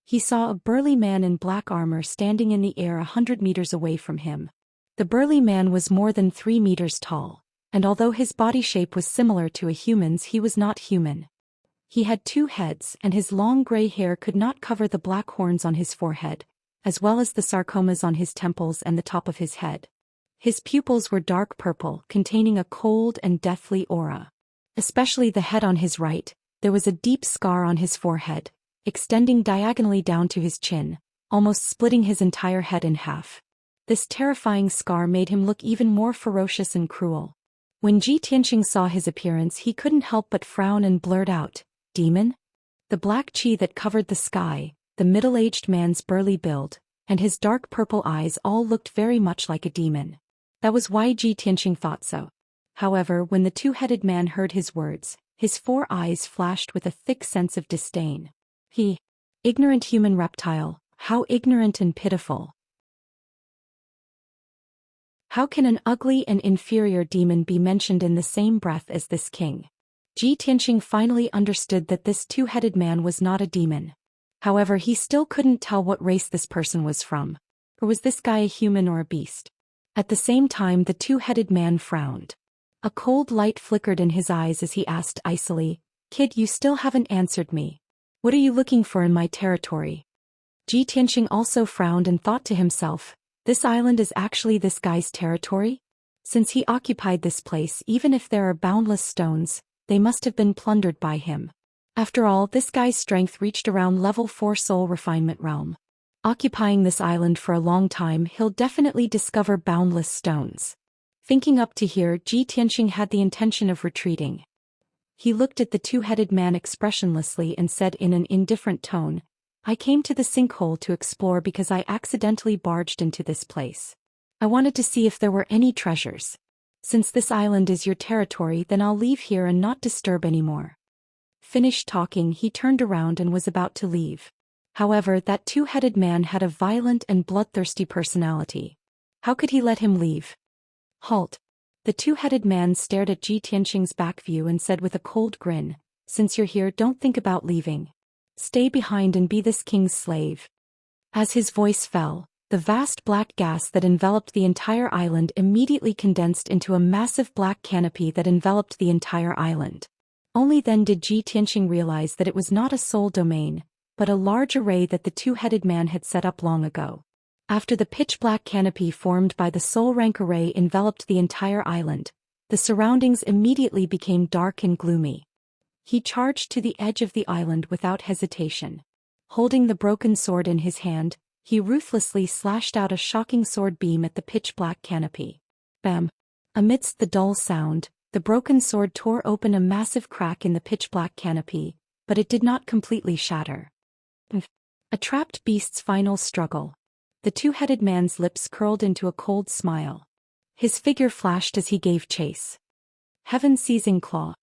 He saw a burly man in black armor standing in the air 100 meters away from him. The burly man was more than 3 meters tall, and although his body shape was similar to a human's, he was not human. He had 2 heads and his long gray hair could not cover the black horns on his forehead, as well as the sarcomas on his temples and the top of his head. His pupils were dark purple, containing a cold and deathly aura. Especially the head on his right, there was a deep scar on his forehead, extending diagonally down to his chin, almost splitting his entire head in half. This terrifying scar made him look even more ferocious and cruel. When Tianxing saw his appearance, he couldn't help but frown and blurt out, "Demon?" The black chi that covered the sky, the middle-aged man's burly build, and his dark purple eyes all looked very much like a demon. That was why Tianxing thought so. However, when the 2-headed man heard his words, his 4 eyes flashed with a thick sense of disdain. Ignorant human reptile, how ignorant and pitiful. How can an ugly and inferior demon be mentioned in the same breath as this king? Tianxing finally understood that this 2-headed man was not a demon. However, he still couldn't tell what race this person was from. Or was this guy a human or a beast? At the same time, the 2-headed man frowned. A cold light flickered in his eyes as he asked icily, "Kid, you still haven't answered me. What are you looking for in my territory?" Tianxing also frowned and thought to himself, this island is actually this guy's territory? Since he occupied this place, even if there are boundless stones, they must have been plundered by him. After all, this guy's strength reached around level 4 soul refinement realm. Occupying this island for a long time, he'll definitely discover boundless stones. Thinking up to here, Tianxing had the intention of retreating. He looked at the 2-headed man expressionlessly and said in an indifferent tone, "I came to the sinkhole to explore because I accidentally barged into this place. I wanted to see if there were any treasures. Since this island is your territory, then I'll leave here and not disturb anymore." Finished talking, he turned around and was about to leave. However, that 2-headed man had a violent and bloodthirsty personality. How could he let him leave? "Halt." The 2-headed man stared at Tianxing's back view and said with a cold grin, "Since you're here, don't think about leaving. Stay behind and be this king's slave." As his voice fell, the vast black gas that enveloped the entire island immediately condensed into a massive black canopy that enveloped the entire island. Only then did Tianxing realize that it was not a soul domain, but a large array that the 2-headed man had set up long ago. After the pitch-black canopy formed by the soul rank array enveloped the entire island, the surroundings immediately became dark and gloomy. He charged to the edge of the island without hesitation. Holding the broken sword in his hand, he ruthlessly slashed out a shocking sword beam at the pitch-black canopy. Bam! Amidst the dull sound, the broken sword tore open a massive crack in the pitch-black canopy, but it did not completely shatter. A trapped beast's final struggle. The 2-headed man's lips curled into a cold smile. His figure flashed as he gave chase. "Heaven seizing claw."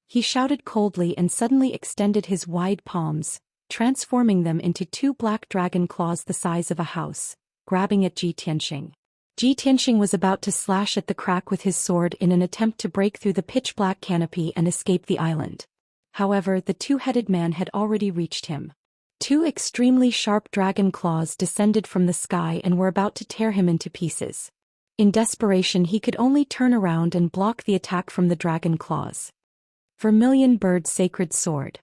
He shouted coldly and suddenly extended his wide palms, transforming them into 2 black dragon claws the size of a house, grabbing at Tianxing. Tianxing was about to slash at the crack with his sword in an attempt to break through the pitch-black canopy and escape the island. However, the 2-headed man had already reached him. 2 extremely sharp dragon claws descended from the sky and were about to tear him into pieces. In desperation, he could only turn around and block the attack from the dragon claws. Vermilion Bird Sacred Sword.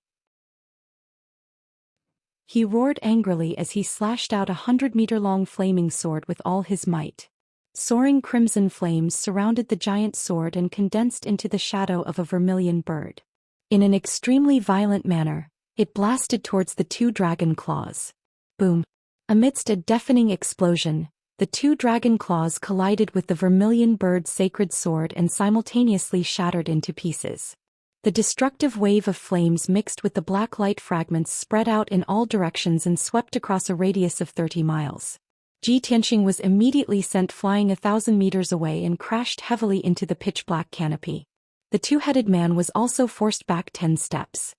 He roared angrily as he slashed out a 100-meter-long flaming sword with all his might. Soaring crimson flames surrounded the giant sword and condensed into the shadow of a vermilion bird. In an extremely violent manner, it blasted towards the 2 dragon claws. Boom! Amidst a deafening explosion, The two dragon claws collided with the vermilion bird's sacred sword and simultaneously shattered into pieces. The destructive wave of flames mixed with the black light fragments spread out in all directions and swept across a radius of 30 miles. Xianxia was immediately sent flying 1,000 meters away and crashed heavily into the pitch-black canopy. The two-headed man was also forced back 10 steps.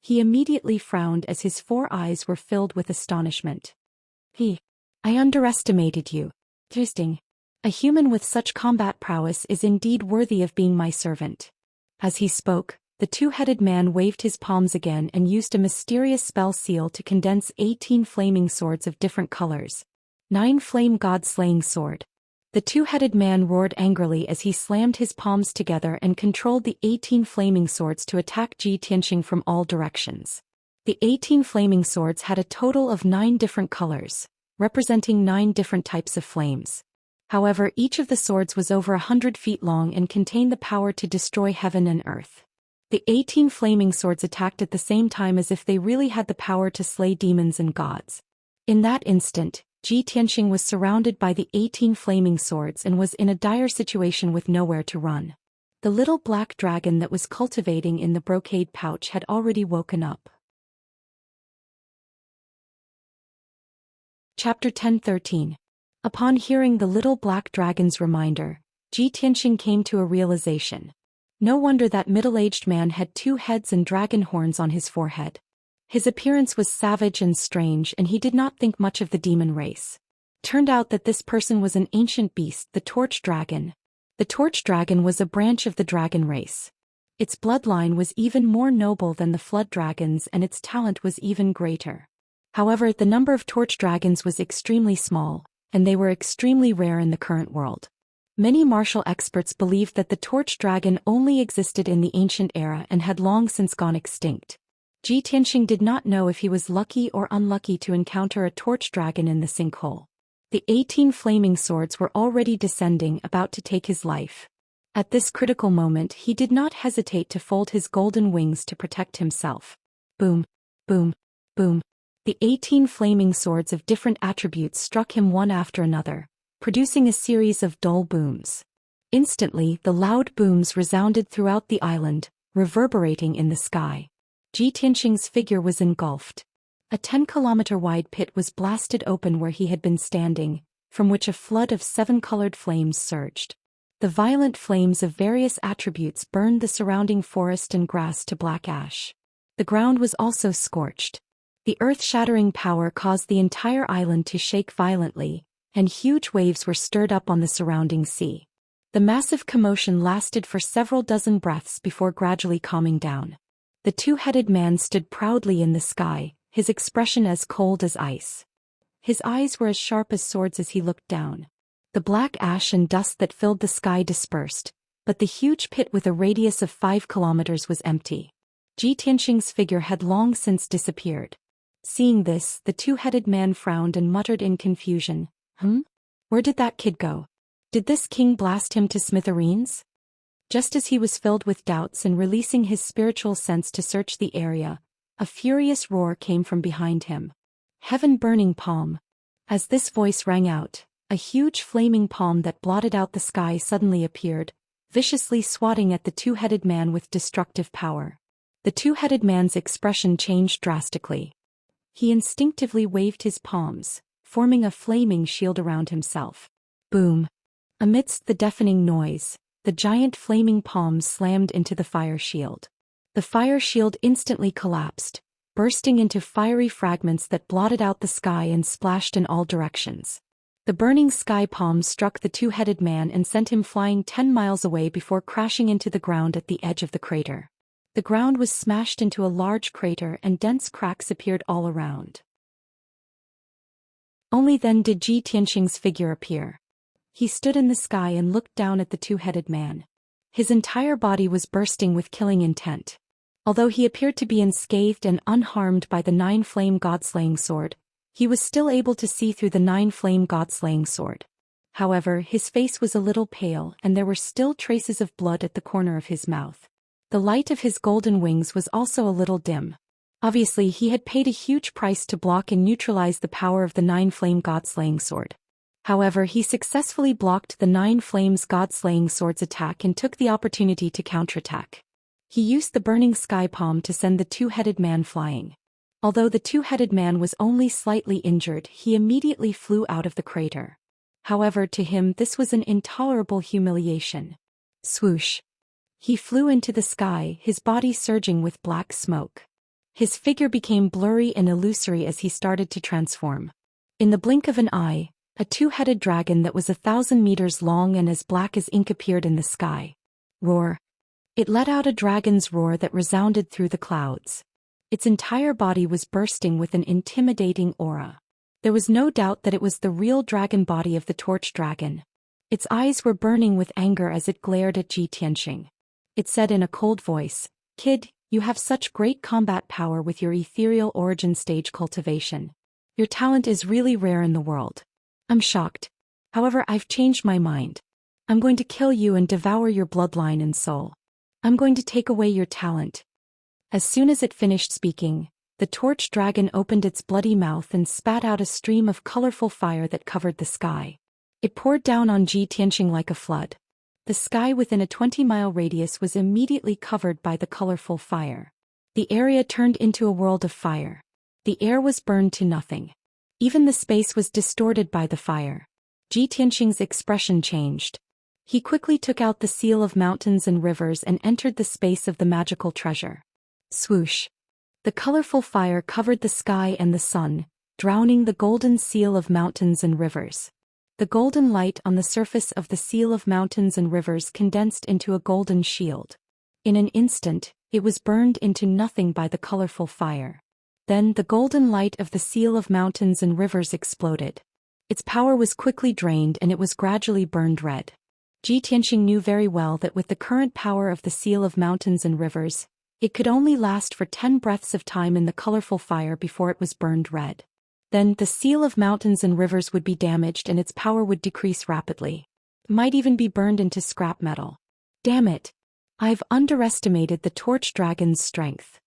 He immediately frowned as his 4 eyes were filled with astonishment. I underestimated you. Interesting. A human with such combat prowess is indeed worthy of being my servant. As he spoke, the two-headed man waved his palms again and used a mysterious spell seal to condense 18 flaming swords of different colors. 9 flame god-slaying sword. The two-headed man roared angrily as he slammed his palms together and controlled the 18 flaming swords to attack Xianxia from all directions. The 18 flaming swords had a total of 9 different colors, representing 9 different types of flames. However, each of the swords was over 100 feet long and contained the power to destroy heaven and earth. The 18 flaming swords attacked at the same time as if they really had the power to slay demons and gods. In that instant, Xianxia was surrounded by the 18 flaming swords and was in a dire situation with nowhere to run. The little black dragon that was cultivating in the brocade pouch had already woken up. Chapter 10:13. Upon hearing the little black dragon's reminder, Xianxia came to a realization. No wonder that middle-aged man had 2 heads and dragon horns on his forehead. His appearance was savage and strange, and he did not think much of the demon race. Turned out that this person was an ancient beast, the torch dragon. The torch dragon was a branch of the dragon race. Its bloodline was even more noble than the flood dragons, and its talent was even greater. However, the number of torch dragons was extremely small, and they were extremely rare in the current world. Many martial experts believed that the torch dragon only existed in the ancient era and had long since gone extinct. Xianxia did not know if he was lucky or unlucky to encounter a torch dragon in the sinkhole. The 18 flaming swords were already descending, about to take his life. At this critical moment, he did not hesitate to fold his golden wings to protect himself. Boom, boom, boom. The 18 flaming swords of different attributes struck him one after another, producing a series of dull booms. Instantly, the loud booms resounded throughout the island, reverberating in the sky. Xianxia's figure was engulfed. A 10-kilometer-wide pit was blasted open where he had been standing, from which a flood of 7-colored flames surged. The violent flames of various attributes burned the surrounding forest and grass to black ash. The ground was also scorched. The earth-shattering power caused the entire island to shake violently, and huge waves were stirred up on the surrounding sea. The massive commotion lasted for several dozen breaths before gradually calming down. The two-headed man stood proudly in the sky, his expression as cold as ice. His eyes were as sharp as swords as he looked down. The black ash and dust that filled the sky dispersed, but the huge pit with a radius of 5 kilometers was empty. Xianxia's figure had long since disappeared. Seeing this, the two-headed man frowned and muttered in confusion, Where did that kid go? Did this king blast him to smithereens? Just as he was filled with doubts and releasing his spiritual sense to search the area, a furious roar came from behind him. Heaven-burning palm. As this voice rang out, a huge flaming palm that blotted out the sky suddenly appeared, viciously swatting at the two-headed man with destructive power. The two-headed man's expression changed drastically. He instinctively waved his palms, forming a flaming shield around himself. Boom! Amidst the deafening noise, the giant flaming palms slammed into the fire shield. The fire shield instantly collapsed, bursting into fiery fragments that blotted out the sky and splashed in all directions. The burning sky palms struck the two-headed man and sent him flying 10 miles away before crashing into the ground at the edge of the crater. The ground was smashed into a large crater and dense cracks appeared all around. Only then did Xianxia's figure appear. He stood in the sky and looked down at the two-headed man. His entire body was bursting with killing intent. Although he appeared to be unscathed and unharmed by the 9-flame god-slaying sword, he was still able to see through the 9-flame god-slaying sword. However, his face was a little pale and there were still traces of blood at the corner of his mouth. The light of his golden wings was also a little dim. Obviously, he had paid a huge price to block and neutralize the power of the 9-flame god-slaying sword. However, he successfully blocked the Nine Flames God-slaying sword's attack and took the opportunity to counterattack. He used the burning sky palm to send the two-headed man flying. Although the two-headed man was only slightly injured, he immediately flew out of the crater. However, to him this was an intolerable humiliation. Swoosh! He flew into the sky, his body surging with black smoke. His figure became blurry and illusory as he started to transform. In the blink of an eye, a two-headed dragon that was 1,000 meters long and as black as ink appeared in the sky. Roar! It let out a dragon's roar that resounded through the clouds. Its entire body was bursting with an intimidating aura. There was no doubt that it was the real dragon body of the torch dragon. Its eyes were burning with anger as it glared at Ji Tianxing. It said in a cold voice, "Kid, you have such great combat power with your ethereal origin stage cultivation. Your talent is really rare in the world. I'm shocked. However, I've changed my mind. I'm going to kill you and devour your bloodline and soul. I'm going to take away your talent." As soon as it finished speaking, the torch dragon opened its bloody mouth and spat out a stream of colorful fire that covered the sky. It poured down on Ji Tianxing like a flood. The sky within a 20-mile radius was immediately covered by the colorful fire. The area turned into a world of fire. The air was burned to nothing. Even the space was distorted by the fire. Ji Tianxing's expression changed. He quickly took out the seal of mountains and rivers and entered the space of the magical treasure. Swoosh! The colorful fire covered the sky and the sun, drowning the golden seal of mountains and rivers. The golden light on the surface of the seal of mountains and rivers condensed into a golden shield. In an instant, it was burned into nothing by the colorful fire. Then the golden light of the seal of mountains and rivers exploded. Its power was quickly drained and it was gradually burned red. Ji Tianxing knew very well that with the current power of the seal of mountains and rivers, it could only last for 10 breaths of time in the colorful fire before it was burned red. Then the seal of mountains and rivers would be damaged and its power would decrease rapidly. It might even be burned into scrap metal. Damn it! I've underestimated the torch dragon's strength.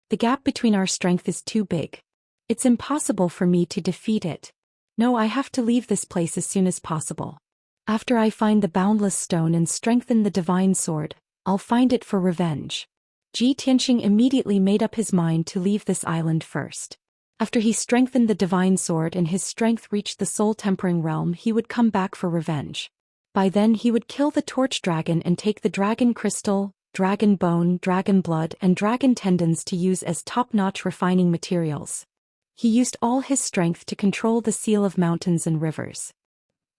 The gap between our strength is too big. It's impossible for me to defeat it. No, I have to leave this place as soon as possible. After I find the boundless stone and strengthen the divine sword, I'll find it for revenge. Ji Tianxing immediately made up his mind to leave this island first. After he strengthened the divine sword and his strength reached the soul-tempering realm, he would come back for revenge. By then he would kill the torch dragon and take the dragon crystal, dragon bone, dragon blood, and dragon tendons to use as top-notch refining materials. He used all his strength to control the seal of mountains and rivers.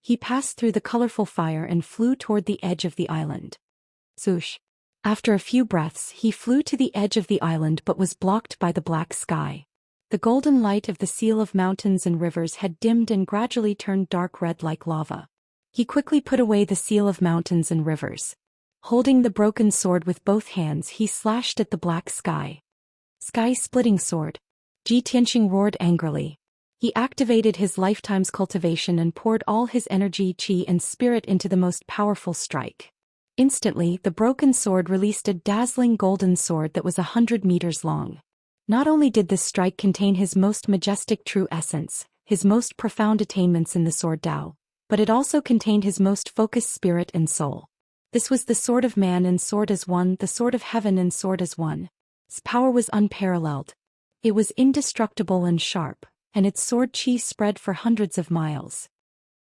He passed through the colorful fire and flew toward the edge of the island. Swoosh! After a few breaths, he flew to the edge of the island but was blocked by the black sky. The golden light of the seal of mountains and rivers had dimmed and gradually turned dark red like lava. He quickly put away the seal of mountains and rivers. Holding the broken sword with both hands, he slashed at the black sky. Sky-splitting sword! Ji Tianxing roared angrily. He activated his lifetime's cultivation and poured all his energy, chi, and spirit into the most powerful strike. Instantly, the broken sword released a dazzling golden sword that was 100 meters long. Not only did this strike contain his most majestic true essence, his most profound attainments in the sword Tao, but it also contained his most focused spirit and soul. This was the sword of man and sword as one, the sword of heaven and sword as one. Its power was unparalleled. It was indestructible and sharp, and its sword chi spread for hundreds of miles.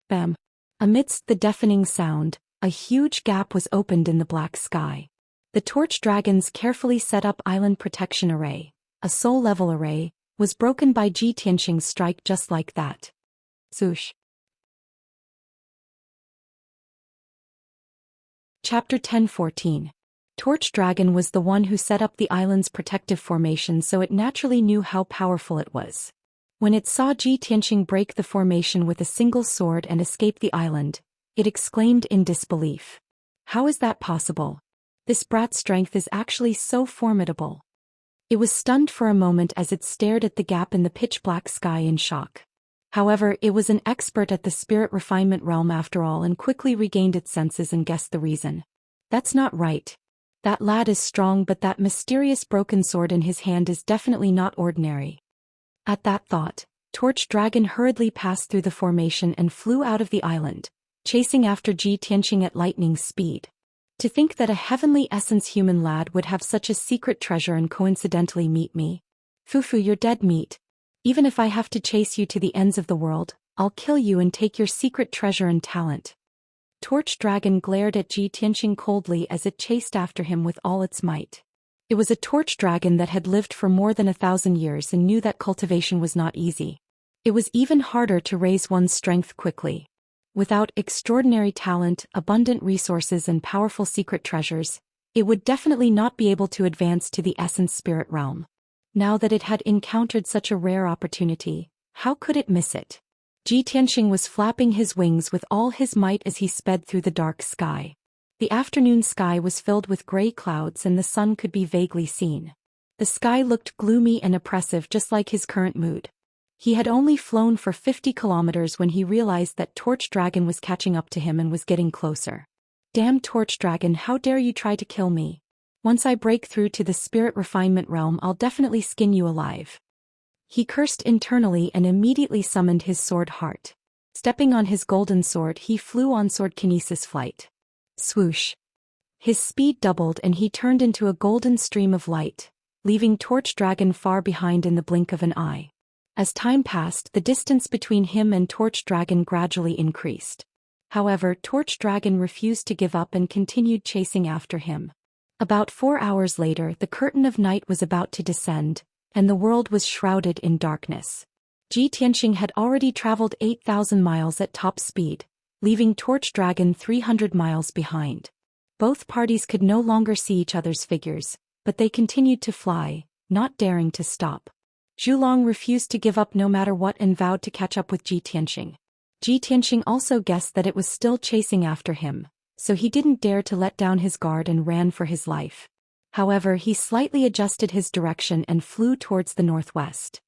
Bam! Amidst the deafening sound, a huge gap was opened in the black sky. The torch dragon's carefully set up island protection array, a soul-level array, was broken by Ji Tianxing's strike just like that. Swoosh! Chapter 10:14. Torch Dragon was the one who set up the island's protective formation, so it naturally knew how powerful it was. When it saw Ji Tianxing break the formation with a single sword and escape the island, it exclaimed in disbelief. How is that possible? This brat's strength is actually so formidable. It was stunned for a moment as it stared at the gap in the pitch-black sky in shock. However, it was an expert at the spirit refinement realm after all and quickly regained its senses and guessed the reason. That's not right. That lad is strong, but that mysterious broken sword in his hand is definitely not ordinary. At that thought, Torch Dragon hurriedly passed through the formation and flew out of the island, chasing after Ji Tianqing at lightning speed. To think that a heavenly essence human lad would have such a secret treasure and coincidentally meet me. Fufu, you're dead meat. Even if I have to chase you to the ends of the world, I'll kill you and take your secret treasure and talent. Torch Dragon glared at Ji Tianqing coldly as it chased after him with all its might. It was a torch dragon that had lived for more than 1,000 years and knew that cultivation was not easy. It was even harder to raise one's strength quickly. Without extraordinary talent, abundant resources and powerful secret treasures, it would definitely not be able to advance to the essence spirit realm. Now that it had encountered such a rare opportunity, how could it miss it? Ji Tianqing was flapping his wings with all his might as he sped through the dark sky. The afternoon sky was filled with gray clouds and the sun could be vaguely seen. The sky looked gloomy and oppressive, just like his current mood. He had only flown for 50 kilometers when he realized that Torch Dragon was catching up to him and was getting closer. Damn Torch Dragon, how dare you try to kill me? Once I break through to the spirit refinement realm, I'll definitely skin you alive. He cursed internally and immediately summoned his sword heart. Stepping on his golden sword, he flew on sword kinesis flight. Swoosh. His speed doubled and he turned into a golden stream of light, leaving Torch Dragon far behind in the blink of an eye. As time passed, the distance between him and Torch Dragon gradually increased. However, Torch Dragon refused to give up and continued chasing after him. About 4 hours later, the curtain of night was about to descend, and the world was shrouded in darkness. Ji Tianqing had already traveled 8,000 miles at top speed, leaving Torch Dragon 300 miles behind. Both parties could no longer see each other's figures, but they continued to fly, not daring to stop. Zhulong refused to give up no matter what and vowed to catch up with Ji Tianqing. Ji Tianqing also guessed that it was still chasing after him, so he didn't dare to let down his guard and ran for his life. However, he slightly adjusted his direction and flew towards the northwest.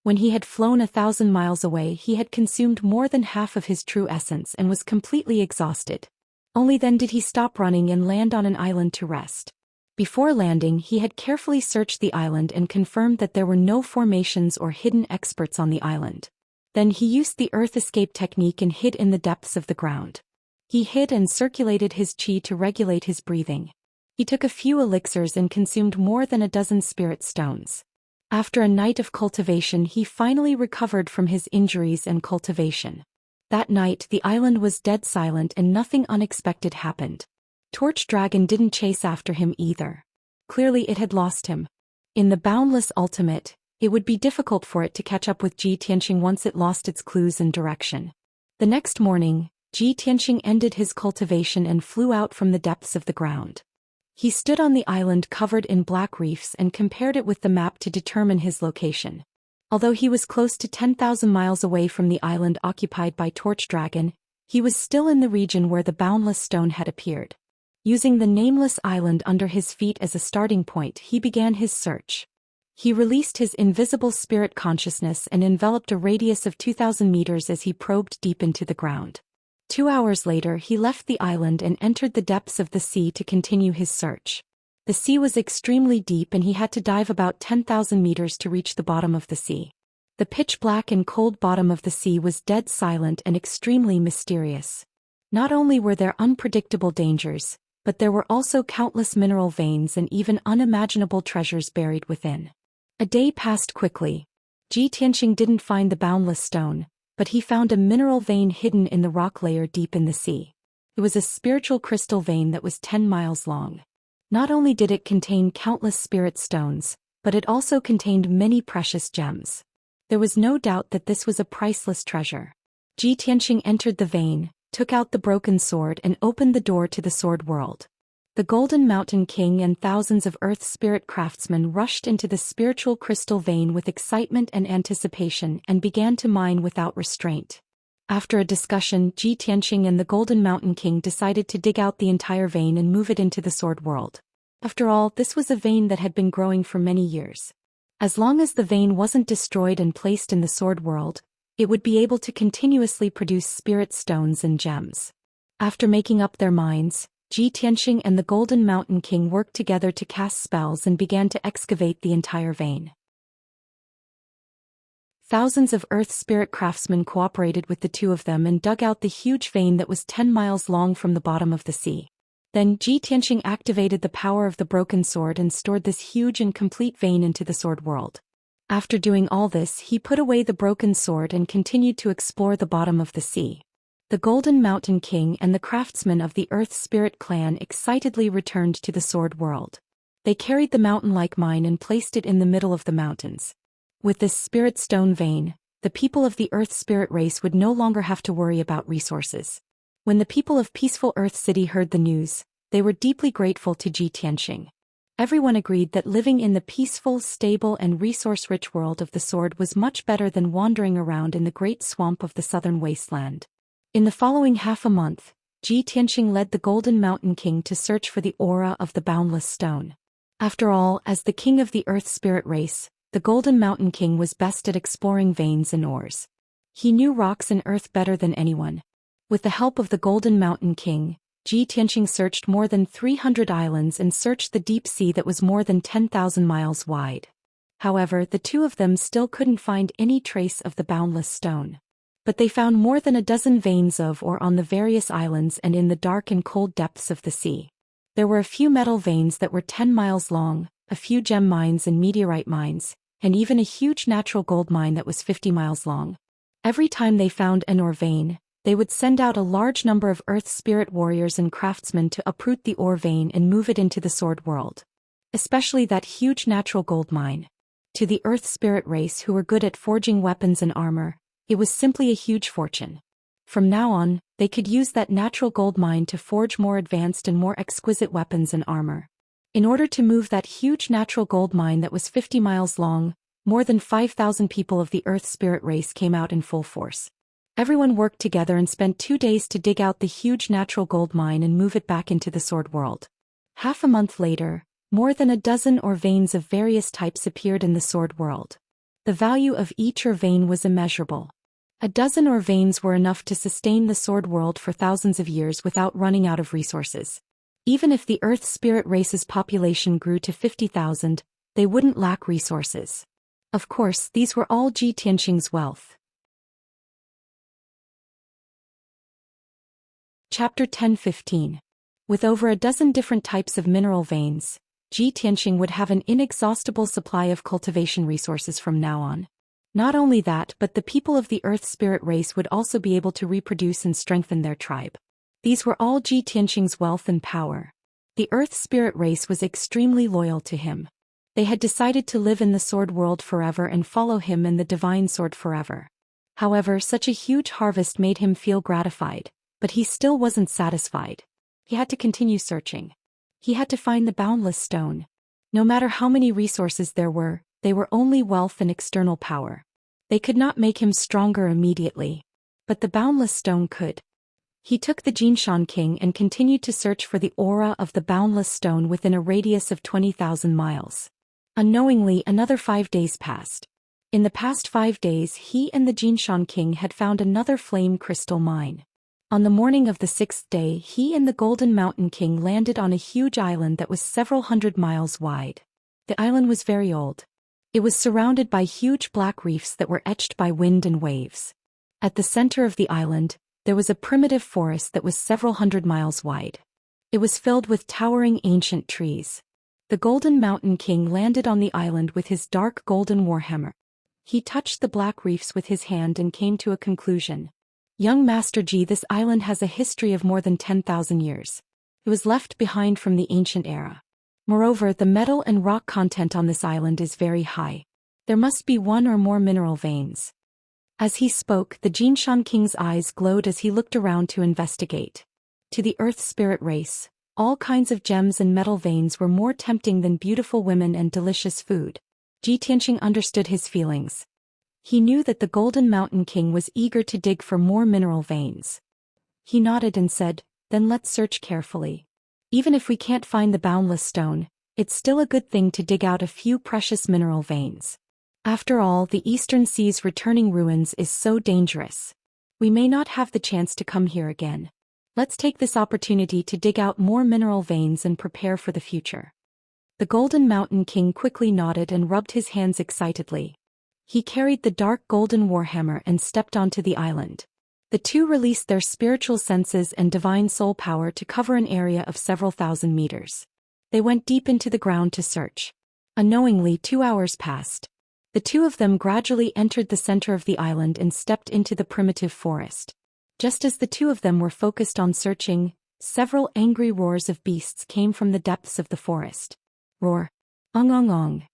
When he had flown 1,000 miles away, he had consumed more than half of his true essence and was completely exhausted. Only then did he stop running and land on an island to rest. Before landing, he had carefully searched the island and confirmed that there were no formations or hidden experts on the island. Then he used the earth escape technique and hid in the depths of the ground. He hid and circulated his qi to regulate his breathing. He took a few elixirs and consumed more than a dozen spirit stones. After a night of cultivation, he finally recovered from his injuries and cultivation. That night, the island was dead silent and nothing unexpected happened. Torch Dragon didn't chase after him either. Clearly it had lost him. In the boundless ultimate, it would be difficult for it to catch up with Ji Tianqing once it lost its clues and direction. The next morning, Ji Tianqing ended his cultivation and flew out from the depths of the ground. He stood on the island covered in black reefs and compared it with the map to determine his location. Although he was close to 10,000 miles away from the island occupied by Torch Dragon, he was still in the region where the boundless stone had appeared. Using the nameless island under his feet as a starting point, he began his search. He released his invisible spirit consciousness and enveloped a radius of 2,000 meters as he probed deep into the ground. 2 hours later, he left the island and entered the depths of the sea to continue his search. The sea was extremely deep and he had to dive about 10,000 meters to reach the bottom of the sea. The pitch-black and cold bottom of the sea was dead silent and extremely mysterious. Not only were there unpredictable dangers, but there were also countless mineral veins and even unimaginable treasures buried within. A day passed quickly. Ji Tianqing didn't find the boundless stone, but he found a mineral vein hidden in the rock layer deep in the sea. It was a spiritual crystal vein that was 10 miles long. Not only did it contain countless spirit stones, but it also contained many precious gems. There was no doubt that this was a priceless treasure. Ji Tianqing entered the vein, took out the broken sword and opened the door to the sword world. The Golden Mountain King and thousands of Earth spirit craftsmen rushed into the spiritual crystal vein with excitement and anticipation and began to mine without restraint. After a discussion, Ji Tianqing and the Golden Mountain King decided to dig out the entire vein and move it into the sword world. After all, this was a vein that had been growing for many years. As long as the vein wasn't destroyed and placed in the sword world, it would be able to continuously produce spirit stones and gems. After making up their minds, Ji Tianqing and the Golden Mountain King worked together to cast spells and began to excavate the entire vein. Thousands of Earth Spirit craftsmen cooperated with the two of them and dug out the huge vein that was 10 miles long from the bottom of the sea. Then Tianxing activated the power of the broken sword and stored this huge and complete vein into the sword world. After doing all this, he put away the broken sword and continued to explore the bottom of the sea. The Golden Mountain King and the craftsmen of the Earth Spirit clan excitedly returned to the sword world. They carried the mountain-like mine and placed it in the middle of the mountains. With this spirit stone vein, the people of the Earth Spirit race would no longer have to worry about resources. When the people of peaceful Earth City heard the news, they were deeply grateful to Tianxing. Everyone agreed that living in the peaceful, stable and resource-rich world of the sword was much better than wandering around in the great swamp of the southern wasteland. In the following half a month, Tianxing led the Golden Mountain King to search for the aura of the boundless stone. After all, as the king of the Earth Spirit race, the Golden Mountain King was best at exploring veins and ores. He knew rocks and earth better than anyone. With the help of the Golden Mountain King, Tianxing searched more than 300 islands and searched the deep sea that was more than 10,000 miles wide. However, the two of them still couldn't find any trace of the boundless stone. But they found more than a dozen veins of ore on the various islands and in the dark and cold depths of the sea. There were a few metal veins that were 10 miles long, a few gem mines and meteorite mines, and even a huge natural gold mine that was 50 miles long. Every time they found an ore vein, they would send out a large number of Earth Spirit warriors and craftsmen to uproot the ore vein and move it into the sword world. Especially that huge natural gold mine. To the Earth Spirit race who were good at forging weapons and armor, it was simply a huge fortune. From now on, they could use that natural gold mine to forge more advanced and more exquisite weapons and armor. In order to move that huge natural gold mine that was 50 miles long, more than 5,000 people of the Earth Spirit race came out in full force. Everyone worked together and spent 2 days to dig out the huge natural gold mine and move it back into the sword world. Half a month later, more than a dozen ore veins of various types appeared in the sword world. The value of each ore vein was immeasurable. A dozen ore veins were enough to sustain the sword world for thousands of years without running out of resources. Even if the Earth Spirit race's population grew to 50,000, they wouldn't lack resources. Of course, these were all Tianxing's wealth. Chapter 10-15. With over a dozen different types of mineral veins, Tianxing would have an inexhaustible supply of cultivation resources from now on. Not only that, but the people of the Earth Spirit race would also be able to reproduce and strengthen their tribe. These were all Tianxing's wealth and power. The Earth Spirit race was extremely loyal to him. They had decided to live in the sword world forever and follow him and the divine sword forever. However, such a huge harvest made him feel gratified, but he still wasn't satisfied. He had to continue searching. He had to find the boundless stone. No matter how many resources there were, they were only wealth and external power. They could not make him stronger immediately. But the boundless stone could. He took the Xianxia king and continued to search for the aura of the boundless stone within a radius of 20,000 miles. Unknowingly, another 5 days passed. In the past 5 days, he and the Xianxia king had found another flame crystal mine. On the morning of the 6th day, he and the Golden Mountain King landed on a huge island that was several hundred miles wide. The island was very old. It was surrounded by huge black reefs that were etched by wind and waves. At the center of the island, there was a primitive forest that was several hundred miles wide. It was filled with towering ancient trees. The Golden Mountain King landed on the island with his dark golden warhammer. He touched the black reefs with his hand and came to a conclusion. Young Master Ji, this island has a history of more than 10,000 years. It was left behind from the ancient era. Moreover, the metal and rock content on this island is very high. There must be one or more mineral veins. As he spoke, the Xianxia King's eyes glowed as he looked around to investigate. To the Earth Spirit race, all kinds of gems and metal veins were more tempting than beautiful women and delicious food. Tianxing understood his feelings. He knew that the Golden Mountain King was eager to dig for more mineral veins. He nodded and said, "Then let's search carefully. Even if we can't find the boundless stone, it's still a good thing to dig out a few precious mineral veins. After all, the Eastern Sea's returning ruins is so dangerous. We may not have the chance to come here again. Let's take this opportunity to dig out more mineral veins and prepare for the future." The Golden Mountain King quickly nodded and rubbed his hands excitedly. He carried the dark golden warhammer and stepped onto the island. The two released their spiritual senses and divine soul power to cover an area of several thousand meters. They went deep into the ground to search. Unknowingly, 2 hours passed. The two of them gradually entered the center of the island and stepped into the primitive forest. Just as the two of them were focused on searching, several angry roars of beasts came from the depths of the forest. Roar. Ong ong ong.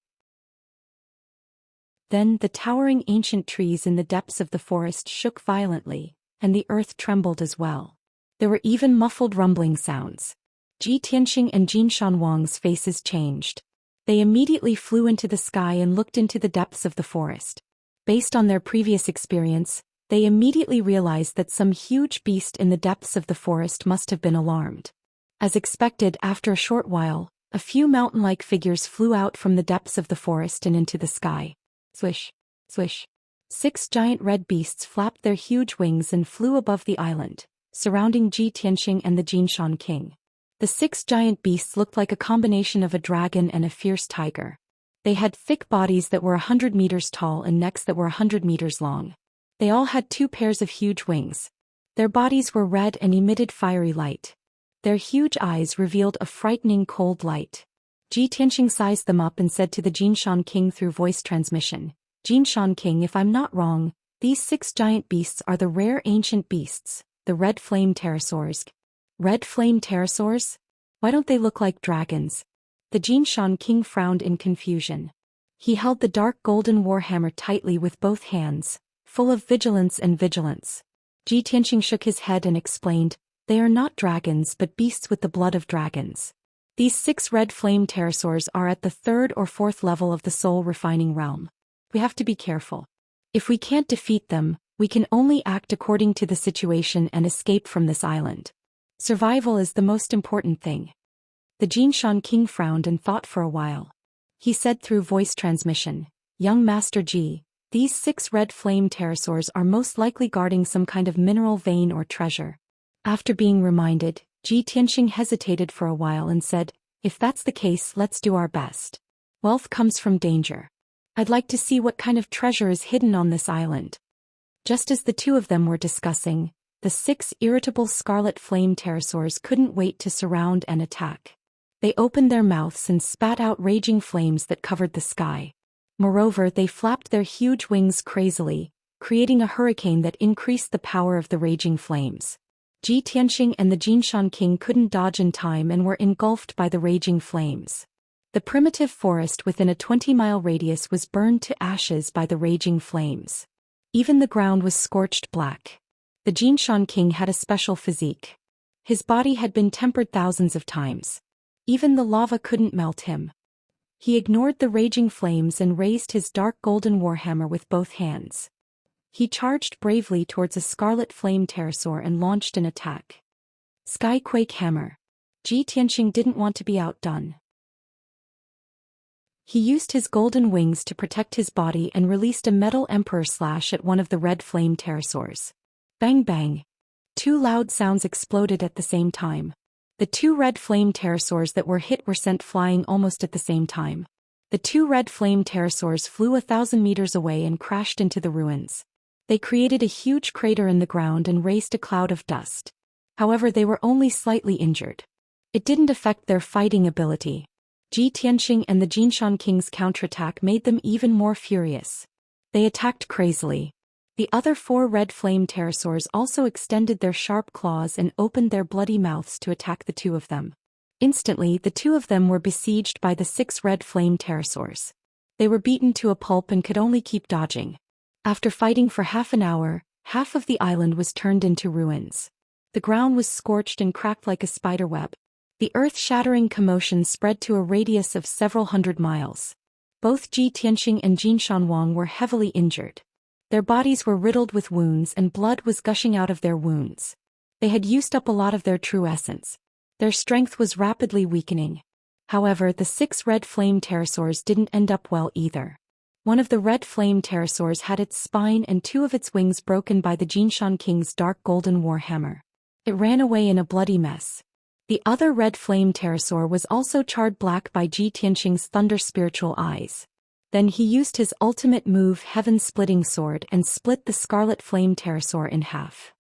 Then the towering ancient trees in the depths of the forest shook violently, and the earth trembled as well. There were even muffled rumbling sounds. Ji Tianxing and Jin Shanwang's faces changed. They immediately flew into the sky and looked into the depths of the forest. Based on their previous experience, they immediately realized that some huge beast in the depths of the forest must have been alarmed. As expected, after a short while, a few mountain-like figures flew out from the depths of the forest and into the sky. Swish, swish. 6 giant red beasts flapped their huge wings and flew above the island, surrounding Ji Tianxing and the Jinshan king. The 6 giant beasts looked like a combination of a dragon and a fierce tiger. They had thick bodies that were 100 meters tall and necks that were 100 meters long. They all had 2 pairs of huge wings. Their bodies were red and emitted fiery light. Their huge eyes revealed a frightening cold light. Ji Tianxing sized them up and said to the Jinshan king through voice transmission, "Jinshan king, if I'm not wrong, these 6 giant beasts are the rare ancient beasts, the red flame pterosaurs." Red flame pterosaurs? Why don't they look like dragons? The Jinshan king frowned in confusion. He held the dark golden warhammer tightly with both hands, full of vigilance and vigilance. Ji Tianxing shook his head and explained, "They are not dragons but beasts with the blood of dragons. These 6 red flame pterosaurs are at the 3rd or 4th level of the soul refining realm. We have to be careful. If we can't defeat them, we can only act according to the situation and escape from this island. Survival is the most important thing." The Jinshan king frowned and thought for a while. He said through voice transmission, "Young Master Ji, these 6 red flame pterosaurs are most likely guarding some kind of mineral vein or treasure." After being reminded, Ji Tianxing hesitated for a while and said, "If that's the case, let's do our best. Wealth comes from danger. I'd like to see what kind of treasure is hidden on this island." Just as the two of them were discussing, the 6 irritable scarlet flame pterosaurs couldn't wait to surround and attack. They opened their mouths and spat out raging flames that covered the sky. Moreover, they flapped their huge wings crazily, creating a hurricane that increased the power of the raging flames. Ji Tianxing and the Jinshan king couldn't dodge in time and were engulfed by the raging flames. The primitive forest within a 20-mile radius was burned to ashes by the raging flames. Even the ground was scorched black. The Jinshan king had a special physique. His body had been tempered thousands of times. Even the lava couldn't melt him. He ignored the raging flames and raised his dark golden warhammer with both hands. He charged bravely towards a scarlet flame pterosaur and launched an attack. Skyquake hammer. Ji Tianxing didn't want to be outdone. He used his golden wings to protect his body and released a metal emperor slash at one of the red flame pterosaurs. Bang bang. 2 loud sounds exploded at the same time. The 2 red flame pterosaurs that were hit were sent flying almost at the same time. The 2 red flame pterosaurs flew 1,000 meters away and crashed into the ruins. They created a huge crater in the ground and raised a cloud of dust. However, they were only slightly injured. It didn't affect their fighting ability. Ji Tianxing and the Jinshan king's counterattack made them even more furious. They attacked crazily. The other 4 red flame pterosaurs also extended their sharp claws and opened their bloody mouths to attack the 2 of them. Instantly, the 2 of them were besieged by the 6 red flame pterosaurs. They were beaten to a pulp and could only keep dodging. After fighting for half an hour, half of the island was turned into ruins. The ground was scorched and cracked like a spiderweb. The earth-shattering commotion spread to a radius of several hundred miles. Both Ji Tianxing and Jin Shanwang were heavily injured. Their bodies were riddled with wounds and blood was gushing out of their wounds. They had used up a lot of their true essence. Their strength was rapidly weakening. However, the 6 red flame pterosaurs didn't end up well either. One of the red flame pterosaurs had its spine and 2 of its wings broken by the Jinshan king's dark golden warhammer. It ran away in a bloody mess. The other red flame pterosaur was also charred black by Ji Tianxing's thunder spiritual eyes. Then he used his ultimate move, Heaven-Splitting Sword, and split the Scarlet Flame Pterosaur in half.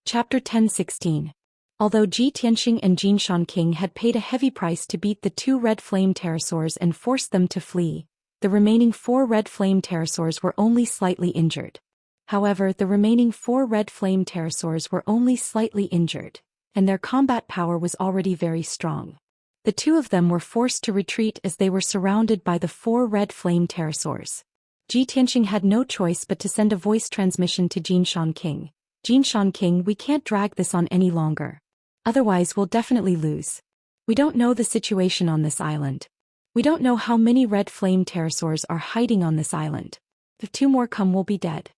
Chapter 10:16. Although Ji Tianxing and Jin Shanqing had paid a heavy price to beat the 2 red flame pterosaurs and force them to flee, the remaining 4 red flame pterosaurs were only slightly injured. However, the remaining 4 red flame pterosaurs were only slightly injured, and their combat power was already very strong. The 2 of them were forced to retreat as they were surrounded by the 4 red flame pterosaurs. Ji Tianxing had no choice but to send a voice transmission to Jin Shanqing. Jin Shanqing, we can't drag this on any longer. Otherwise we'll definitely lose. We don't know the situation on this island. We don't know how many red flame pterosaurs are hiding on this island. If 2 more come, we'll be dead.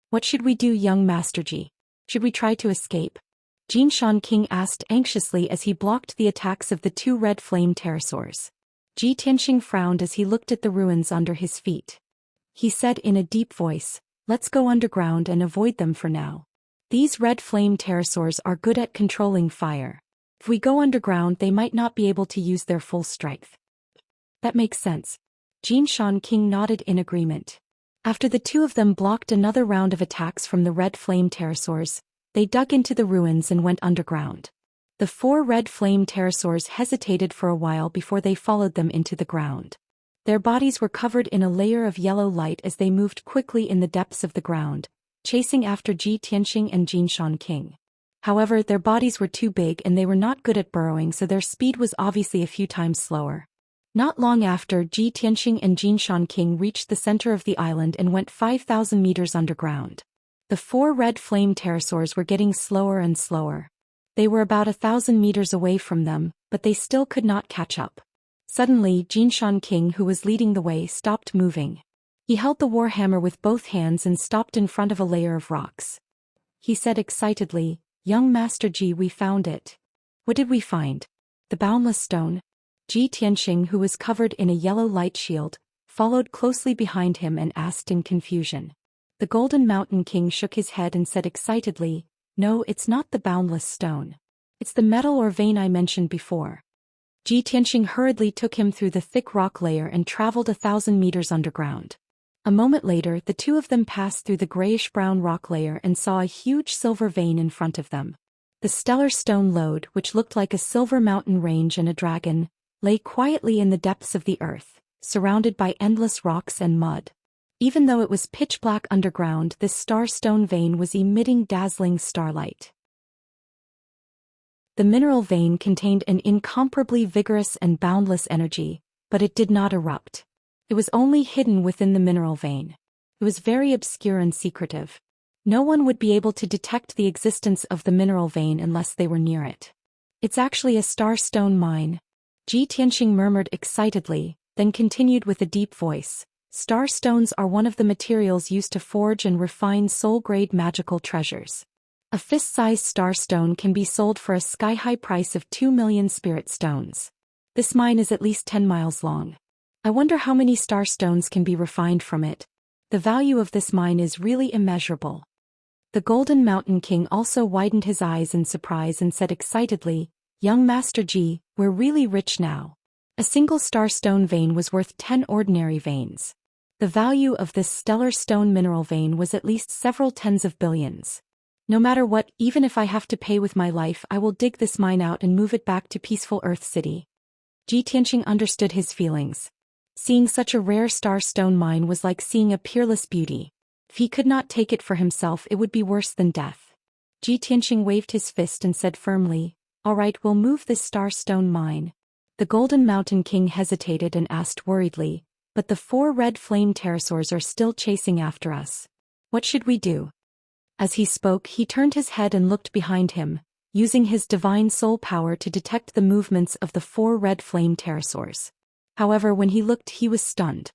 What should we do, young Master Ji? Should we try to escape? Jin Shanqing asked anxiously as he blocked the attacks of the 2 red flame pterosaurs. Ji Tianxing frowned as he looked at the ruins under his feet. He said in a deep voice, "Let's go underground and avoid them for now. These red flame pterosaurs are good at controlling fire. If we go underground, they might not be able to use their full strength." That makes sense. Jin Shanqing nodded in agreement. After the 2 of them blocked another round of attacks from the red flame pterosaurs, they dug into the ruins and went underground. The 4 red flame pterosaurs hesitated for a while before they followed them into the ground. Their bodies were covered in a layer of yellow light as they moved quickly in the depths of the ground, chasing after Ji Tianxing and Jin Shanqing. However, their bodies were too big and they were not good at burrowing, so their speed was obviously a few times slower. Not long after, Ji Tianxing and Jin Shanqing reached the center of the island and went 5,000 meters underground. The 4 red flame pterosaurs were getting slower and slower. They were about 1,000 meters away from them, but they still could not catch up. Suddenly, Jin Shanqing, who was leading the way, stopped moving. He held the warhammer with both hands and stopped in front of a layer of rocks. He said excitedly, "Young Master Ji, we found it." "What did we find?" "The boundless stone." Ji Tianxing, who was covered in a yellow light shield, followed closely behind him and asked in confusion. The Golden Mountain King shook his head and said excitedly, "No, it's not the boundless stone. It's the metal or vein I mentioned before." Ji Tianxing hurriedly took him through the thick rock layer and traveled 1,000 meters underground. A moment later, the 2 of them passed through the grayish-brown rock layer and saw a huge silver vein in front of them. The stellar stone lode, which looked like a silver mountain range and a dragon, lay quietly in the depths of the earth, surrounded by endless rocks and mud. Even though it was pitch black underground, this star-stone vein was emitting dazzling starlight. The mineral vein contained an incomparably vigorous and boundless energy, but it did not erupt. It was only hidden within the mineral vein. It was very obscure and secretive. No one would be able to detect the existence of the mineral vein unless they were near it. "It's actually a star-stone mine," Ji Tianxing murmured excitedly, then continued with a deep voice. "Star stones are one of the materials used to forge and refine soul-grade magical treasures. A fist-sized star stone can be sold for a sky-high price of 2 million spirit stones. This mine is at least 10 miles long. I wonder how many star stones can be refined from it. The value of this mine is really immeasurable." The Golden Mountain King also widened his eyes in surprise and said excitedly, "Young Master Ji, we're really rich now. A single star stone vein was worth 10 ordinary veins. The value of this stellar stone mineral vein was at least several tens of billions. No matter what, even if I have to pay with my life, I will dig this mine out and move it back to peaceful Earth City." Ji Tianxing understood his feelings. Seeing such a rare star stone mine was like seeing a peerless beauty. If he could not take it for himself, it would be worse than death. Ji Tianxing waved his fist and said firmly, "All right, we'll move this star stone mine." The Golden Mountain King hesitated and asked worriedly, "But the 4 red flame pterosaurs are still chasing after us. What should we do?" As he spoke, he turned his head and looked behind him, using his divine soul power to detect the movements of the 4 red flame pterosaurs. However, when he looked, he was stunned.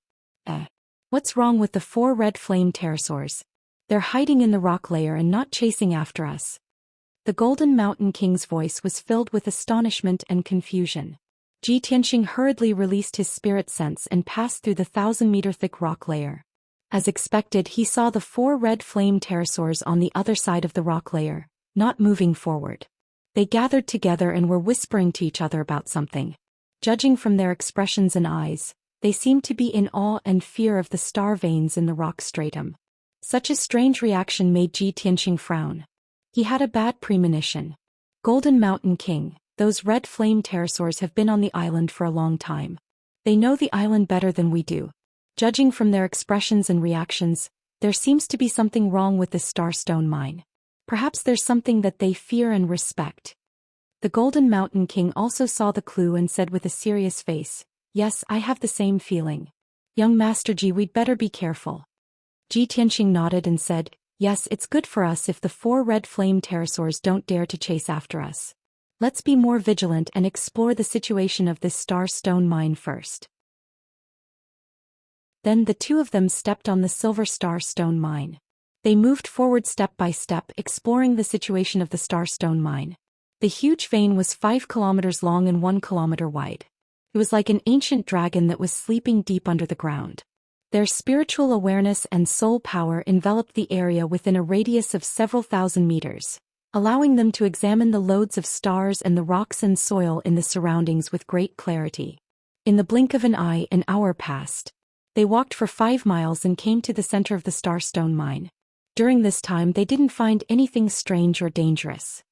What's wrong with the 4 red flame pterosaurs? They're hiding in the rock layer and not chasing after us." The Golden Mountain King's voice was filled with astonishment and confusion. Ji Tianxing hurriedly released his spirit sense and passed through the 1,000-meter thick rock layer. As expected, he saw the 4 red flame pterosaurs on the other side of the rock layer, not moving forward. They gathered together and were whispering to each other about something. Judging from their expressions and eyes, they seemed to be in awe and fear of the star veins in the rock stratum. Such a strange reaction made Ji Tianqing frown. He had a bad premonition. Golden Mountain King, those red flame pterosaurs have been on the island for a long time. They know the island better than we do. Judging from their expressions and reactions, there seems to be something wrong with this starstone mine. Perhaps there's something that they fear and respect. The Golden Mountain King also saw the clue and said with a serious face, "Yes, I have the same feeling. Young Master Ji, we'd better be careful." Ji Tianqing nodded and said, "Yes, it's good for us if the 4 red flame pterosaurs don't dare to chase after us. Let's be more vigilant and explore the situation of this starstone mine first." Then the two of them stepped on the silver starstone mine. They moved forward step by step, exploring the situation of the starstone mine. The huge vein was 5 kilometers long and 1 kilometer wide. It was like an ancient dragon that was sleeping deep under the ground. Their spiritual awareness and soul power enveloped the area within a radius of several thousand meters, allowing them to examine the loads of stars and the rocks and soil in the surroundings with great clarity. In the blink of an eye, an hour passed. They walked for 5 miles and came to the center of the starstone mine. During this time they didn't find anything strange or dangerous.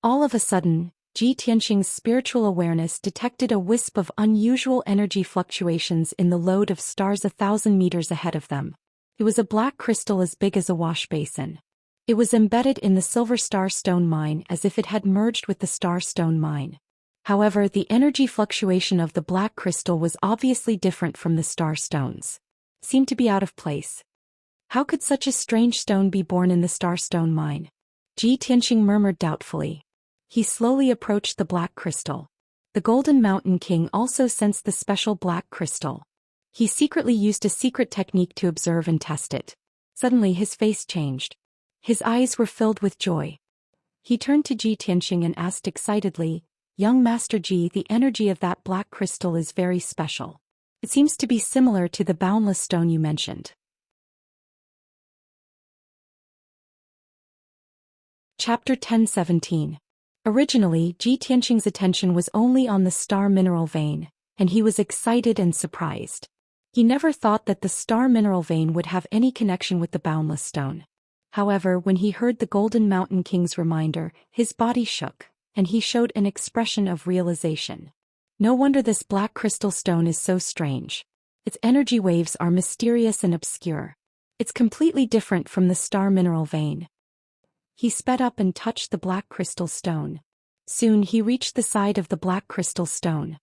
All of a sudden, Ji Tianqing's spiritual awareness detected a wisp of unusual energy fluctuations in the load of stars 1,000 meters ahead of them. It was a black crystal as big as a wash basin. It was embedded in the silver starstone mine as if it had merged with the starstone mine. However, the energy fluctuation of the black crystal was obviously different from the starstones. Seemed to be out of place. How could such a strange stone be born in the starstone mine? Ji Tianqing murmured doubtfully. He slowly approached the black crystal. The Golden Mountain King also sensed the special black crystal. He secretly used a secret technique to observe and test it. Suddenly his face changed. His eyes were filled with joy. He turned to Ji Tianqing and asked excitedly, "Young Master Ji, the energy of that black crystal is very special. It seems to be similar to the boundless stone you mentioned." Chapter 10:17. Originally, Ji Tianqing's attention was only on the star mineral vein, and he was excited and surprised. He never thought that the star mineral vein would have any connection with the boundless stone. However, when he heard the Golden Mountain King's reminder, his body shook, and he showed an expression of realization. No wonder this black crystal stone is so strange. Its energy waves are mysterious and obscure. It's completely different from the star mineral vein. He sped up and touched the black crystal stone. Soon he reached the side of the black crystal stone.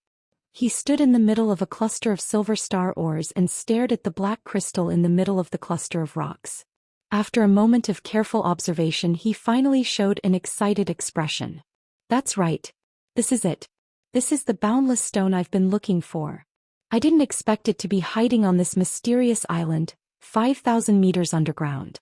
He stood in the middle of a cluster of silver star ores and stared at the black crystal in the middle of the cluster of rocks. After a moment of careful observation, he finally showed an excited expression. "That's right. This is it. This is the boundless stone I've been looking for. I didn't expect it to be hiding on this mysterious island, 5,000 meters underground.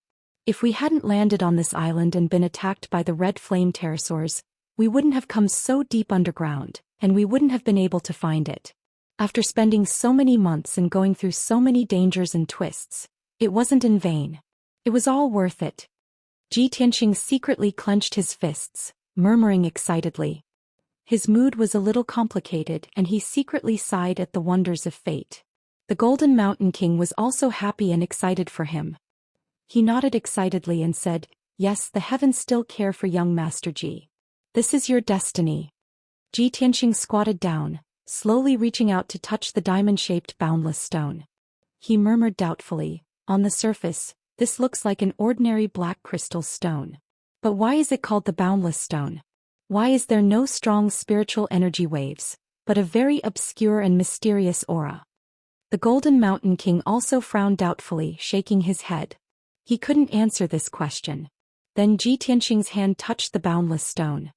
If we hadn't landed on this island and been attacked by the red flame pterosaurs, we wouldn't have come so deep underground, and we wouldn't have been able to find it. After spending so many months and going through so many dangers and twists, it wasn't in vain. It was all worth it." Ji Tianqing secretly clenched his fists, murmuring excitedly. His mood was a little complicated and he secretly sighed at the wonders of fate. The Golden Mountain King was also happy and excited for him. He nodded excitedly and said, "Yes, the heavens still care for young Master Ji. This is your destiny." Ji Tianqing squatted down, slowly reaching out to touch the diamond-shaped boundless stone. He murmured doubtfully, "On the surface, this looks like an ordinary black crystal stone. But why is it called the boundless stone? Why is there no strong spiritual energy waves, but a very obscure and mysterious aura?" The Golden Mountain King also frowned doubtfully, shaking his head. He couldn't answer this question. Then Ji Tianqing's hand touched the boundless stone.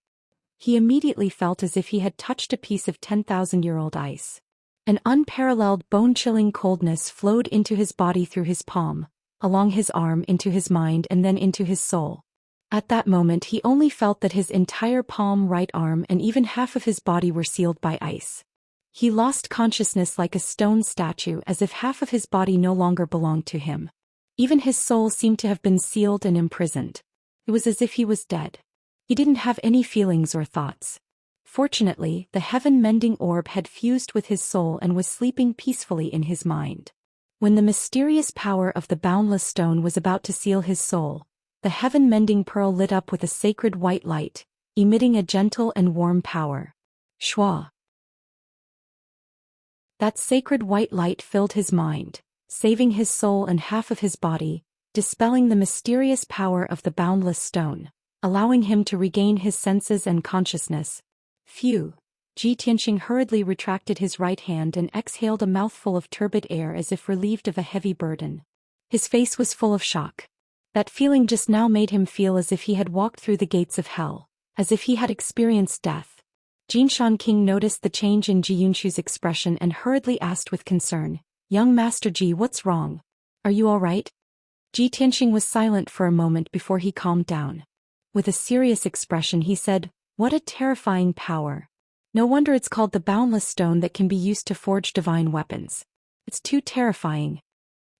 He immediately felt as if he had touched a piece of 10,000-year-old ice. An unparalleled bone-chilling coldness flowed into his body through his palm, along his arm into his mind and then into his soul. At that moment he only felt that his entire palm, right arm and even half of his body were sealed by ice. He lost consciousness like a stone statue, as if half of his body no longer belonged to him. Even his soul seemed to have been sealed and imprisoned. It was as if he was dead. He didn't have any feelings or thoughts. Fortunately, the heaven-mending orb had fused with his soul and was sleeping peacefully in his mind. When the mysterious power of the boundless stone was about to seal his soul, the heaven-mending pearl lit up with a sacred white light, emitting a gentle and warm power. Shua. That sacred white light filled his mind, saving his soul and half of his body, dispelling the mysterious power of the boundless stone, allowing him to regain his senses and consciousness. Phew! Ji Tianxing hurriedly retracted his right hand and exhaled a mouthful of turbid air as if relieved of a heavy burden. His face was full of shock. That feeling just now made him feel as if he had walked through the gates of hell, as if he had experienced death. Xianxia noticed the change in Ji Yunshu's expression and hurriedly asked with concern, "Young Master Ji, what's wrong? Are you all right?" Ji Tianxing was silent for a moment before he calmed down. With a serious expression he said, "What a terrifying power. No wonder it's called the boundless stone that can be used to forge divine weapons. It's too terrifying."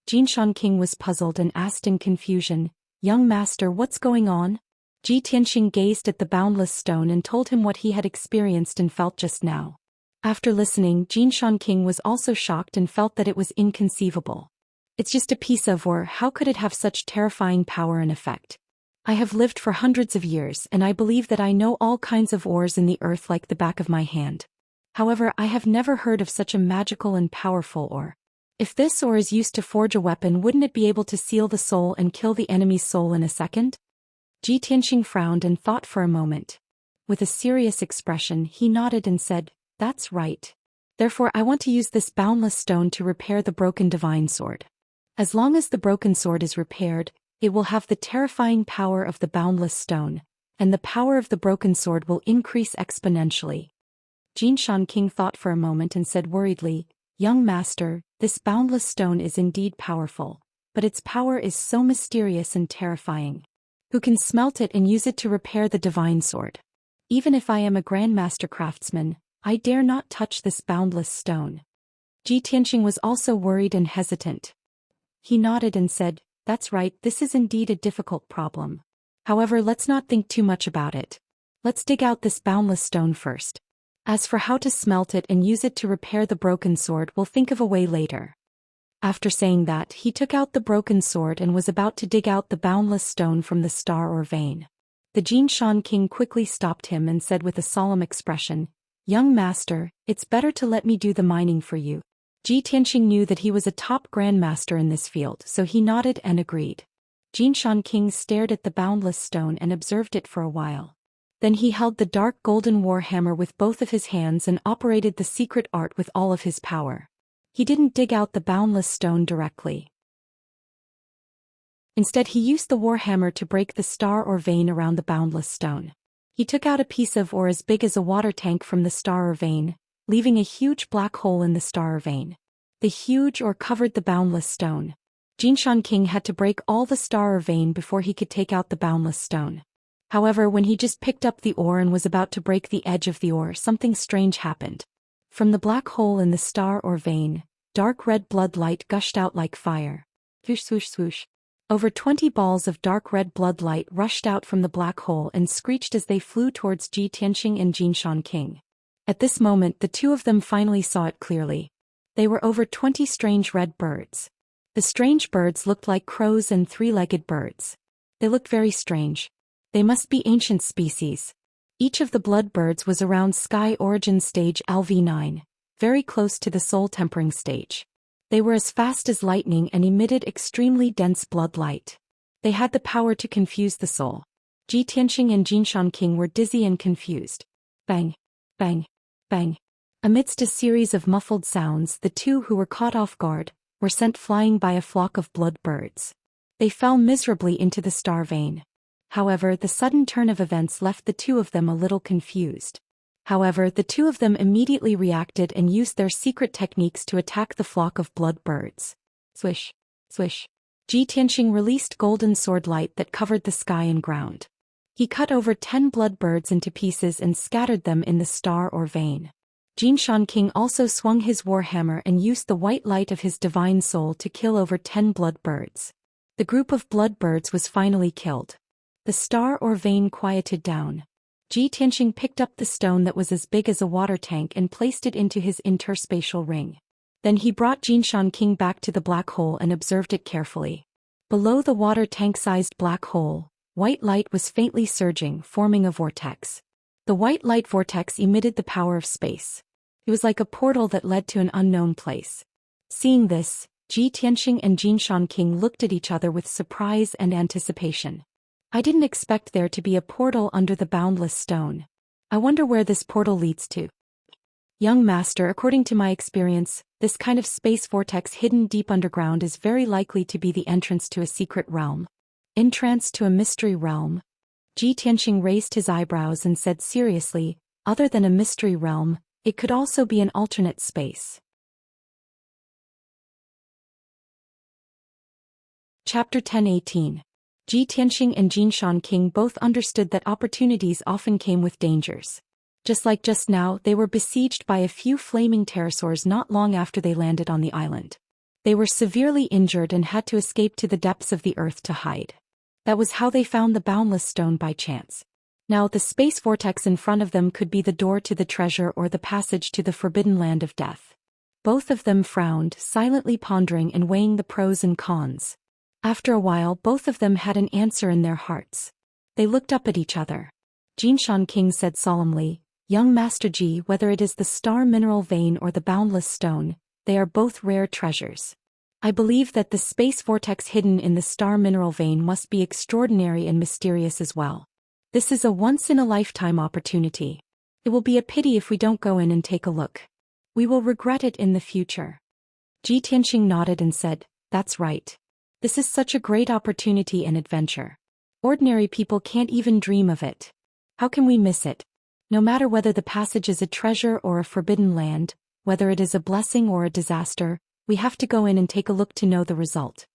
Xianxia was puzzled and asked in confusion, "Young master, what's going on?" Ji Tianxing gazed at the boundless stone and told him what he had experienced and felt just now. After listening, Xianxia was also shocked and felt that it was inconceivable. It's just a piece of ore, how could it have such terrifying power and effect? I have lived for hundreds of years and I believe that I know all kinds of ores in the earth like the back of my hand. However, I have never heard of such a magical and powerful ore. If this ore is used to forge a weapon, wouldn't it be able to seal the soul and kill the enemy's soul in a second? Ji Tianxing frowned and thought for a moment. With a serious expression, he nodded and said, "That's right. Therefore I want to use this boundless stone to repair the broken divine sword. As long as the broken sword is repaired, it will have the terrifying power of the boundless stone, and the power of the broken sword will increase exponentially." Xianxia thought for a moment and said worriedly, "Young master, this boundless stone is indeed powerful, but its power is so mysterious and terrifying. Who can smelt it and use it to repair the divine sword? Even if I am a grandmaster craftsman, I dare not touch this boundless stone." Ji Tianxing was also worried and hesitant. He nodded and said, "That's right, this is indeed a difficult problem. However, let's not think too much about it. Let's dig out this boundless stone first. As for how to smelt it and use it to repair the broken sword, we'll think of a way later." After saying that, he took out the broken sword and was about to dig out the boundless stone from the star or vein. The Xianxia quickly stopped him and said with a solemn expression, "Young master, it's better to let me do the mining for you." Ji Tianxing knew that he was a top grandmaster in this field, so he nodded and agreed. Xianxia stared at the boundless stone and observed it for a while. Then he held the dark golden war hammer with both of his hands and operated the secret art with all of his power. He didn't dig out the boundless stone directly. Instead, he used the war hammer to break the star or vein around the boundless stone. He took out a piece of ore as big as a water tank from the star or vein, leaving a huge black hole in the star or vein. The huge ore covered the boundless stone. Xianxia had to break all the star or vein before he could take out the boundless stone. However, when he just picked up the ore and was about to break the edge of the ore, something strange happened. From the black hole in the star or vein, dark red blood light gushed out like fire. Swoosh swoosh swoosh. Over 20 balls of dark red blood light rushed out from the black hole and screeched as they flew towards Ji Tianxing and Xianxia. At this moment, the two of them finally saw it clearly. They were over 20 strange red birds. The strange birds looked like crows and three-legged birds. They looked very strange. They must be ancient species. Each of the blood birds was around Sky Origin Stage LV9, very close to the Soul Tempering Stage. They were as fast as lightning and emitted extremely dense blood light. They had the power to confuse the soul. Ji Tianxing and Xianxia were dizzy and confused. Bang! Bang! Bang! Amidst a series of muffled sounds, the two who were caught off guard were sent flying by a flock of blood birds. They fell miserably into the star vein. However, the sudden turn of events left the two of them a little confused. However, the two of them immediately reacted and used their secret techniques to attack the flock of blood birds. Swish! Swish! Ji Tianxing released golden sword light that covered the sky and ground. He cut over 10 blood birds into pieces and scattered them in the star or vein. Xianxia also swung his warhammer and used the white light of his divine soul to kill over 10 blood birds. The group of blood birds was finally killed. The star or vein quieted down. Ji Tianxing picked up the stone that was as big as a water tank and placed it into his interspatial ring. Then he brought Jinshan King back to the black hole and observed it carefully. Below the water tank-sized black hole, white light was faintly surging, forming a vortex. The white light vortex emitted the power of space. It was like a portal that led to an unknown place. Seeing this, Ji Tianxing and Jinshan King looked at each other with surprise and anticipation. I didn't expect there to be a portal under the boundless stone. I wonder where this portal leads to. Young master, according to my experience, this kind of space vortex hidden deep underground is very likely to be the entrance to a secret realm. Entrance to a mystery realm. Ji Tianxing raised his eyebrows and said seriously, other than a mystery realm, it could also be an alternate space. Chapter 10:18. Ji Tianxing and Jinshan King both understood that opportunities often came with dangers. Just like just now, they were besieged by a few flaming pterosaurs not long after they landed on the island. They were severely injured and had to escape to the depths of the earth to hide. That was how they found the boundless stone by chance. Now the space vortex in front of them could be the door to the treasure or the passage to the forbidden land of death. Both of them frowned, silently pondering and weighing the pros and cons. After a while, both of them had an answer in their hearts. They looked up at each other. Jinshan King said solemnly, "Young Master Ji, whether it is the star mineral vein or the boundless stone, they are both rare treasures. I believe that the space vortex hidden in the star mineral vein must be extraordinary and mysterious as well. This is a once-in-a-lifetime opportunity. It will be a pity if we don't go in and take a look. We will regret it in the future." Ji Tianxing nodded and said, "That's right. This is such a great opportunity and adventure. Ordinary people can't even dream of it. How can we miss it? No matter whether the passage is a treasure or a forbidden land, whether it is a blessing or a disaster, we have to go in and take a look to know the result."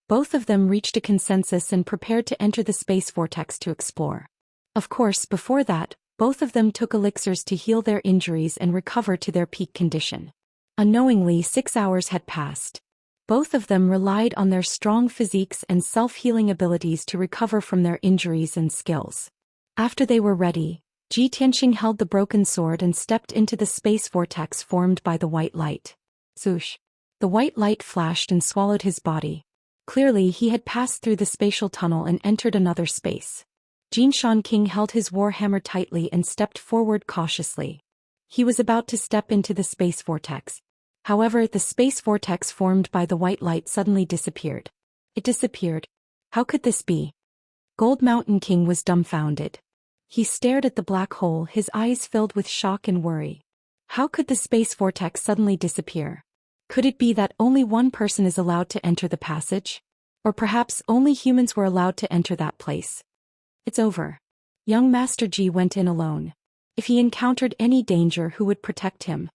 Both of them reached a consensus and prepared to enter the space vortex to explore. Of course, before that, both of them took elixirs to heal their injuries and recover to their peak condition. Unknowingly, 6 hours had passed. Both of them relied on their strong physiques and self-healing abilities to recover from their injuries and skills. After they were ready, Ji Tianxing held the broken sword and stepped into the space vortex formed by the white light. Swoosh! The white light flashed and swallowed his body. Clearly he had passed through the spatial tunnel and entered another space. Jinshan King held his warhammer tightly and stepped forward cautiously. He was about to step into the space vortex. However, the space vortex formed by the white light suddenly disappeared. It disappeared. How could this be? Gold Mountain King was dumbfounded. He stared at the black hole, his eyes filled with shock and worry. How could the space vortex suddenly disappear? Could it be that only one person is allowed to enter the passage? Or perhaps only humans were allowed to enter that place? It's over. Young Master Ji went in alone. If he encountered any danger, who would protect him?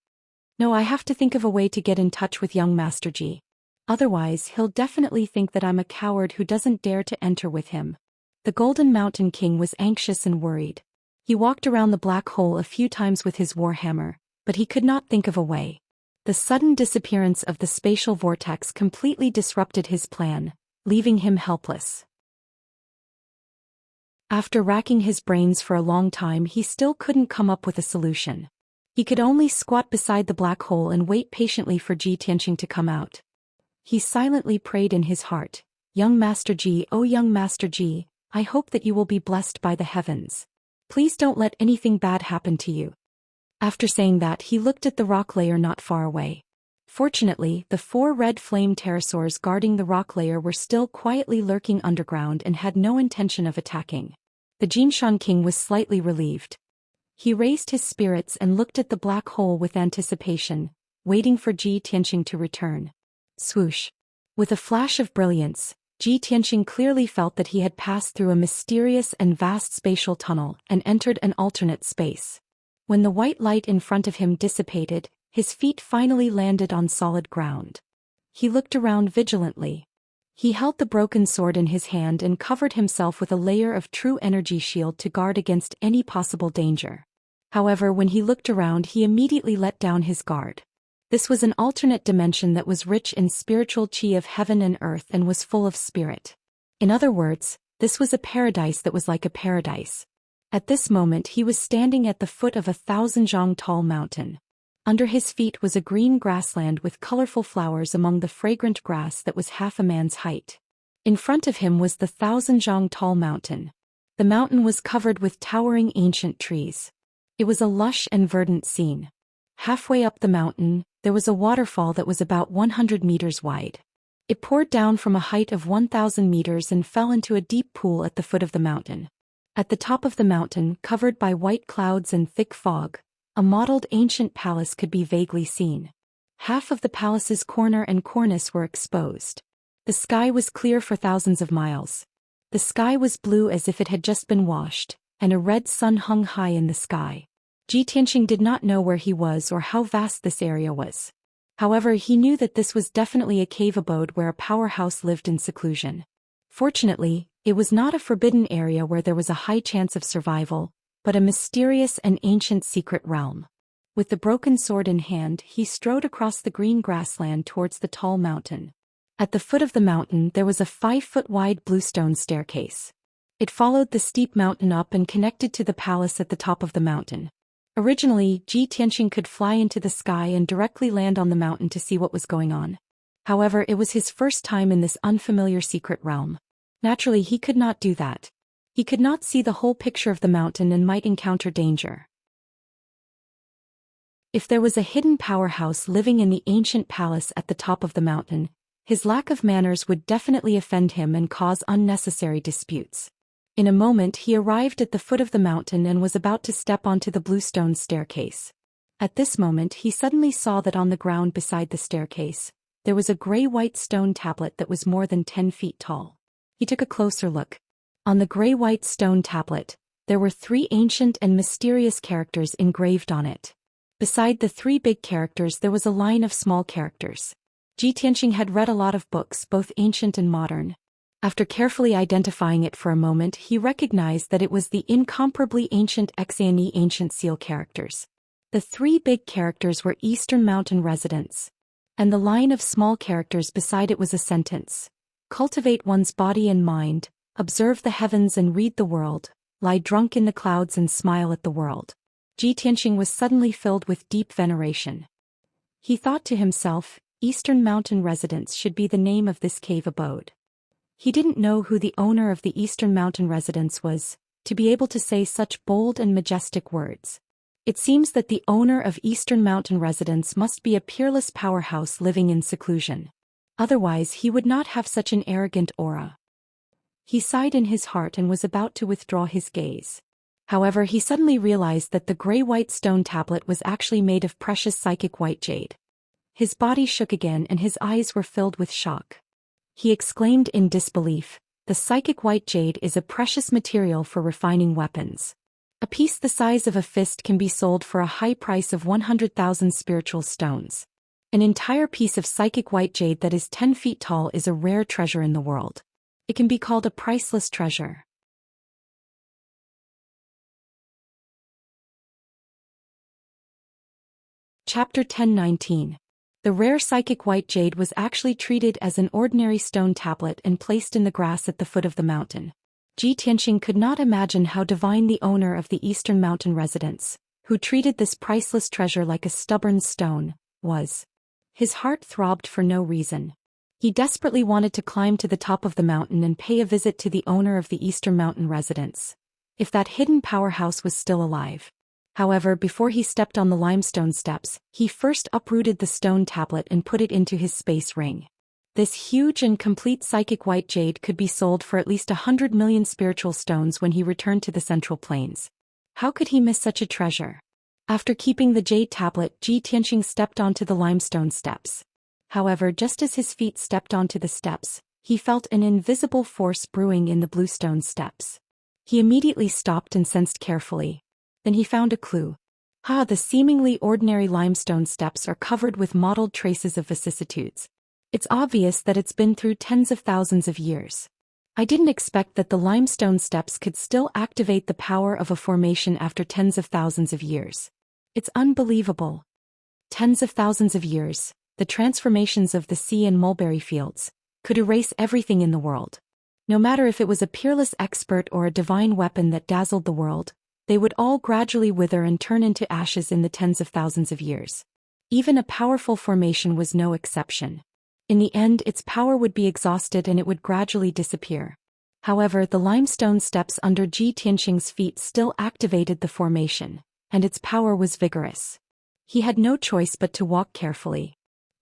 No, I have to think of a way to get in touch with young Master Ji. Otherwise, he'll definitely think that I'm a coward who doesn't dare to enter with him. The Golden Mountain King was anxious and worried. He walked around the black hole a few times with his warhammer, but he could not think of a way. The sudden disappearance of the spatial vortex completely disrupted his plan, leaving him helpless. After racking his brains for a long time, he still couldn't come up with a solution. He could only squat beside the black hole and wait patiently for Ji Tianxing to come out. He silently prayed in his heart, "Young Master Ji, oh young Master Ji, I hope that you will be blessed by the heavens. Please don't let anything bad happen to you." After saying that, he looked at the rock layer not far away. Fortunately, the 4 red flame pterosaurs guarding the rock layer were still quietly lurking underground and had no intention of attacking. The Jinshan King was slightly relieved. He raised his spirits and looked at the black hole with anticipation, waiting for Ji Tianxing to return. Swoosh! With a flash of brilliance, Ji Tianxing clearly felt that he had passed through a mysterious and vast spatial tunnel and entered an alternate space. When the white light in front of him dissipated, his feet finally landed on solid ground. He looked around vigilantly. He held the broken sword in his hand and covered himself with a layer of true energy shield to guard against any possible danger. However, when he looked around, he immediately let down his guard. This was an alternate dimension that was rich in spiritual chi of heaven and earth and was full of spirit. In other words, this was a paradise that was like a paradise. At this moment he was standing at the foot of a 1,000 zhang tall mountain. Under his feet was a green grassland with colorful flowers among the fragrant grass that was half a man's height. In front of him was the 1,000 zhang tall mountain. The mountain was covered with towering ancient trees. It was a lush and verdant scene. Halfway up the mountain, there was a waterfall that was about 100 meters wide. It poured down from a height of 1,000 meters and fell into a deep pool at the foot of the mountain. At the top of the mountain, covered by white clouds and thick fog, a modeled ancient palace could be vaguely seen. Half of the palace's corner and cornice were exposed. The sky was clear for thousands of miles. The sky was blue as if it had just been washed, and a red sun hung high in the sky. Xianxia did not know where he was or how vast this area was. However, he knew that this was definitely a cave abode where a powerhouse lived in seclusion. Fortunately, it was not a forbidden area where there was a high chance of survival, but a mysterious and ancient secret realm. With the broken sword in hand, he strode across the green grassland towards the tall mountain. At the foot of the mountain there was a 5-foot-wide bluestone staircase. It followed the steep mountain up and connected to the palace at the top of the mountain. Originally, Xianxia could fly into the sky and directly land on the mountain to see what was going on. However, it was his first time in this unfamiliar secret realm. Naturally, he could not do that. He could not see the whole picture of the mountain and might encounter danger. If there was a hidden powerhouse living in the ancient palace at the top of the mountain, his lack of manners would definitely offend him and cause unnecessary disputes. In a moment he arrived at the foot of the mountain and was about to step onto the bluestone staircase. At this moment he suddenly saw that on the ground beside the staircase, there was a gray-white stone tablet that was more than 10 feet tall. He took a closer look. On the gray-white stone tablet, there were 3 ancient and mysterious characters engraved on it. Beside the 3 big characters there was a line of small characters. Xianxia had read a lot of books, both ancient and modern. After carefully identifying it for a moment, he recognized that it was the incomparably ancient Xianxia ancient seal characters. The 3 big characters were Eastern Mountain residents. And the line of small characters beside it was a sentence. Cultivate one's body and mind, observe the heavens and read the world, lie drunk in the clouds and smile at the world. Xianxia was suddenly filled with deep veneration. He thought to himself, Eastern Mountain residence should be the name of this cave abode. He didn't know who the owner of the Eastern Mountain residence was, to be able to say such bold and majestic words. It seems that the owner of Eastern Mountain residence must be a peerless powerhouse living in seclusion. Otherwise he would not have such an arrogant aura. He sighed in his heart and was about to withdraw his gaze. However, he suddenly realized that the gray-white stone tablet was actually made of precious psychic white jade. His body shook again and his eyes were filled with shock. He exclaimed in disbelief, "The psychic white jade is a precious material for refining weapons. A piece the size of a fist can be sold for a high price of 100,000 spiritual stones. An entire piece of psychic white jade that is 10 feet tall is a rare treasure in the world. It can be called a priceless treasure." Chapter 10:19. The rare psychic white jade was actually treated as an ordinary stone tablet and placed in the grass at the foot of the mountain. Xianxia could not imagine how divine the owner of the Eastern Mountain residence, who treated this priceless treasure like a stubborn stone, was. His heart throbbed for no reason. He desperately wanted to climb to the top of the mountain and pay a visit to the owner of the Eastern Mountain residence, if that hidden powerhouse was still alive. However, before he stepped on the limestone steps, he first uprooted the stone tablet and put it into his space ring. This huge and complete psychic white jade could be sold for at least 100 million spiritual stones when he returned to the Central Plains. How could he miss such a treasure? After keeping the jade tablet, Xianxia stepped onto the limestone steps. However, just as his feet stepped onto the steps, he felt an invisible force brewing in the bluestone steps. He immediately stopped and sensed carefully. Then he found a clue. The seemingly ordinary limestone steps are covered with mottled traces of vicissitudes. It's obvious that it's been through tens of thousands of years. I didn't expect that the limestone steps could still activate the power of a formation after tens of thousands of years. It's unbelievable. Tens of thousands of years, the transformations of the sea and mulberry fields, could erase everything in the world. No matter if it was a peerless expert or a divine weapon that dazzled the world, they would all gradually wither and turn into ashes in the tens of thousands of years. Even a powerful formation was no exception. In the end, its power would be exhausted and it would gradually disappear. However, the limestone steps under Ji Tianxing's feet still activated the formation, and its power was vigorous. He had no choice but to walk carefully.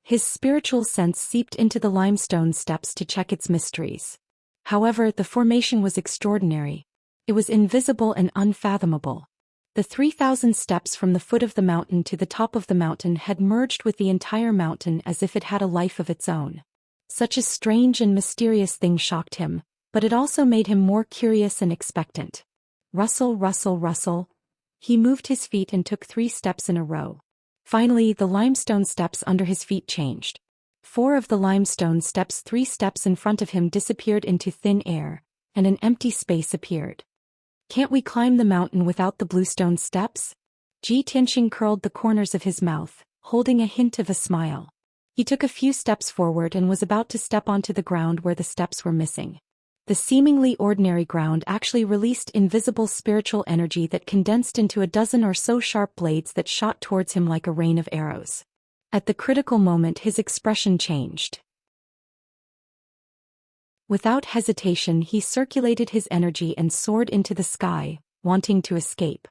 His spiritual sense seeped into the limestone steps to check its mysteries. However, the formation was extraordinary. It was invisible and unfathomable. The 3,000 steps from the foot of the mountain to the top of the mountain had merged with the entire mountain as if it had a life of its own. Such a strange and mysterious thing shocked him, but it also made him more curious and expectant. Rustle, rustle, rustle. He moved his feet and took 3 steps in a row. Finally, the limestone steps under his feet changed. 4 of the limestone steps 3 steps in front of him disappeared into thin air, and an empty space appeared. Can't we climb the mountain without the bluestone steps? Ji Tianxing curled the corners of his mouth, holding a hint of a smile. He took a few steps forward and was about to step onto the ground where the steps were missing. The seemingly ordinary ground actually released invisible spiritual energy that condensed into a dozen or so sharp blades that shot towards him like a rain of arrows. At the critical moment, his expression changed. Without hesitation, he circulated his energy and soared into the sky, wanting to escape.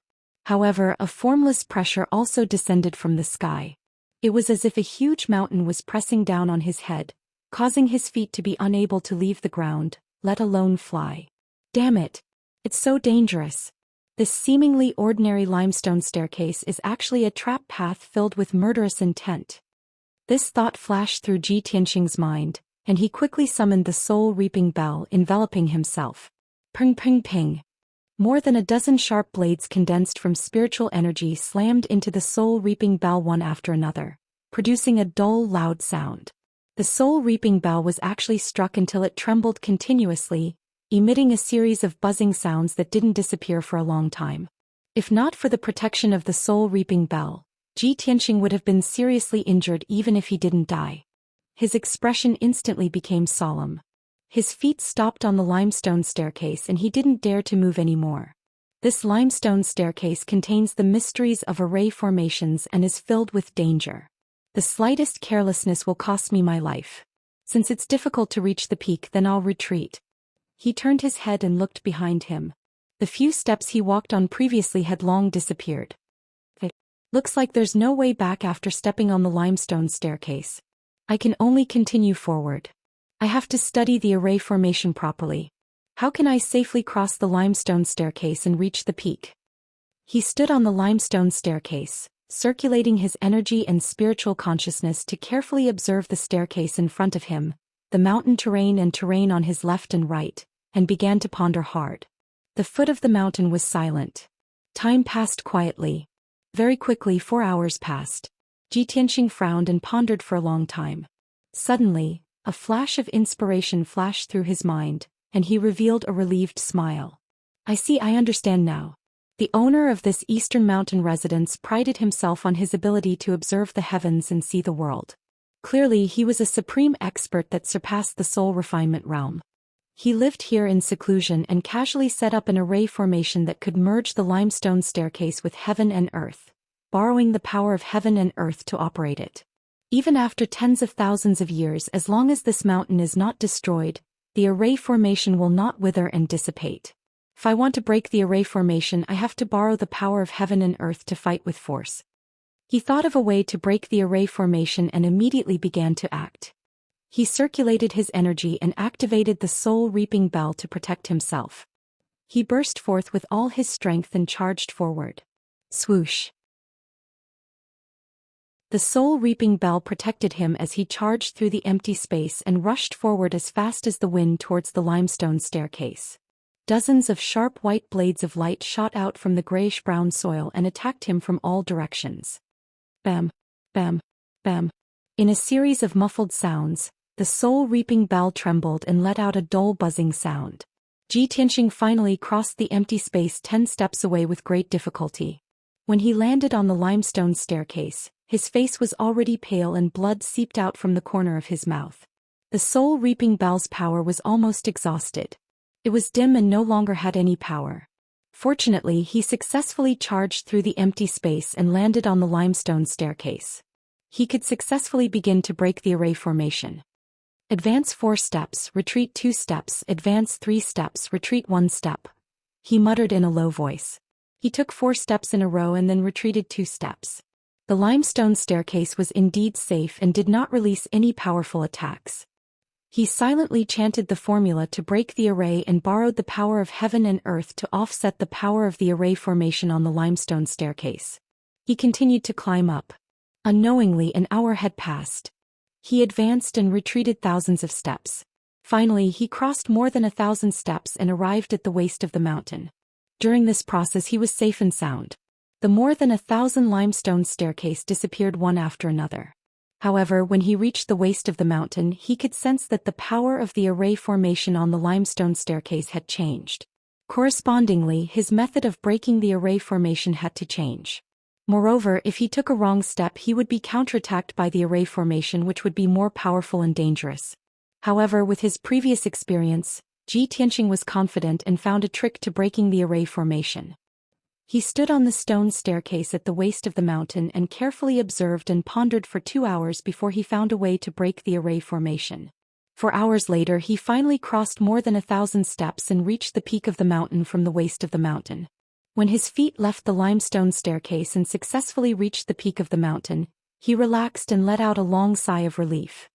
However, a formless pressure also descended from the sky. It was as if a huge mountain was pressing down on his head, causing his feet to be unable to leave the ground, let alone fly. Damn it! It's so dangerous. This seemingly ordinary limestone staircase is actually a trap path filled with murderous intent. This thought flashed through Ji Tianxing's mind, and he quickly summoned the soul-reaping bell, enveloping himself. Ping ping ping. More than a dozen sharp blades condensed from spiritual energy slammed into the soul-reaping bell one after another, producing a dull, loud sound. The soul-reaping bell was actually struck until it trembled continuously, emitting a series of buzzing sounds that didn't disappear for a long time. If not for the protection of the soul-reaping bell, Ji Tianxing would have been seriously injured even if he didn't die. His expression instantly became solemn. His feet stopped on the limestone staircase and he didn't dare to move anymore. This limestone staircase contains the mysteries of array formations and is filled with danger. The slightest carelessness will cost me my life. Since it's difficult to reach the peak, then I'll retreat. He turned his head and looked behind him. The few steps he walked on previously had long disappeared. It looks like there's no way back after stepping on the limestone staircase. I can only continue forward. I have to study the array formation properly. How can I safely cross the limestone staircase and reach the peak? He stood on the limestone staircase, circulating his energy and spiritual consciousness to carefully observe the staircase in front of him, the mountain terrain and terrain on his left and right, and began to ponder hard. The foot of the mountain was silent. Time passed quietly. Very quickly 4 hours passed. Ji Tianxing frowned and pondered for a long time. Suddenly, a flash of inspiration flashed through his mind, and he revealed a relieved smile. I understand now. The owner of this eastern mountain residence prided himself on his ability to observe the heavens and see the world. Clearly, he was a supreme expert that surpassed the soul refinement realm. He lived here in seclusion and casually set up an array formation that could merge the limestone staircase with heaven and earth, borrowing the power of heaven and earth to operate it. Even after tens of thousands of years, as long as this mountain is not destroyed, the array formation will not wither and dissipate. If I want to break the array formation, I have to borrow the power of heaven and earth to fight with force. He thought of a way to break the array formation and immediately began to act. He circulated his energy and activated the soul-reaping bell to protect himself. He burst forth with all his strength and charged forward. Swoosh! The soul-reaping bell protected him as he charged through the empty space and rushed forward as fast as the wind towards the limestone staircase. Dozens of sharp white blades of light shot out from the grayish-brown soil and attacked him from all directions. Bam! Bam! Bam! In a series of muffled sounds, the soul-reaping bell trembled and let out a dull buzzing sound. Ji Tianxing finally crossed the empty space 10 steps away with great difficulty. When he landed on the limestone staircase, his face was already pale and blood seeped out from the corner of his mouth. The soul-reaping bell's power was almost exhausted. It was dim and no longer had any power. Fortunately, he successfully charged through the empty space and landed on the limestone staircase. He could successfully begin to break the array formation. Advance 4 steps, retreat 2 steps, advance 3 steps, retreat 1 step, he muttered in a low voice. He took 4 steps in a row and then retreated 2 steps. The limestone staircase was indeed safe and did not release any powerful attacks. He silently chanted the formula to break the array and borrowed the power of heaven and earth to offset the power of the array formation on the limestone staircase. He continued to climb up. Unknowingly, an hour had passed. He advanced and retreated thousands of steps. Finally, he crossed more than 1,000 steps and arrived at the waist of the mountain. During this process he was safe and sound. The more than 1,000 limestone staircase disappeared one after another. However, when he reached the waist of the mountain, he could sense that the power of the array formation on the limestone staircase had changed. Correspondingly, his method of breaking the array formation had to change. Moreover, if he took a wrong step, he would be counterattacked by the array formation, which would be more powerful and dangerous. However, with his previous experience, Zhi Tianxing was confident and found a trick to breaking the array formation. He stood on the stone staircase at the waist of the mountain and carefully observed and pondered for 2 hours before he found a way to break the array formation. 4 hours later, he finally crossed more than 1,000 steps and reached the peak of the mountain from the waist of the mountain. When his feet left the limestone staircase and successfully reached the peak of the mountain, he relaxed and let out a long sigh of relief.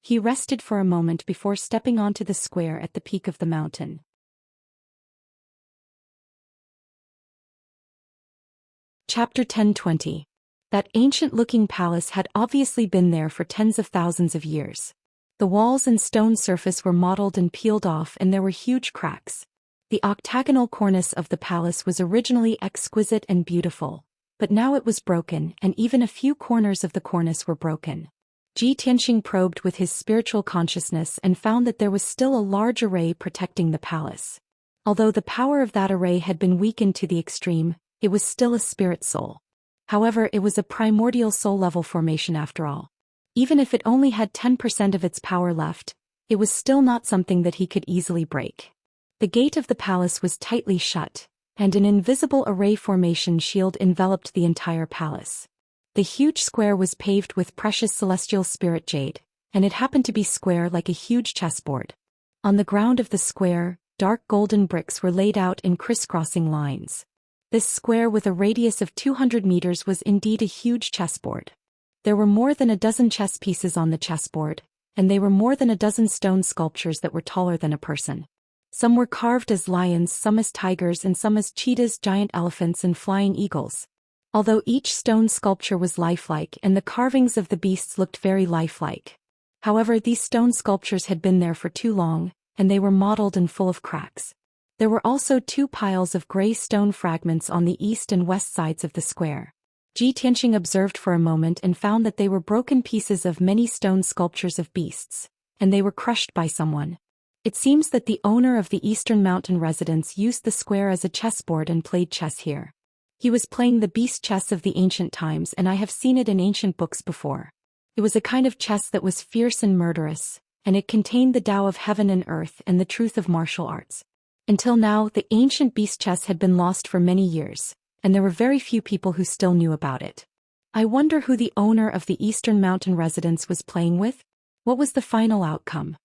He rested for a moment before stepping onto the square at the peak of the mountain. Chapter 10:20. That ancient-looking palace had obviously been there for tens of thousands of years. The walls and stone surface were mottled and peeled off, and there were huge cracks. The octagonal cornice of the palace was originally exquisite and beautiful, but now it was broken, and even a few corners of the cornice were broken. Zhi Tianxing probed with his spiritual consciousness and found that there was still a large array protecting the palace. Although the power of that array had been weakened to the extreme, it was still a spirit soul. However, it was a primordial soul-level formation after all. Even if it only had 10% of its power left, it was still not something that he could easily break. The gate of the palace was tightly shut, and an invisible array formation shield enveloped the entire palace. The huge square was paved with precious celestial spirit jade, and it happened to be square like a huge chessboard. On the ground of the square, dark golden bricks were laid out in crisscrossing lines. This square with a radius of 200 meters was indeed a huge chessboard. There were more than a dozen chess pieces on the chessboard, and they were more than a dozen stone sculptures that were taller than a person. Some were carved as lions, some as tigers, and some as cheetahs, giant elephants, and flying eagles. Although each stone sculpture was lifelike and the carvings of the beasts looked very lifelike. However, these stone sculptures had been there for too long, and they were mottled and full of cracks. There were also 2 piles of gray stone fragments on the east and west sides of the square. Zhi Tianxing observed for a moment and found that they were broken pieces of many stone sculptures of beasts, and they were crushed by someone. It seems that the owner of the Eastern Mountain residence used the square as a chessboard and played chess here. He was playing the beast chess of the ancient times, and I have seen it in ancient books before. It was a kind of chess that was fierce and murderous, and it contained the Tao of heaven and earth and the truth of martial arts. Until now, the ancient beast chess had been lost for many years, and there were very few people who still knew about it. I wonder who the owner of the Eastern Mountain residence was playing with? What was the final outcome?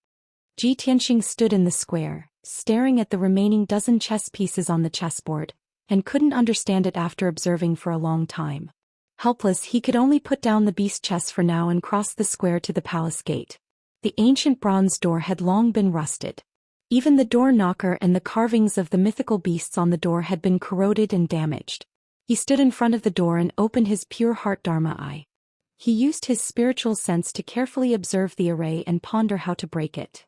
Zhi Tianxing stood in the square, staring at the remaining dozen chess pieces on the chessboard, and couldn't understand it after observing for a long time. Helpless, he could only put down the beast chess for now and cross the square to the palace gate. The ancient bronze door had long been rusted. Even the door knocker and the carvings of the mythical beasts on the door had been corroded and damaged. He stood in front of the door and opened his pure heart Dharma eye. He used his spiritual sense to carefully observe the array and ponder how to break it.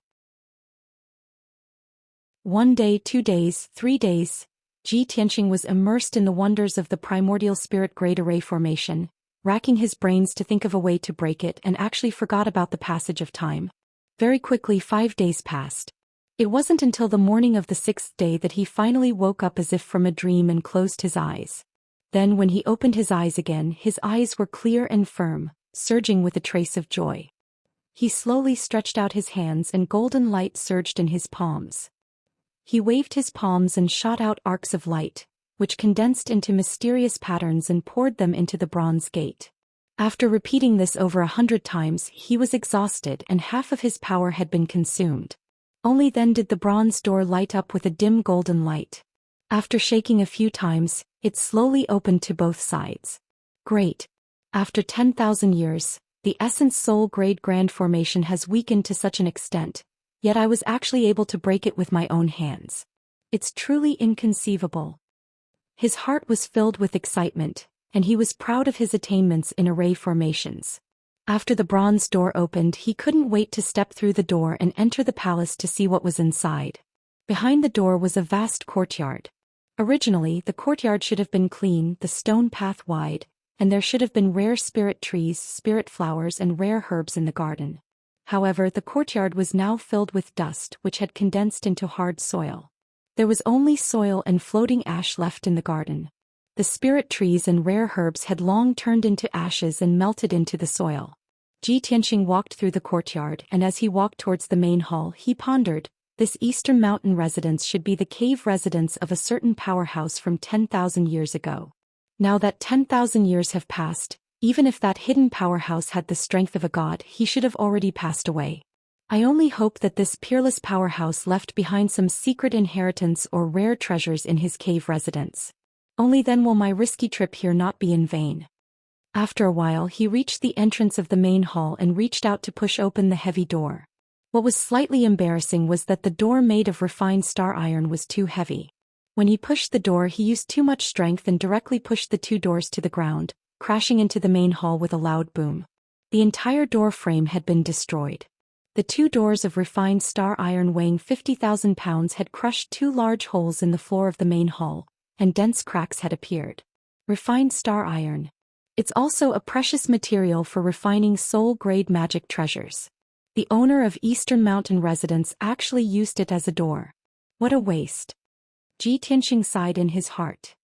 1 day, 2 days, 3 days, Zhi Tianxing was immersed in the wonders of the primordial spirit grade array formation, racking his brains to think of a way to break it, and actually forgot about the passage of time. Very quickly 5 days passed. It wasn't until the morning of the 6th day that he finally woke up as if from a dream and closed his eyes. Then when he opened his eyes again, his eyes were clear and firm, surging with a trace of joy. He slowly stretched out his hands and golden light surged in his palms. He waved his palms and shot out arcs of light, which condensed into mysterious patterns and poured them into the bronze gate. After repeating this over 100 times, he was exhausted and half of his power had been consumed. Only then did the bronze door light up with a dim golden light. After shaking a few times, it slowly opened to both sides. Great. After 10,000 years, the Essence Soul Grade Grand Formation has weakened to such an extent, yet I was actually able to break it with my own hands. It's truly inconceivable. His heart was filled with excitement, and he was proud of his attainments in array formations. After the bronze door opened, he couldn't wait to step through the door and enter the palace to see what was inside. Behind the door was a vast courtyard. Originally, the courtyard should have been clean, the stone path wide, and there should have been rare spirit trees, spirit flowers, and rare herbs in the garden. However, the courtyard was now filled with dust which had condensed into hard soil. There was only soil and floating ash left in the garden. The spirit trees and rare herbs had long turned into ashes and melted into the soil. Tianxia walked through the courtyard, and as he walked towards the main hall, he pondered, this eastern mountain residence should be the cave residence of a certain powerhouse from 10,000 years ago. Now that 10,000 years have passed, even if that hidden powerhouse had the strength of a god, he should have already passed away. I only hope that this peerless powerhouse left behind some secret inheritance or rare treasures in his cave residence. Only then will my risky trip here not be in vain. After a while, he reached the entrance of the main hall and reached out to push open the heavy door. What was slightly embarrassing was that the door made of refined star iron was too heavy. When he pushed the door, he used too much strength and directly pushed the two doors to the ground, crashing into the main hall with a loud boom. The entire door frame had been destroyed. The two doors of refined star iron weighing 50,000 pounds had crushed two large holes in the floor of the main hall, and dense cracks had appeared. Refined star iron. It's also a precious material for refining soul-grade magic treasures. The owner of Eastern Mountain Residence actually used it as a door. What a waste. Tianxia sighed in his heart.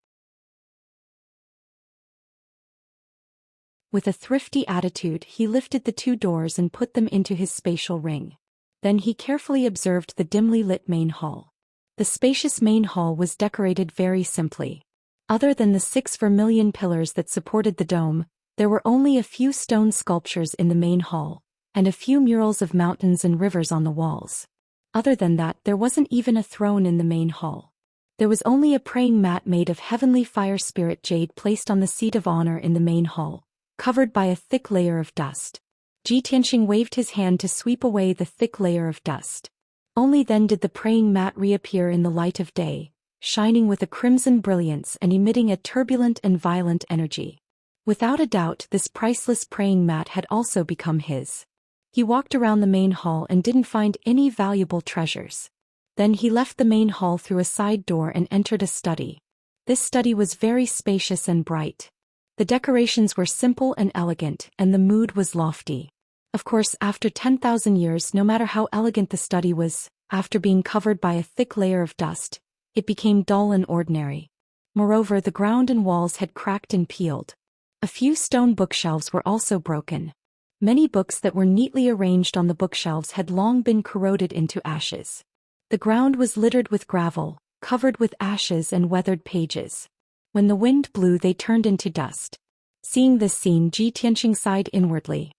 With a thrifty attitude, he lifted the two doors and put them into his spatial ring. Then he carefully observed the dimly lit main hall. The spacious main hall was decorated very simply. Other than the 6 vermilion pillars that supported the dome, there were only a few stone sculptures in the main hall, and a few murals of mountains and rivers on the walls. Other than that, there wasn't even a throne in the main hall. There was only a praying mat made of heavenly fire spirit jade placed on the seat of honor in the main hall, covered by a thick layer of dust. Tianxia waved his hand to sweep away the thick layer of dust. Only then did the praying mat reappear in the light of day, shining with a crimson brilliance and emitting a turbulent and violent energy. Without a doubt, this priceless praying mat had also become his. He walked around the main hall and didn't find any valuable treasures. Then he left the main hall through a side door and entered a study. This study was very spacious and bright. The decorations were simple and elegant, and the mood was lofty. Of course, after 10,000 years, no matter how elegant the study was, after being covered by a thick layer of dust, it became dull and ordinary. Moreover, the ground and walls had cracked and peeled. A few stone bookshelves were also broken. Many books that were neatly arranged on the bookshelves had long been corroded into ashes. The ground was littered with gravel, covered with ashes and weathered pages. When the wind blew, they turned into dust. Seeing this scene, Tianxia sighed inwardly.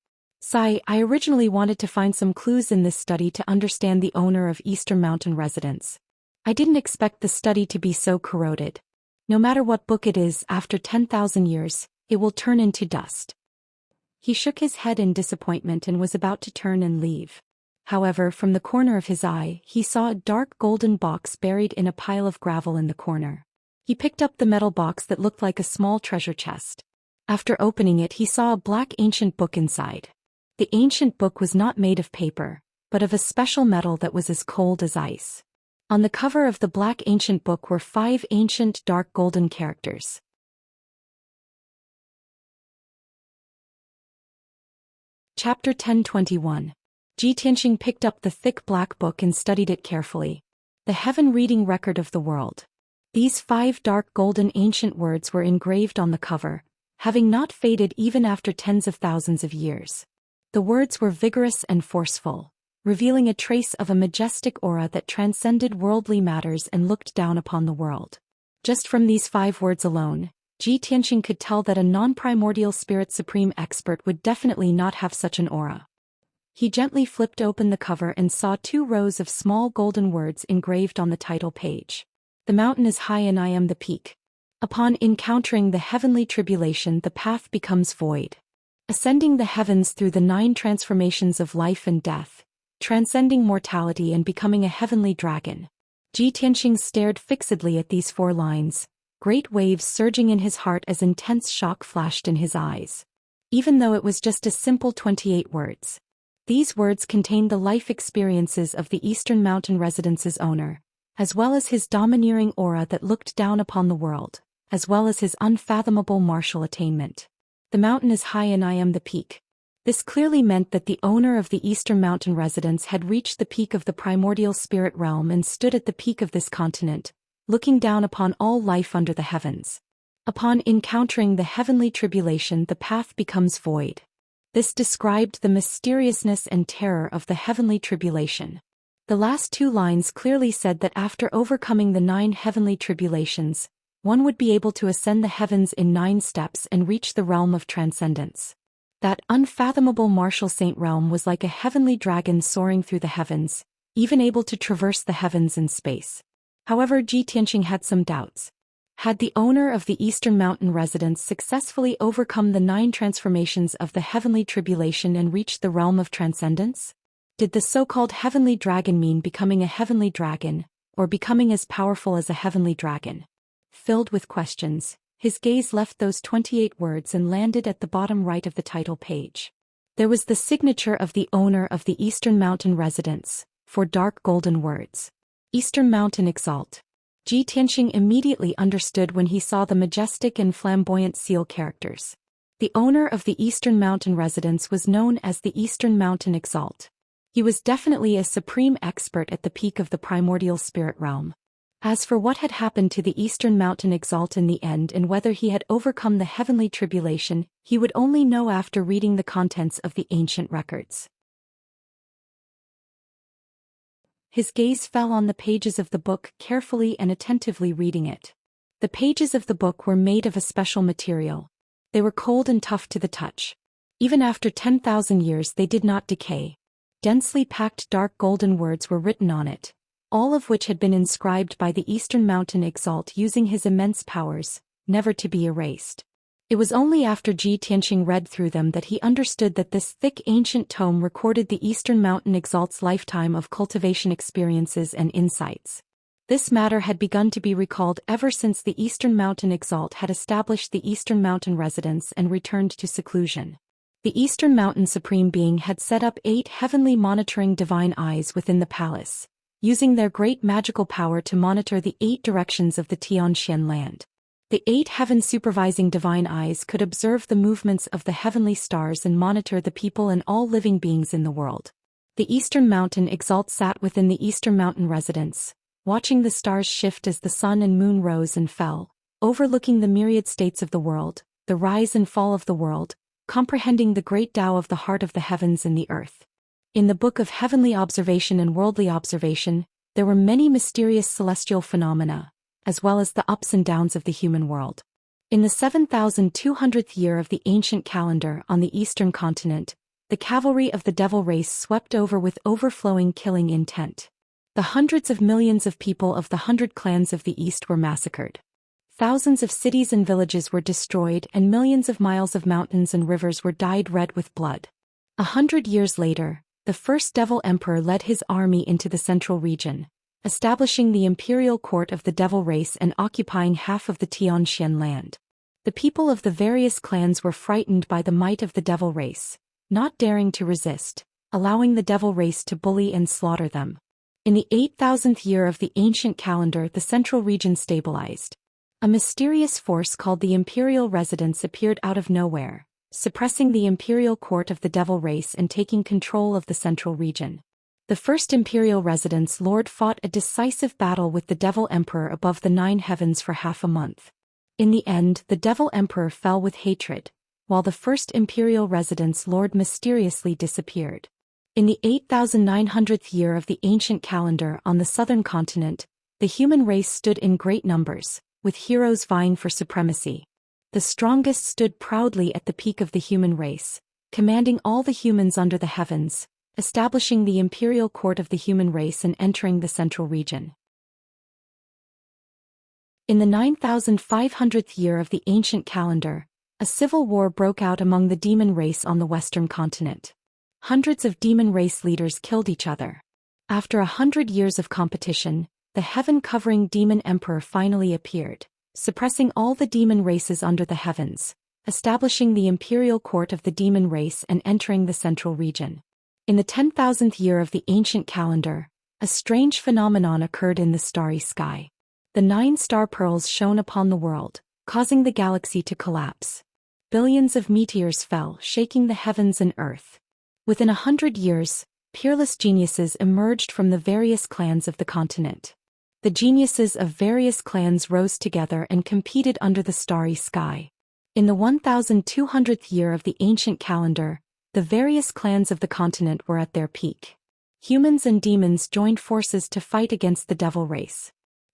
I originally wanted to find some clues in this study to understand the owner of Eastern Mountain Residence. I didn't expect the study to be so corroded. No matter what book it is, after 10,000 years, it will turn into dust. He shook his head in disappointment and was about to turn and leave. However, from the corner of his eye, he saw a dark golden box buried in a pile of gravel in the corner. He picked up the metal box that looked like a small treasure chest. After opening it, he saw a black ancient book inside. The ancient book was not made of paper, but of a special metal that was as cold as ice. On the cover of the black ancient book were 5 ancient dark golden characters. Chapter 1021. Tianxia picked up the thick black book and studied it carefully. The heaven reading record of the world. These 5 dark golden ancient words were engraved on the cover, having not faded even after tens of thousands of years. The words were vigorous and forceful. revealing a trace of a majestic aura that transcended worldly matters and looked down upon the world. Just from these 5 words alone, Ji Tianxing could tell that a non-primordial spirit supreme expert would definitely not have such an aura. He gently flipped open the cover and saw 2 rows of small golden words engraved on the title page. The mountain is high and I am the peak. Upon encountering the heavenly tribulation, the path becomes void. Ascending the heavens through the 9 transformations of life and death, transcending mortality and becoming a heavenly dragon. Ji Tianxing stared fixedly at these 4 lines, great waves surging in his heart as intense shock flashed in his eyes. Even though it was just a simple 28 words, these words contained the life experiences of the Eastern Mountain Residence's owner, as well as his domineering aura that looked down upon the world, as well as his unfathomable martial attainment. The mountain is high and I am the peak. This clearly meant that the owner of the Eastern Mountain Residence had reached the peak of the primordial spirit realm and stood at the peak of this continent, looking down upon all life under the heavens. Upon encountering the heavenly tribulation, the path becomes void. This described the mysteriousness and terror of the heavenly tribulation. The last 2 lines clearly said that after overcoming the 9 heavenly tribulations, one would be able to ascend the heavens in 9 steps and reach the realm of transcendence. That unfathomable martial saint realm was like a heavenly dragon soaring through the heavens, even able to traverse the heavens in space. However, Ji Tianxing had some doubts. Had the owner of the Eastern Mountain Residence successfully overcome the 9 transformations of the heavenly tribulation and reached the realm of transcendence? Did the so-called heavenly dragon mean becoming a heavenly dragon, or becoming as powerful as a heavenly dragon? Filled with questions, his gaze left those 28 words and landed at the bottom right of the title page. There was the signature of the owner of the Eastern Mountain Residence, 4 dark golden words. Eastern Mountain Exalt. Ji Tianxing immediately understood when he saw the majestic and flamboyant seal characters. The owner of the Eastern Mountain Residence was known as the Eastern Mountain Exalt. He was definitely a supreme expert at the peak of the primordial spirit realm. As for what had happened to the Eastern Mountain Exalt in the end and whether he had overcome the heavenly tribulation, he would only know after reading the contents of the ancient records. His gaze fell on the pages of the book, carefully and attentively reading it. The pages of the book were made of a special material. They were cold and tough to the touch. Even after 10,000 years they did not decay. Densely packed dark golden words were written on it, all of which had been inscribed by the Eastern Mountain Exalt using his immense powers, never to be erased. It was only after Ji Tianxing read through them that he understood that this thick ancient tome recorded the Eastern Mountain Exalt's lifetime of cultivation experiences and insights. This matter had begun to be recalled ever since the Eastern Mountain Exalt had established the Eastern Mountain Residence and returned to seclusion. The Eastern Mountain Supreme Being had set up 8 heavenly monitoring divine eyes within the palace, using their great magical power to monitor the 8 directions of the Xianxia land. The 8 heaven-supervising divine eyes could observe the movements of the heavenly stars and monitor the people and all living beings in the world. The Eastern Mountain Exalt sat within the Eastern Mountain Residence, watching the stars shift as the sun and moon rose and fell, overlooking the myriad states of the world, the rise and fall of the world, comprehending the great Tao of the heart of the heavens and the earth. In the Book of Heavenly Observation and Worldly Observation, there were many mysterious celestial phenomena, as well as the ups and downs of the human world. In the 7,200th year of the ancient calendar on the eastern continent, the cavalry of the devil race swept over with overflowing killing intent. The hundreds of millions of people of the 100 clans of the east were massacred. Thousands of cities and villages were destroyed and millions of miles of mountains and rivers were dyed red with blood. 100 years later, the first devil emperor led his army into the central region, establishing the imperial court of the devil race and occupying half of the Xianxia land. The people of the various clans were frightened by the might of the devil race, not daring to resist, allowing the devil race to bully and slaughter them. In the 8,000th year of the ancient calendar, the central region stabilized. A mysterious force called the Imperial Residence appeared out of nowhere, suppressing the imperial court of the devil race and taking control of the central region. The first Imperial Residence Lord fought a decisive battle with the Devil Emperor above the 9 heavens for half a month. In the end, the Devil Emperor fell with hatred, while the first Imperial Residence Lord mysteriously disappeared. In the 8,900th year of the ancient calendar on the southern continent, the human race stood in great numbers, with heroes vying for supremacy. The strongest stood proudly at the peak of the human race, commanding all the humans under the heavens, establishing the imperial court of the human race and entering the central region. In the 9,500th year of the ancient calendar, a civil war broke out among the demon race on the western continent. Hundreds of demon race leaders killed each other. After 100 years of competition, the heaven-covering demon emperor finally appeared, suppressing all the demon races under the heavens, establishing the imperial court of the demon race and entering the central region. In the 10,000th year of the ancient calendar, a strange phenomenon occurred in the starry sky. The 9 star pearls shone upon the world, causing the galaxy to collapse. Billions of meteors fell, shaking the heavens and earth. Within 100 years, peerless geniuses emerged from the various clans of the continent. The geniuses of various clans rose together and competed under the starry sky. In the 1200th year of the ancient calendar, the various clans of the continent were at their peak. Humans and demons joined forces to fight against the devil race.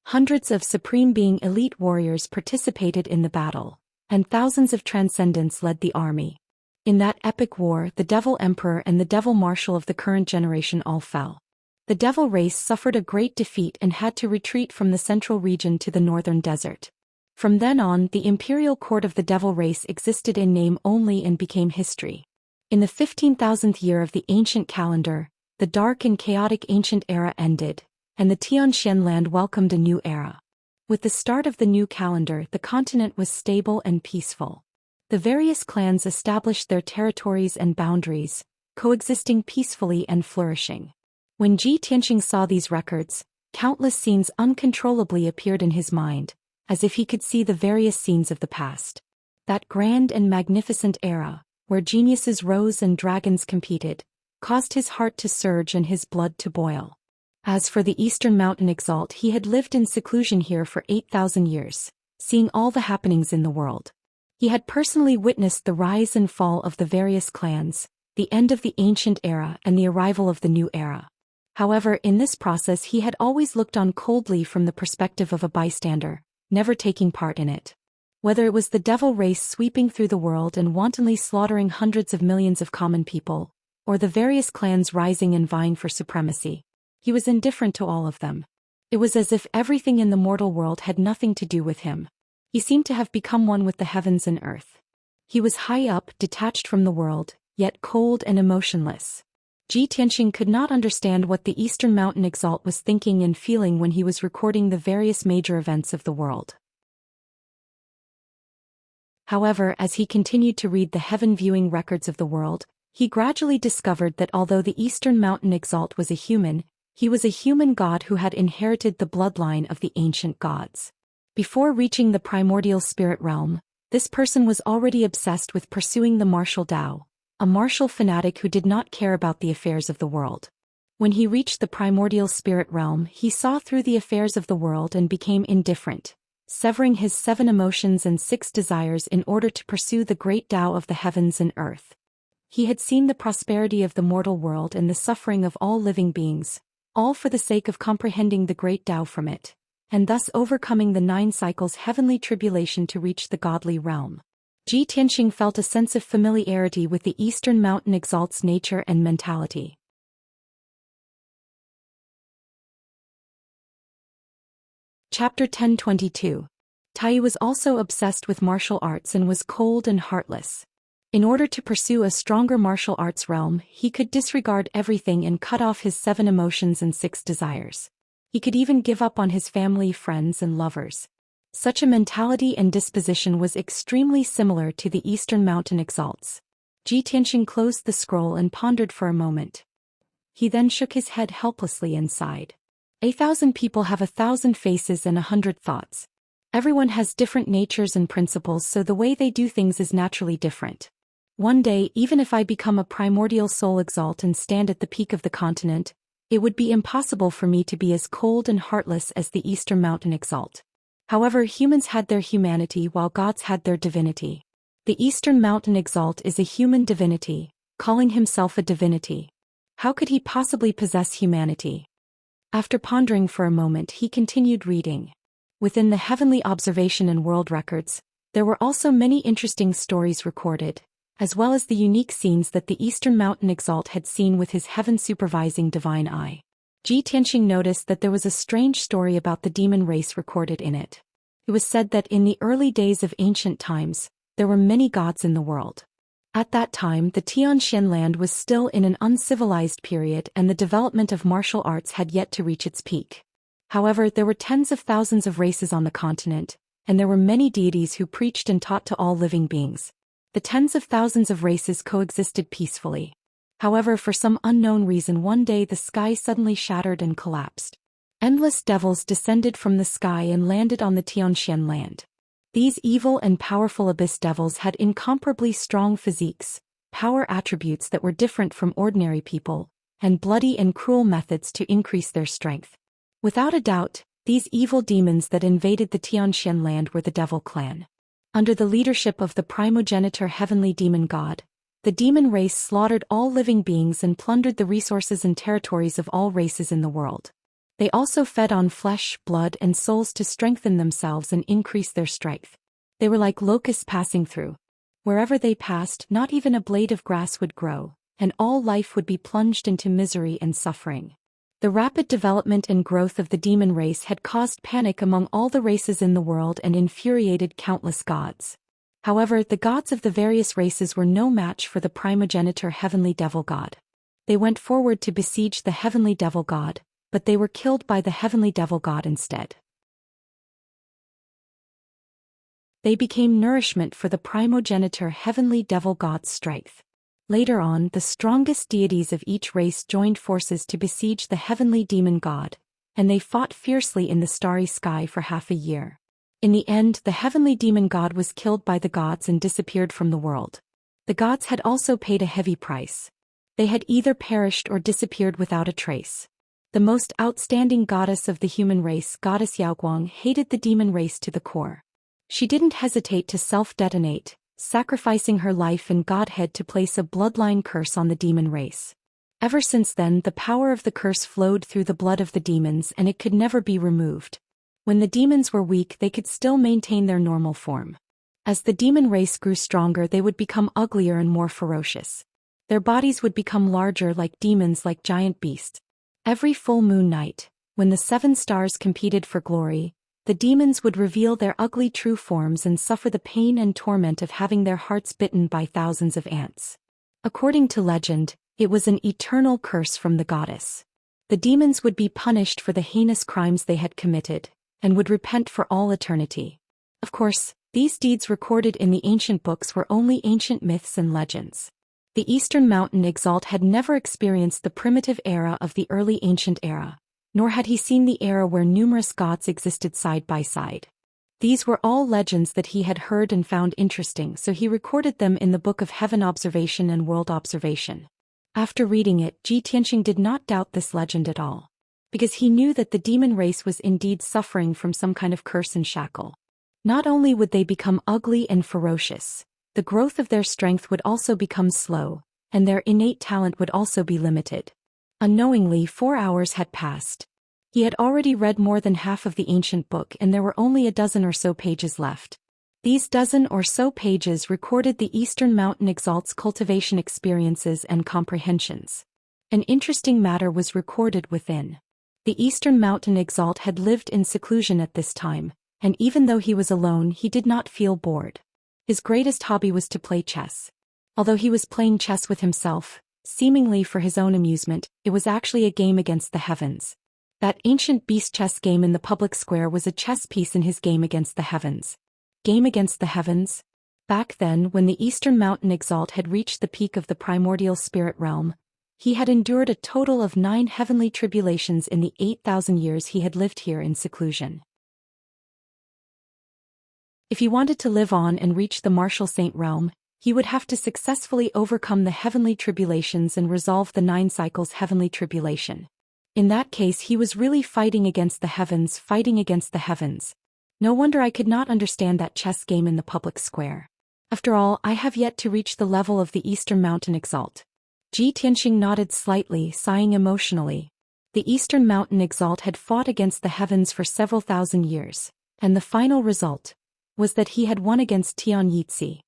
Hundreds of Supreme Being elite warriors participated in the battle, and thousands of transcendents led the army. In that epic war, the Devil Emperor and the Devil Marshal of the current generation all fell. The Devil race suffered a great defeat and had to retreat from the central region to the northern desert. From then on, the imperial court of the Devil race existed in name only and became history. In the 15,000th year of the ancient calendar, the dark and chaotic ancient era ended, and the Xianxia land welcomed a new era. With the start of the new calendar, the continent was stable and peaceful. The various clans established their territories and boundaries, coexisting peacefully and flourishing. When Zhou Xian saw these records, countless scenes uncontrollably appeared in his mind, as if he could see the various scenes of the past. That grand and magnificent era, where geniuses rose and dragons competed, caused his heart to surge and his blood to boil. As for the Eastern Mountain Exalt, he had lived in seclusion here for 8,000 years, seeing all the happenings in the world. He had personally witnessed the rise and fall of the various clans, the end of the ancient era and the arrival of the new era. However, in this process he had always looked on coldly from the perspective of a bystander, never taking part in it. Whether it was the devil race sweeping through the world and wantonly slaughtering hundreds of millions of common people, or the various clans rising and vying for supremacy, he was indifferent to all of them. It was as if everything in the mortal world had nothing to do with him. He seemed to have become one with the heavens and earth. He was high up, detached from the world, yet cold and emotionless. Zhou Xian could not understand what the Eastern Mountain Exalt was thinking and feeling when he was recording the various major events of the world. However, as he continued to read the heaven-viewing records of the world, he gradually discovered that although the Eastern Mountain Exalt was a human, he was a human god who had inherited the bloodline of the ancient gods. Before reaching the primordial spirit realm, this person was already obsessed with pursuing the martial Tao, a martial fanatic who did not care about the affairs of the world. When he reached the primordial spirit realm, he saw through the affairs of the world and became indifferent, severing his 7 emotions and 6 desires in order to pursue the great Tao of the heavens and earth. He had seen the prosperity of the mortal world and the suffering of all living beings, all for the sake of comprehending the great Tao from it, and thus overcoming the 9 cycles heavenly tribulation to reach the godly realm. Zhou Xian felt a sense of familiarity with the Eastern Mountain Exalt's nature and mentality. Chapter 1022. Tai was also obsessed with martial arts and was cold and heartless. In order to pursue a stronger martial arts realm, he could disregard everything and cut off his 7 emotions and 6 desires. He could even give up on his family, friends, and lovers. Such a mentality and disposition was extremely similar to the Eastern Mountain Exalts. Zhou Xian closed the scroll and pondered for a moment. He then shook his head helplessly and sighed. 1,000 people have 1,000 faces and 100 thoughts. Everyone has different natures and principles, so the way they do things is naturally different. One day, even if I become a primordial soul exalt and stand at the peak of the continent, it would be impossible for me to be as cold and heartless as the Eastern Mountain Exalt. However, humans had their humanity while gods had their divinity. The Eastern Mountain Exalt is a human divinity, calling himself a divinity. How could he possibly possess humanity? After pondering for a moment, he continued reading. Within the heavenly observation and world records, there were also many interesting stories recorded, as well as the unique scenes that the Eastern Mountain Exalt had seen with his heaven-supervising divine eye. Tianxing noticed that there was a strange story about the demon race recorded in it. It was said that in the early days of ancient times, there were many gods in the world. At that time, the Xianxia land was still in an uncivilized period and the development of martial arts had yet to reach its peak. However, there were tens of thousands of races on the continent, and there were many deities who preached and taught to all living beings. The tens of thousands of races coexisted peacefully. However, for some unknown reason, one day the sky suddenly shattered and collapsed. Endless devils descended from the sky and landed on the Xianxia land. These evil and powerful abyss devils had incomparably strong physiques, power attributes that were different from ordinary people, and bloody and cruel methods to increase their strength. Without a doubt, these evil demons that invaded the Xianxia land were the Devil Clan. Under the leadership of the primogenitor heavenly demon god, the demon race slaughtered all living beings and plundered the resources and territories of all races in the world. They also fed on flesh, blood, and souls to strengthen themselves and increase their strength. They were like locusts passing through. Wherever they passed, not even a blade of grass would grow, and all life would be plunged into misery and suffering. The rapid development and growth of the demon race had caused panic among all the races in the world and infuriated countless gods. However, the gods of the various races were no match for the primogenitor heavenly devil god. They went forward to besiege the heavenly devil god, but they were killed by the heavenly devil god instead. They became nourishment for the primogenitor heavenly devil god's strength. Later on, the strongest deities of each race joined forces to besiege the heavenly demon god, and they fought fiercely in the starry sky for half a year. In the end, the heavenly demon god was killed by the gods and disappeared from the world. The gods had also paid a heavy price. They had either perished or disappeared without a trace. The most outstanding goddess of the human race, Goddess Yaoguang, hated the demon race to the core. She didn't hesitate to self-detonate, sacrificing her life and godhead to place a bloodline curse on the demon race. Ever since then, the power of the curse flowed through the blood of the demons and it could never be removed. When the demons were weak, they could still maintain their normal form. As the demon race grew stronger, they would become uglier and more ferocious. Their bodies would become larger like demons, like giant beasts. Every full moon night, when the 7 stars competed for glory, the demons would reveal their ugly true forms and suffer the pain and torment of having their hearts bitten by thousands of ants. According to legend, it was an eternal curse from the goddess. The demons would be punished for the heinous crimes they had committed, and would repent for all eternity. Of course, these deeds recorded in the ancient books were only ancient myths and legends. The Eastern Mountain Exalt had never experienced the primitive era of the early ancient era, nor had he seen the era where numerous gods existed side by side. These were all legends that he had heard and found interesting, so he recorded them in the Book of Heaven Observation and World Observation. After reading it, Tianxing did not doubt this legend at all, because he knew that the demon race was indeed suffering from some kind of curse and shackle. Not only would they become ugly and ferocious, the growth of their strength would also become slow, and their innate talent would also be limited. Unknowingly, 4 hours had passed. He had already read more than half of the ancient book and there were only a dozen or so pages left. These dozen or so pages recorded the Eastern Mountain Exalt's cultivation experiences and comprehensions. An interesting matter was recorded within. The Eastern Mountain Exalt had lived in seclusion at this time, and even though he was alone, he did not feel bored. His greatest hobby was to play chess. Although he was playing chess with himself, seemingly for his own amusement, it was actually a game against the heavens. That ancient beast chess game in the public square was a chess piece in his game against the heavens. Game against the heavens? Back then, when the Eastern Mountain Exalt had reached the peak of the primordial spirit realm, he had endured a total of 9 heavenly tribulations in the 8,000 years he had lived here in seclusion. If he wanted to live on and reach the martial saint realm, he would have to successfully overcome the heavenly tribulations and resolve the 9 cycles heavenly tribulation. In that case, he was really fighting against the heavens, fighting against the heavens. No wonder I could not understand that chess game in the public square. After all, I have yet to reach the level of the Eastern Mountain Exalt. Ji Tianxing nodded slightly, sighing emotionally. The Eastern Mountain Exalt had fought against the heavens for several thousand years, and the final result was that he had won against Tian Yizhi.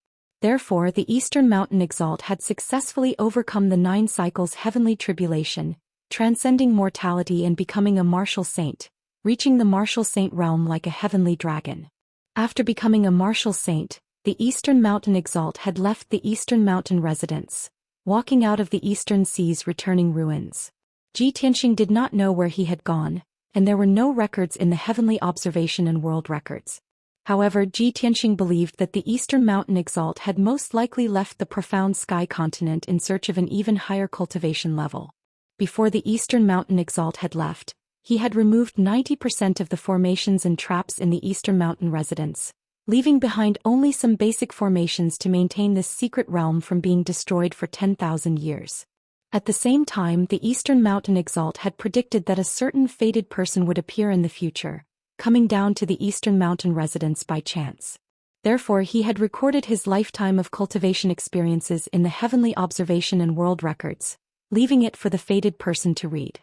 Therefore the Eastern Mountain Exalt had successfully overcome the 9 cycles heavenly tribulation, transcending mortality and becoming a martial saint, reaching the martial saint realm like a heavenly dragon. After becoming a martial saint, the Eastern Mountain Exalt had left the Eastern Mountain residence, walking out of the Eastern Sea's returning ruins. Ji Tianxing did not know where he had gone, and there were no records in the heavenly observation and world records. However, Ji Tianxing believed that the Eastern Mountain Exalt had most likely left the profound sky continent in search of an even higher cultivation level. Before the Eastern Mountain Exalt had left, he had removed 90% of the formations and traps in the Eastern Mountain residence, leaving behind only some basic formations to maintain this secret realm from being destroyed for 10,000 years. At the same time, the Eastern Mountain Exalt had predicted that a certain fated person would appear in the future, coming down to the Eastern Mountain residence by chance. Therefore he had recorded his lifetime of cultivation experiences in the heavenly observation and world records, leaving it for the fated person to read.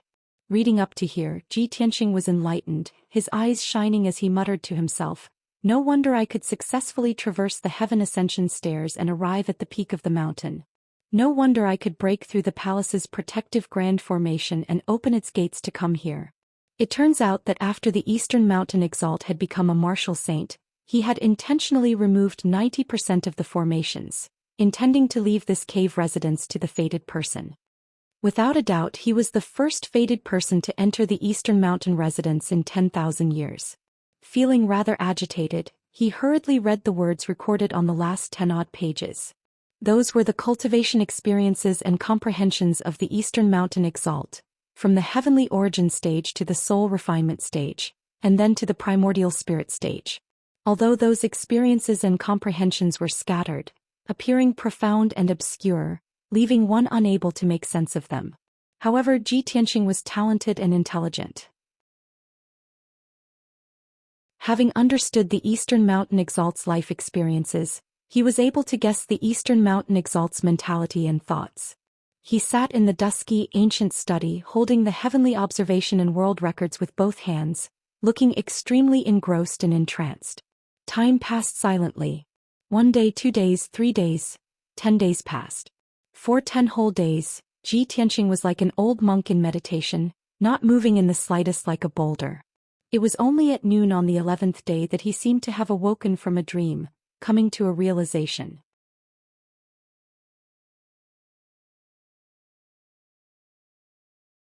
Reading up to here, Ji Tianxing was enlightened, his eyes shining as he muttered to himself, "No wonder I could successfully traverse the heaven ascension stairs and arrive at the peak of the mountain. No wonder I could break through the palace's protective grand formation and open its gates to come here." It turns out that after the Eastern Mountain Exalt had become a martial saint, he had intentionally removed 90% of the formations, intending to leave this cave residence to the fated person. Without a doubt, he was the first fated person to enter the Eastern Mountain residence in 10,000 years. Feeling rather agitated, he hurriedly read the words recorded on the last 10-odd pages. Those were the cultivation experiences and comprehensions of the Eastern Mountain Exalt, from the heavenly origin stage to the soul refinement stage, and then to the primordial spirit stage. Although those experiences and comprehensions were scattered, appearing profound and obscure, leaving one unable to make sense of them. However, Ji Tianxing was talented and intelligent. Having understood the Eastern Mountain Exalt's life experiences, he was able to guess the Eastern Mountain Exalt's mentality and thoughts. He sat in the dusky, ancient study holding the heavenly observation and world records with both hands, looking extremely engrossed and entranced. Time passed silently. 1 day, 2 days, 3 days, 10 days passed. For 10 whole days, Ji Tianxing was like an old monk in meditation, not moving in the slightest like a boulder. It was only at noon on the 11th day that he seemed to have awoken from a dream, coming to a realization.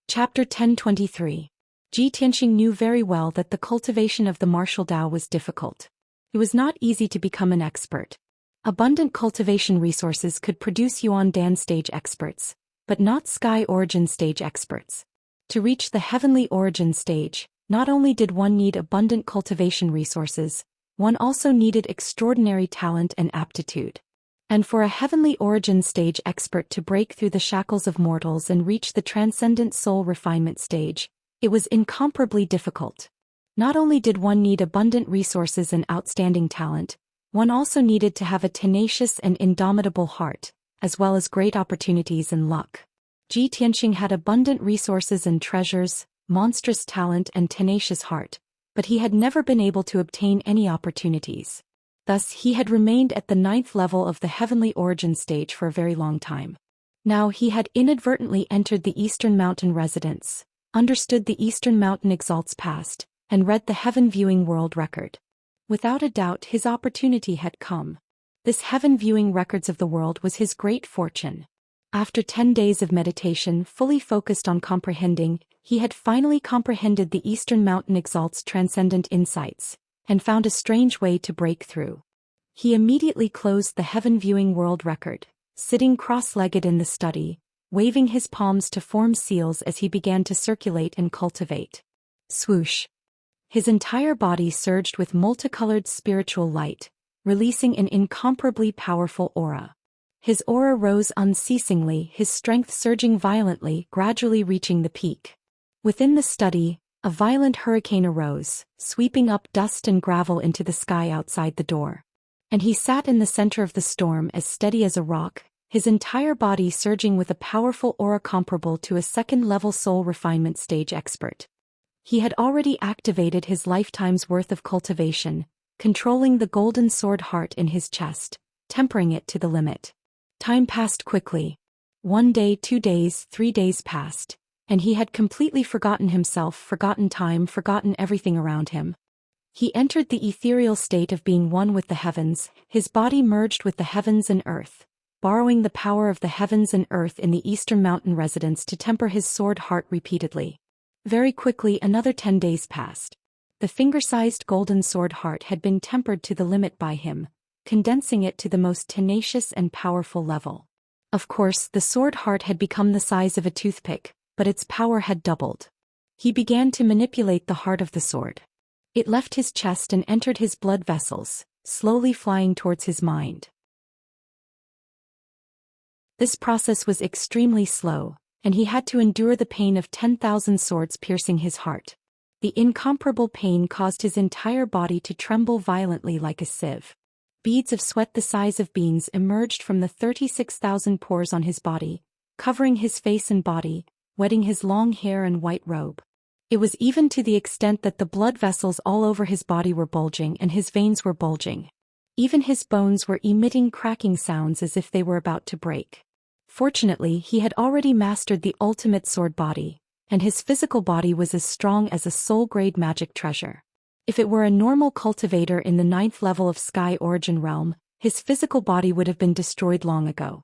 Chapter 1023. Ji Tianxing knew very well that the cultivation of the martial Tao was difficult. It was not easy to become an expert. Abundant cultivation resources could produce Yuan Dan stage experts, but not Sky origin stage experts. To reach the heavenly origin stage, not only did one need abundant cultivation resources, one also needed extraordinary talent and aptitude. And for a heavenly origin stage expert to break through the shackles of mortals and reach the transcendent soul refinement stage, it was incomparably difficult. Not only did one need abundant resources and outstanding talent, one also needed to have a tenacious and indomitable heart, as well as great opportunities and luck. Ji Tianxing had abundant resources and treasures, monstrous talent and tenacious heart, but he had never been able to obtain any opportunities. Thus he had remained at the 9th level of the heavenly origin stage for a very long time. Now he had inadvertently entered the Eastern Mountain residence, understood the Eastern Mountain Exalt's past, and read the heaven viewing world record. Without a doubt his opportunity had come. This heaven viewing records of the world was his great fortune. After 10 days of meditation fully focused on comprehending, he had finally comprehended the Eastern Mountain Exalt's transcendent insights, and found a strange way to break through. He immediately closed the heaven viewing world record, sitting cross-legged in the study, waving his palms to form seals as he began to circulate and cultivate. Swoosh! His entire body surged with multicolored spiritual light, releasing an incomparably powerful aura. His aura rose unceasingly, his strength surging violently, gradually reaching the peak. Within the study, a violent hurricane arose, sweeping up dust and gravel into the sky outside the door. And he sat in the center of the storm as steady as a rock, his entire body surging with a powerful aura comparable to a second-level soul refinement stage expert. He had already activated his lifetime's worth of cultivation, controlling the golden sword heart in his chest, tempering it to the limit. Time passed quickly. 1 day, 2 days, 3 days passed, and he had completely forgotten himself, forgotten time, forgotten everything around him. He entered the ethereal state of being one with the heavens, his body merged with the heavens and earth, borrowing the power of the heavens and earth in the eastern mountain residence to temper his sword heart repeatedly. Very quickly another 10 days passed. The finger-sized golden sword heart had been tempered to the limit by him, condensing it to the most tenacious and powerful level. Of course, the sword heart had become the size of a toothpick, but its power had doubled. He began to manipulate the heart of the sword. It left his chest and entered his blood vessels, slowly flying towards his mind. This process was extremely slow, and he had to endure the pain of 10,000 swords piercing his heart. The incomparable pain caused his entire body to tremble violently like a sieve. Beads of sweat the size of beans emerged from the 36,000 pores on his body, covering his face and body, wetting his long hair and white robe. It was even to the extent that the blood vessels all over his body were bulging and his veins were bulging. Even his bones were emitting cracking sounds as if they were about to break. Fortunately, he had already mastered the ultimate sword body, and his physical body was as strong as a soul-grade magic treasure. If it were a normal cultivator in the 9th level of Sky Origin Realm, his physical body would have been destroyed long ago.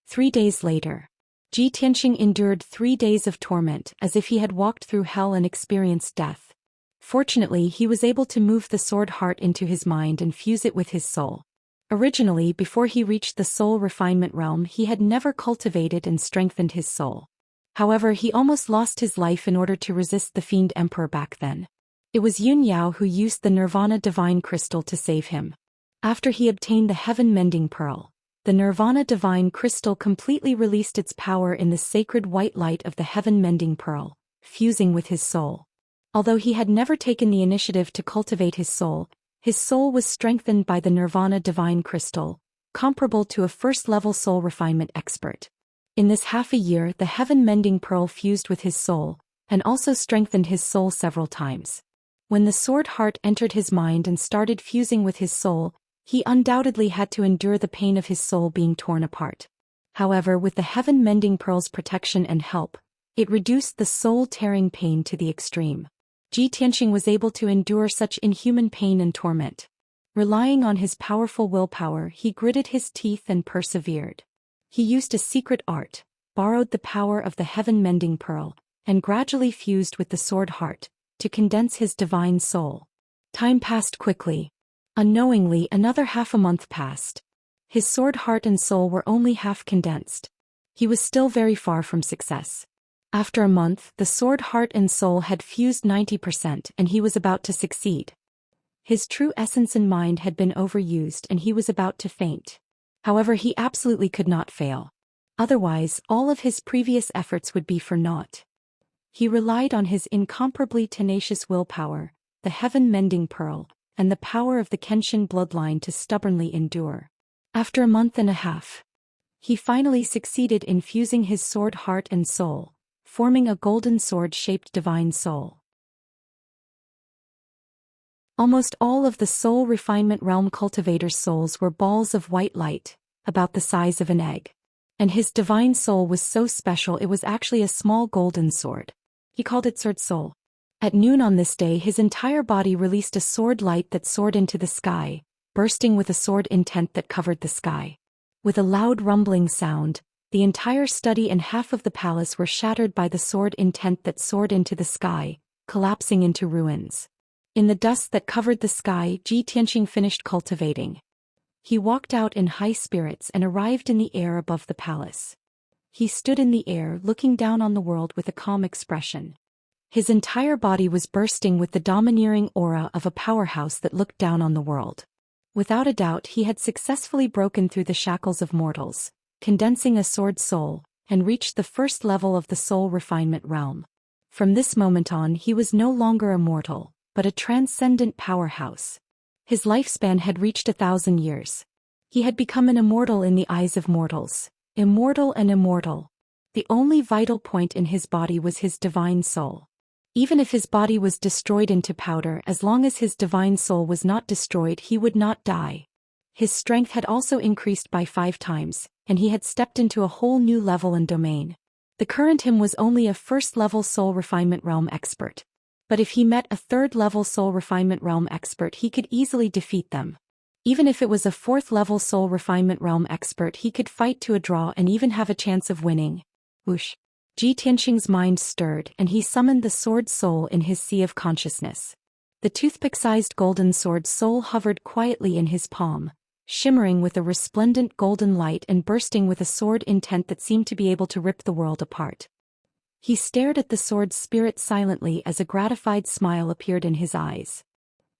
3 days later, Xianxia endured 3 days of torment as if he had walked through hell and experienced death. Fortunately, he was able to move the sword heart into his mind and fuse it with his soul. Originally, before he reached the soul refinement realm, he had never cultivated and strengthened his soul. However, he almost lost his life in order to resist the Fiend Emperor back then. It was Yun Yao who used the Nirvana Divine Crystal to save him. After he obtained the Heaven Mending Pearl, the Nirvana Divine Crystal completely released its power in the sacred white light of the Heaven Mending Pearl, fusing with his soul. Although he had never taken the initiative to cultivate his soul was strengthened by the Nirvana Divine Crystal, comparable to a first-level soul refinement expert. In this half a year, the Heaven Mending Pearl fused with his soul, and also strengthened his soul several times. When the sword heart entered his mind and started fusing with his soul, he undoubtedly had to endure the pain of his soul being torn apart. However, with the Heaven Mending Pearl's protection and help, it reduced the soul-tearing pain to the extreme. Xianxia was able to endure such inhuman pain and torment. Relying on his powerful willpower, he gritted his teeth and persevered. He used a secret art, borrowed the power of the Heaven Mending Pearl, and gradually fused with the sword heart, to condense his divine soul. Time passed quickly. Unknowingly, another half a month passed. His sword heart and soul were only half condensed. He was still very far from success. After a month, the sword heart and soul had fused 90% and he was about to succeed. His true essence and mind had been overused and he was about to faint. However, he absolutely could not fail. Otherwise, all of his previous efforts would be for naught. He relied on his incomparably tenacious willpower, the Heaven Mending Pearl, and the power of the Kenshin bloodline to stubbornly endure. After a month and a half, he finally succeeded in fusing his sword heart and soul, forming a golden sword-shaped divine soul. Almost all of the soul refinement realm cultivator's souls were balls of white light, about the size of an egg. And his divine soul was so special it was actually a small golden sword. He called it Sword Soul. At noon on this day his entire body released a sword light that soared into the sky, bursting with a sword intent that covered the sky. With a loud rumbling sound, the entire study and half of the palace were shattered by the sword intent that soared into the sky, collapsing into ruins. In the dust that covered the sky, Xianxia finished cultivating. He walked out in high spirits and arrived in the air above the palace. He stood in the air looking down on the world with a calm expression. His entire body was bursting with the domineering aura of a powerhouse that looked down on the world. Without a doubt, he had successfully broken through the shackles of mortals, condensing a sword soul, and reached the first level of the soul refinement realm. From this moment on, he was no longer a mortal, but a transcendent powerhouse. His lifespan had reached 1,000 years. He had become an immortal in the eyes of mortals, Immortal and immortal. The only vital point in his body was his divine soul. Even if his body was destroyed into powder, as long as his divine soul was not destroyed, he would not die. His strength had also increased by 5 times, and he had stepped into a whole new level and domain. The current him was only a first-level soul refinement realm expert. But if he met a third-level soul refinement realm expert, he could easily defeat them. Even if it was a 4th-level soul refinement realm expert, he could fight to a draw and even have a chance of winning. Whoosh! Ji Tianxing's mind stirred, and he summoned the sword soul in his sea of consciousness. The toothpick-sized golden sword soul hovered quietly in his palm, shimmering with a resplendent golden light and bursting with a sword intent that seemed to be able to rip the world apart. He stared at the sword spirit silently as a gratified smile appeared in his eyes.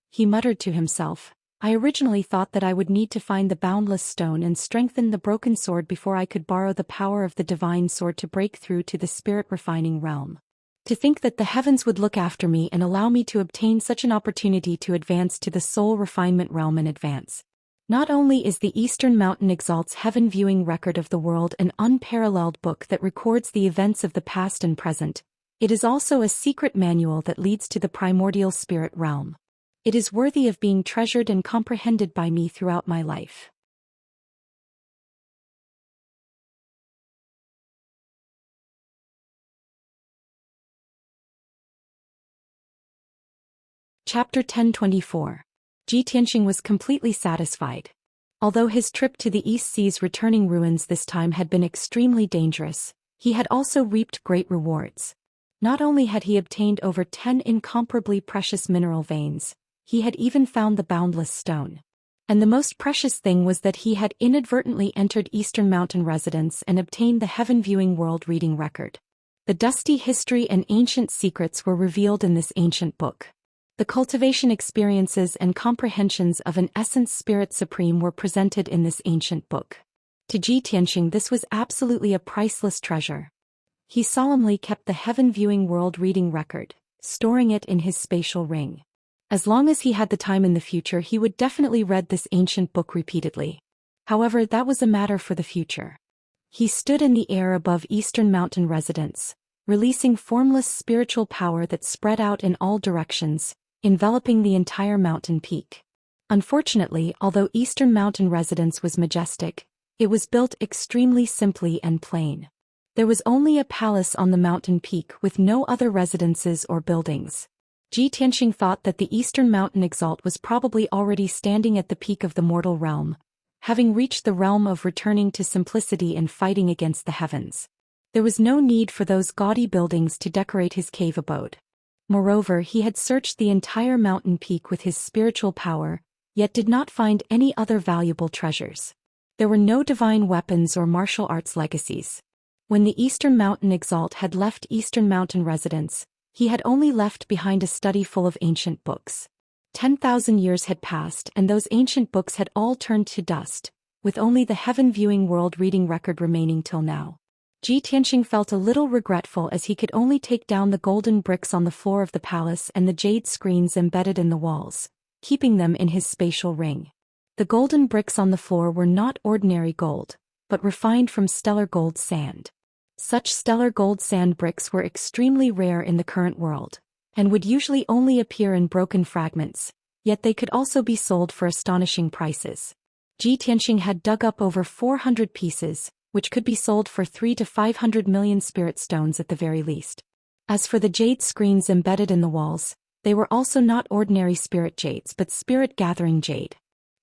He muttered to himself, I originally thought that I would need to find the boundless stone and strengthen the broken sword before I could borrow the power of the divine sword to break through to the spirit-refining realm. To think that the heavens would look after me and allow me to obtain such an opportunity to advance to the soul refinement realm in advance. Not only is the Eastern Mountain Exalt's heaven viewing record of the world an unparalleled book that records the events of the past and present, it is also a secret manual that leads to the primordial spirit realm. It is worthy of being treasured and comprehended by me throughout my life. Chapter 1024. Ji Tianxing was completely satisfied. Although his trip to the East Sea's returning ruins this time had been extremely dangerous, he had also reaped great rewards. Not only had he obtained over 10 incomparably precious mineral veins, he had even found the boundless stone. And the most precious thing was that he had inadvertently entered Eastern Mountain Residence and obtained the heaven-viewing world reading record. The dusty history and ancient secrets were revealed in this ancient book. The cultivation experiences and comprehensions of an essence spirit supreme were presented in this ancient book. To Ji Tianxing this was absolutely a priceless treasure. He solemnly kept the heaven-viewing world reading record, storing it in his spatial ring. As long as he had the time in the future, he would definitely read this ancient book repeatedly. However, that was a matter for the future. He stood in the air above Eastern Mountain Residence, releasing formless spiritual power that spread out in all directions, enveloping the entire mountain peak. Unfortunately, although Eastern Mountain Residence was majestic, it was built extremely simply and plain. There was only a palace on the mountain peak with no other residences or buildings. Ji Tianxing thought that the Eastern Mountain Exalt was probably already standing at the peak of the mortal realm, having reached the realm of returning to simplicity and fighting against the heavens. There was no need for those gaudy buildings to decorate his cave abode. Moreover, he had searched the entire mountain peak with his spiritual power, yet did not find any other valuable treasures. There were no divine weapons or martial arts legacies. When the Eastern Mountain Exalt had left Eastern Mountain Residence, he had only left behind a study full of ancient books. 10,000 years had passed and those ancient books had all turned to dust, with only the heaven-viewing world reading record remaining till now. Ji Tianxing felt a little regretful as he could only take down the golden bricks on the floor of the palace and the jade screens embedded in the walls, keeping them in his spatial ring. The golden bricks on the floor were not ordinary gold, but refined from stellar gold sand. Such stellar gold sand bricks were extremely rare in the current world, and would usually only appear in broken fragments, yet they could also be sold for astonishing prices. Ji Tianxing had dug up over 400 pieces, which could be sold for 3 to 500 million spirit stones at the very least. As for the jade screens embedded in the walls, they were also not ordinary spirit jades but spirit-gathering jade.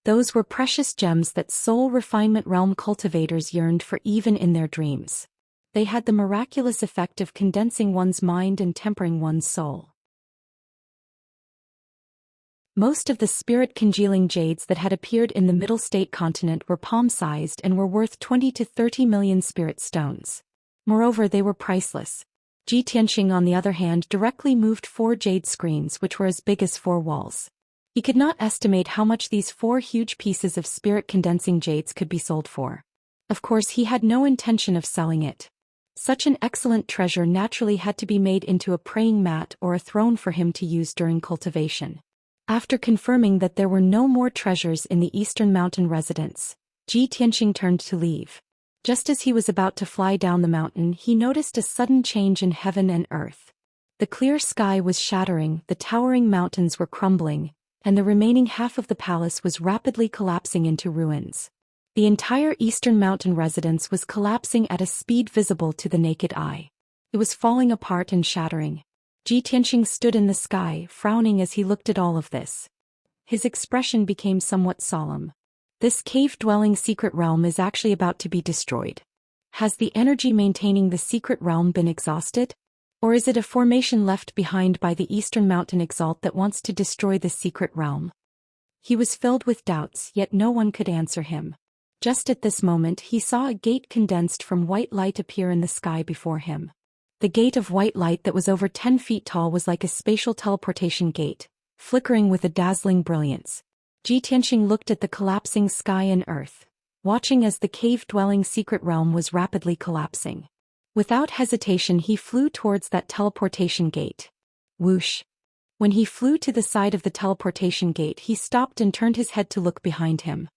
Those were precious gems that soul refinement realm cultivators yearned for even in their dreams. They had the miraculous effect of condensing one's mind and tempering one's soul. Most of the spirit-congealing jades that had appeared in the Middle State continent were palm-sized and were worth 20 to 30 million spirit stones. Moreover, they were priceless. Ji Tianxing, on the other hand, directly moved 4 jade screens which were as big as 4 walls. He could not estimate how much these 4 huge pieces of spirit-condensing jades could be sold for. Of course, he had no intention of selling it. Such an excellent treasure naturally had to be made into a praying mat or a throne for him to use during cultivation. After confirming that there were no more treasures in the Eastern Mountain Residence, Ji Tianxing turned to leave. Just as he was about to fly down the mountain, he noticed a sudden change in heaven and earth. The clear sky was shattering, the towering mountains were crumbling, and the remaining half of the palace was rapidly collapsing into ruins. The entire eastern mountain residence was collapsing at a speed visible to the naked eye. It was falling apart and shattering. Ji Tianxing stood in the sky, frowning as he looked at all of this. His expression became somewhat solemn. This cave-dwelling secret realm is actually about to be destroyed. Has the energy maintaining the secret realm been exhausted? Or is it a formation left behind by the Eastern Mountain Exalt that wants to destroy the secret realm? He was filled with doubts, yet no one could answer him. Just at this moment he saw a gate condensed from white light appear in the sky before him. The gate of white light that was over 10 feet tall was like a spatial teleportation gate, flickering with a dazzling brilliance. Ji Tianxing looked at the collapsing sky and earth, watching as the cave-dwelling secret realm was rapidly collapsing. Without hesitation he flew towards that teleportation gate. Whoosh! When he flew to the side of the teleportation gate he stopped and turned his head to look behind him.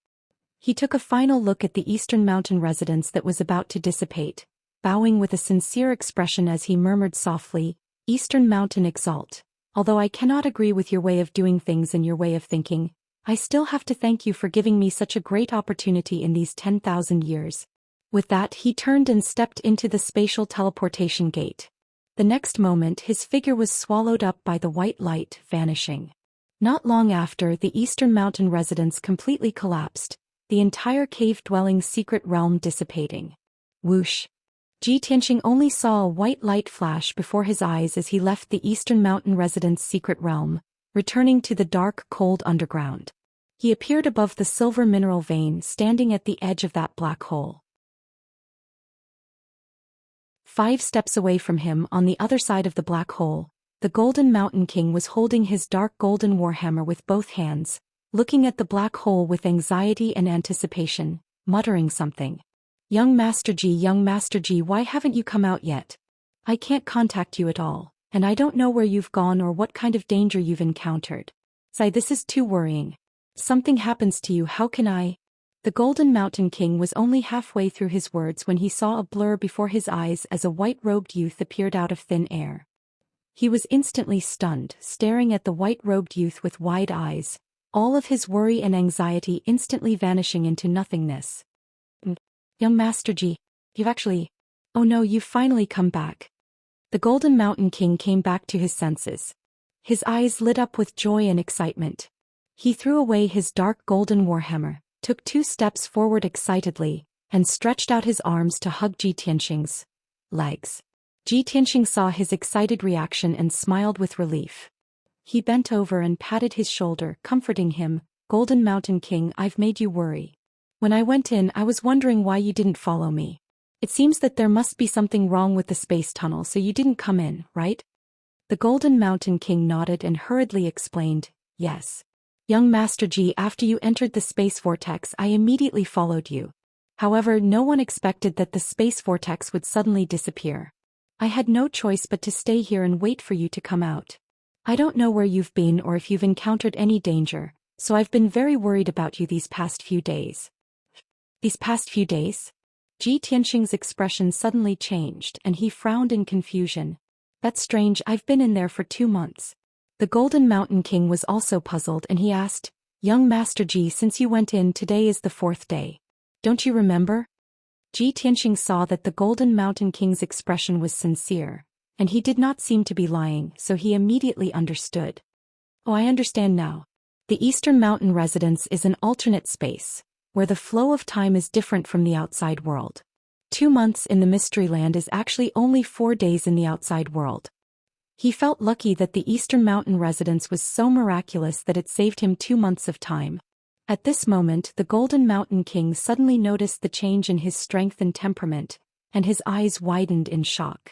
He took a final look at the Eastern Mountain residence that was about to dissipate, bowing with a sincere expression as he murmured softly, "Eastern Mountain Exalt, although I cannot agree with your way of doing things and your way of thinking, I still have to thank you for giving me such a great opportunity in these 10,000 years. With that he turned and stepped into the spatial teleportation gate. The next moment his figure was swallowed up by the white light, vanishing. Not long after, the Eastern Mountain residence completely collapsed, the entire cave-dwelling secret realm dissipating. Whoosh! Ji Tianxing only saw a white light flash before his eyes as he left the Eastern Mountain residence secret realm, returning to the dark, cold underground. He appeared above the silver mineral vein, standing at the edge of that black hole. 5 steps away from him, on the other side of the black hole, the Golden Mountain King was holding his dark golden warhammer with both hands, looking at the black hole with anxiety and anticipation, muttering something. Young Master Ji, why haven't you come out yet? I can't contact you at all, and I don't know where you've gone or what kind of danger you've encountered. This is too worrying. Something happens to you, how can I? The Golden Mountain King was only halfway through his words when he saw a blur before his eyes as a white-robed youth appeared out of thin air. He was instantly stunned, staring at the white-robed youth with wide eyes, all of his worry and anxiety instantly vanishing into nothingness. Young Master Ji, oh no, you've finally come back. The Golden Mountain King came back to his senses. His eyes lit up with joy and excitement. He threw away his dark golden warhammer, took 2 steps forward excitedly, and stretched out his arms to hug Ji Tianxing's legs. Ji Tianxing saw his excited reaction and smiled with relief. He bent over and patted his shoulder, comforting him. Golden Mountain King, I've made you worry. When I went in, I was wondering why you didn't follow me. It seems that there must be something wrong with the space tunnel, so you didn't come in, right? The Golden Mountain King nodded and hurriedly explained, yes. Young Master Ji, after you entered the space vortex, I immediately followed you. However, no one expected that the space vortex would suddenly disappear. I had no choice but to stay here and wait for you to come out. I don't know where you've been or if you've encountered any danger, so I've been very worried about you these past few days. These past few days? Ji Tianxing's expression suddenly changed and he frowned in confusion. That's strange, I've been in there for 2 months. The Golden Mountain King was also puzzled and he asked, Young Master Ji, since you went in, today is the 4th day. Don't you remember? Ji Tianxing saw that the Golden Mountain King's expression was sincere, and he did not seem to be lying, so he immediately understood. Oh, I understand now. The Eastern Mountain residence is an alternate space, where the flow of time is different from the outside world. 2 months in the Mystery Land is actually only 4 days in the outside world. He felt lucky that the Eastern Mountain residence was so miraculous that it saved him 2 months of time. At this moment, the Golden Mountain King suddenly noticed the change in his strength and temperament, and his eyes widened in shock.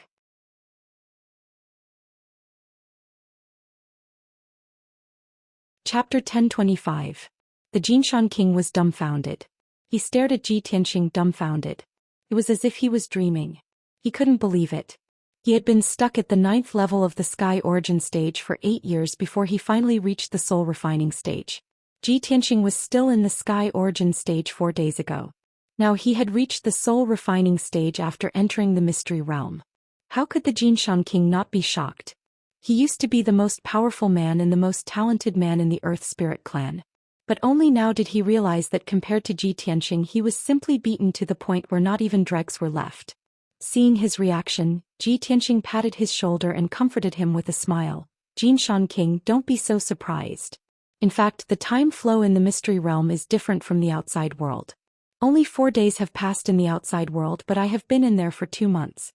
Chapter 1025. The Jinshan King was dumbfounded. He stared at Ji Tianxing dumbfounded. It was as if he was dreaming. He couldn't believe it. He had been stuck at the 9th level of the Sky Origin stage for 8 years before he finally reached the Soul Refining stage. Ji Tianxing was still in the Sky Origin stage 4 days ago. Now he had reached the soul refining stage after entering the mystery realm. How could the Xianxia king not be shocked? He used to be the most powerful man and the most talented man in the Earth Spirit clan. But only now did he realize that compared to Xianxia he was simply beaten to the point where not even dregs were left. Seeing his reaction, Xianxia patted his shoulder and comforted him with a smile. Xianxia king, don't be so surprised. In fact, the time flow in the mystery realm is different from the outside world. Only 4 days have passed in the outside world, but I have been in there for 2 months.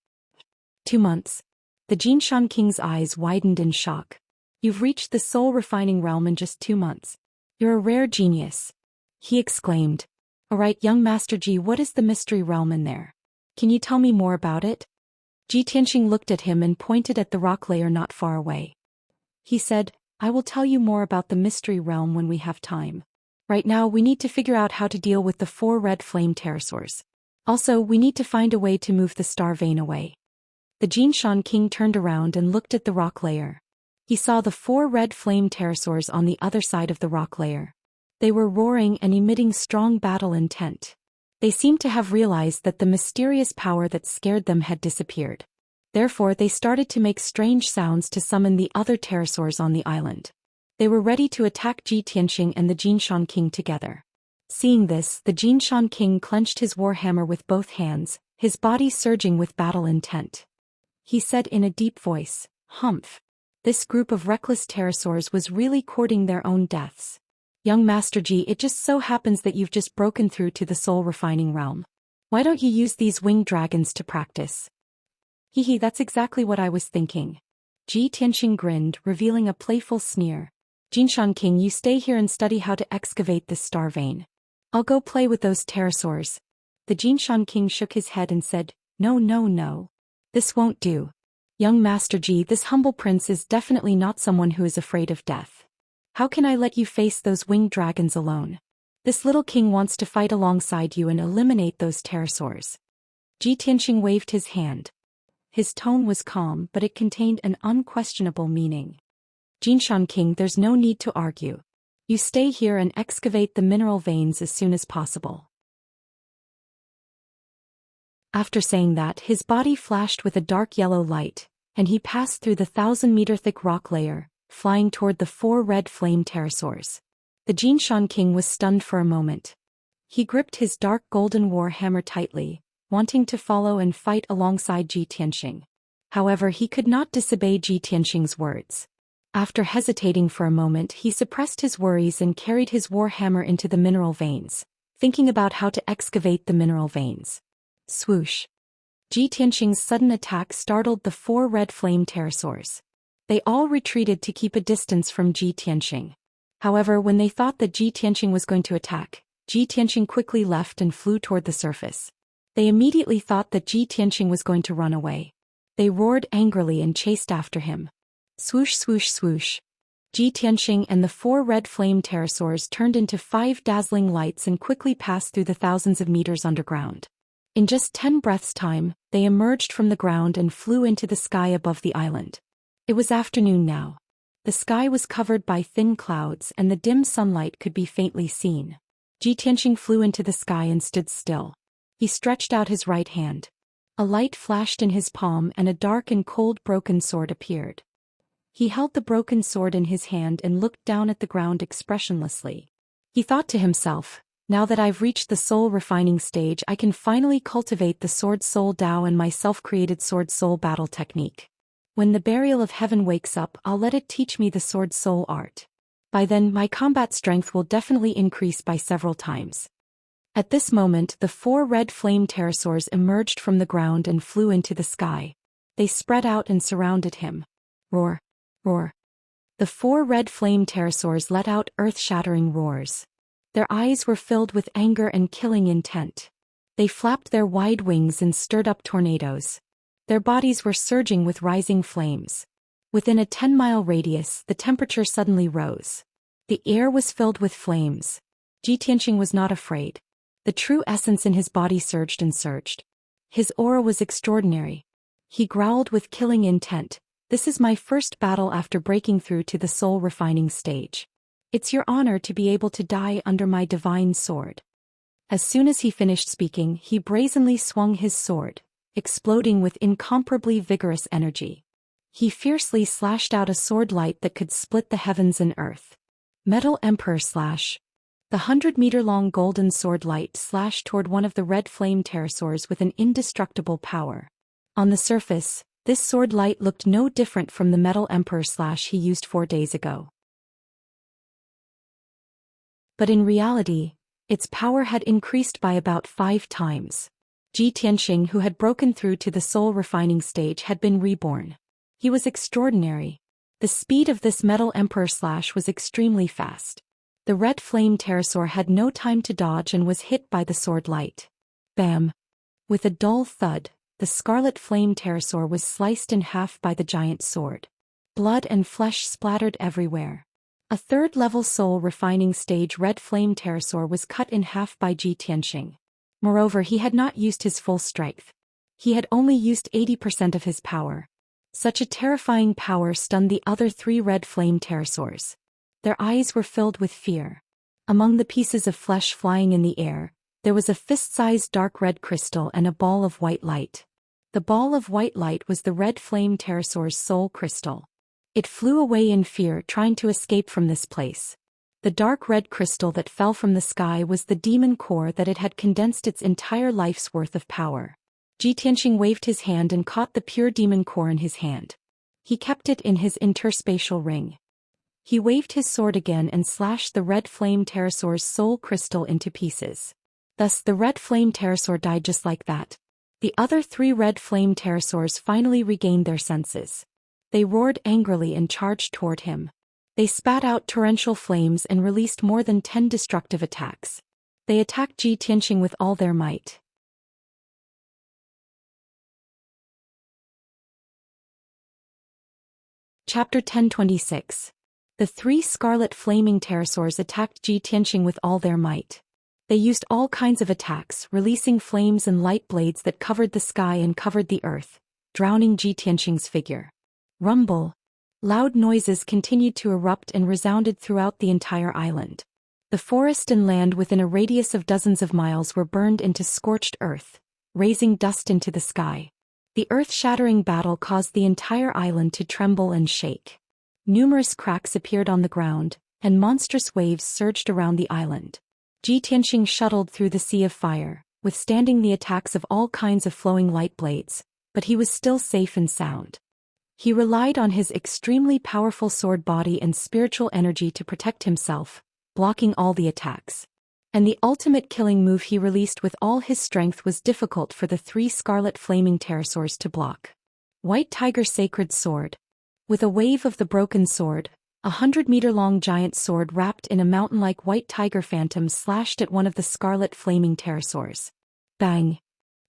2 months? The Xianxia king's eyes widened in shock. You've reached the soul refining realm in just 2 months. You're a rare genius. He exclaimed. Alright, young Master Ji, what is the mystery realm in there? Can you tell me more about it? Xianxia looked at him and pointed at the rock layer not far away. He said, I will tell you more about the mystery realm when we have time. Right now we need to figure out how to deal with the 4 red flame pterosaurs. Also, we need to find a way to move the star vein away. The Xianxia king turned around and looked at the rock layer. He saw the 4 red flame pterosaurs on the other side of the rock layer. They were roaring and emitting strong battle intent. They seemed to have realized that the mysterious power that scared them had disappeared. Therefore they started to make strange sounds to summon the other pterosaurs on the island. They were ready to attack Xianxia and the Xianxia king together. Seeing this, the Xianxia king clenched his warhammer with both hands, his body surging with battle intent. He said in a deep voice, Humph. This group of reckless pterosaurs was really courting their own deaths. Young Master Ji, it just so happens that you've just broken through to the soul refining realm. Why don't you use these winged dragons to practice? Hehe, that's exactly what I was thinking. Xianxia grinned, revealing a playful sneer. Xianxia king, you stay here and study how to excavate this star vein. I'll go play with those pterosaurs. The Xianxia king shook his head and said, No, no, no. This won't do. Young Master Ji, this humble prince is definitely not someone who is afraid of death. How can I let you face those winged dragons alone? This little king wants to fight alongside you and eliminate those pterosaurs. Xianxia waved his hand. His tone was calm, but it contained an unquestionable meaning. Xianxia king, there's no need to argue. You stay here and excavate the mineral veins as soon as possible. After saying that, his body flashed with a dark yellow light, and he passed through the 1,000-meter-thick rock layer, flying toward the 4 red flame pterosaurs. The Xianxia king was stunned for a moment. He gripped his dark golden war hammer tightly, wanting to follow and fight alongside Xianxia. However, he could not disobey Xianxia's words. After hesitating for a moment, he suppressed his worries and carried his war hammer into the mineral veins, thinking about how to excavate the mineral veins. Swoosh. Xianxia's sudden attack startled the 4 red flame pterosaurs. They all retreated to keep a distance from Xianxia. However, when they thought that Xianxia was going to attack, Xianxia quickly left and flew toward the surface. They immediately thought that Xianxia was going to run away. They roared angrily and chased after him. Swoosh, swoosh, swoosh. Xianxia and the 4 red flame pterosaurs turned into 5 dazzling lights and quickly passed through the thousands of meters underground. In just 10 breaths' time, they emerged from the ground and flew into the sky above the island. It was afternoon now. The sky was covered by thin clouds and the dim sunlight could be faintly seen. Xianxia flew into the sky and stood still. He stretched out his right hand. A light flashed in his palm and a dark and cold broken sword appeared. He held the broken sword in his hand and looked down at the ground expressionlessly. He thought to himself, now that I've reached the soul refining stage, I can finally cultivate the sword soul Dao and my self-created sword soul battle technique. When the burial of heaven wakes up, I'll let it teach me the sword soul art. By then, my combat strength will definitely increase by several times. At this moment, the 4 red flame pterosaurs emerged from the ground and flew into the sky. They spread out and surrounded him. Roar. Roar. The 4 red flame pterosaurs let out earth-shattering roars. Their eyes were filled with anger and killing intent. They flapped their wide wings and stirred up tornadoes. Their bodies were surging with rising flames. Within a 10-mile radius, the temperature suddenly rose. The air was filled with flames. Xianxia was not afraid. The true essence in his body surged and surged. His aura was extraordinary. He growled with killing intent. This is my first battle after breaking through to the soul refining stage. It's your honor to be able to die under my divine sword. As soon as he finished speaking, he brazenly swung his sword, exploding with incomparably vigorous energy. He fiercely slashed out a sword light that could split the heavens and earth. Metal Emperor Slash. The 100-meter-long golden sword light slashed toward one of the red flame pterosaurs with an indestructible power. On the surface, this sword light looked no different from the Metal Emperor Slash he used 4 days ago. But in reality, its power had increased by about 5 times. Ji Tianxing, who had broken through to the soul refining stage, had been reborn. He was extraordinary. The speed of this Metal Emperor Slash was extremely fast. The red flame pterosaur had no time to dodge and was hit by the sword light. Bam! With a dull thud, the scarlet flame pterosaur was sliced in half by the giant sword. Blood and flesh splattered everywhere. A third-level soul refining stage red flame pterosaur was cut in half by Ji Tianxing. Moreover, he had not used his full strength. He had only used 80% of his power. Such a terrifying power stunned the other 3 red flame pterosaurs. Their eyes were filled with fear. Among the pieces of flesh flying in the air, there was a fist-sized dark red crystal and a ball of white light. The ball of white light was the red flame pterosaur's soul crystal. It flew away in fear, trying to escape from this place. The dark red crystal that fell from the sky was the demon core that it had condensed its entire life's worth of power. Ji Tianxing waved his hand and caught the pure demon core in his hand. He kept it in his interspatial ring. He waved his sword again and slashed the red flame pterosaur's soul crystal into pieces. Thus the red flame pterosaur died just like that. The other 3 red flame pterosaurs finally regained their senses. They roared angrily and charged toward him. They spat out torrential flames and released more than 10 destructive attacks. They attacked Ji Tianxing with all their might. Chapter 1026. The 3 scarlet flaming pterosaurs attacked Ji Tianxing with all their might. They used all kinds of attacks, releasing flames and light blades that covered the sky and covered the earth, drowning Ji Tianxing's figure. Rumble. Loud noises continued to erupt and resounded throughout the entire island. The forest and land within a radius of dozens of miles were burned into scorched earth, raising dust into the sky. The earth-shattering battle caused the entire island to tremble and shake. Numerous cracks appeared on the ground, and monstrous waves surged around the island. Ji Tianxing shuttled through the sea of fire, withstanding the attacks of all kinds of flowing light blades, but he was still safe and sound. He relied on his extremely powerful sword body and spiritual energy to protect himself, blocking all the attacks. And the ultimate killing move he released with all his strength was difficult for the 3 scarlet flaming pterosaurs to block. White Tiger Sacred Sword. With a wave of the broken sword, a 100-meter-long giant sword wrapped in a mountain-like white tiger phantom slashed at one of the scarlet flaming pterosaurs. Bang!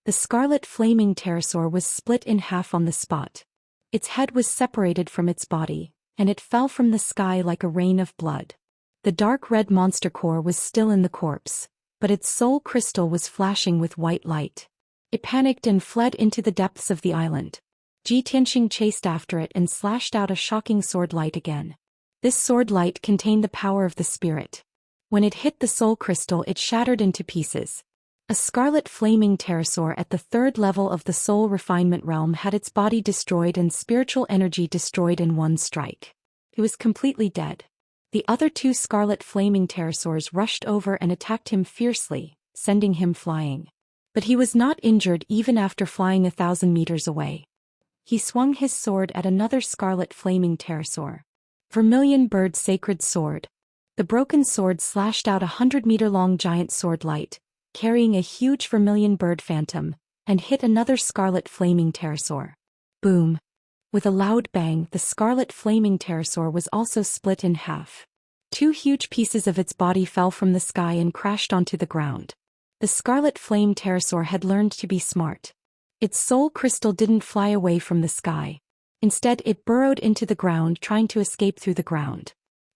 The scarlet flaming pterosaur was split in half on the spot. Its head was separated from its body, and it fell from the sky like a rain of blood. The dark red monster core was still in the corpse, but its soul crystal was flashing with white light. It panicked and fled into the depths of the island. Ji Tianxing chased after it and slashed out a shocking sword light again. This sword light contained the power of the spirit. When it hit the soul crystal, it shattered into pieces. A scarlet flaming pterosaur at the 3rd level of the soul refinement realm had its body destroyed and spiritual energy destroyed in one strike. It was completely dead. The other 2 scarlet flaming pterosaurs rushed over and attacked him fiercely, sending him flying. But he was not injured even after flying 1,000 meters away. He swung his sword at another scarlet flaming pterosaur. Vermilion Bird Sacred Sword. The broken sword slashed out a 100-meter-long giant sword light, carrying a huge vermilion bird phantom, and hit another scarlet flaming pterosaur. Boom! With a loud bang, the scarlet flaming pterosaur was also split in half. 2 huge pieces of its body fell from the sky and crashed onto the ground. The scarlet flame pterosaur had learned to be smart. Its soul crystal didn't fly away from the sky. Instead, it burrowed into the ground, trying to escape through the ground.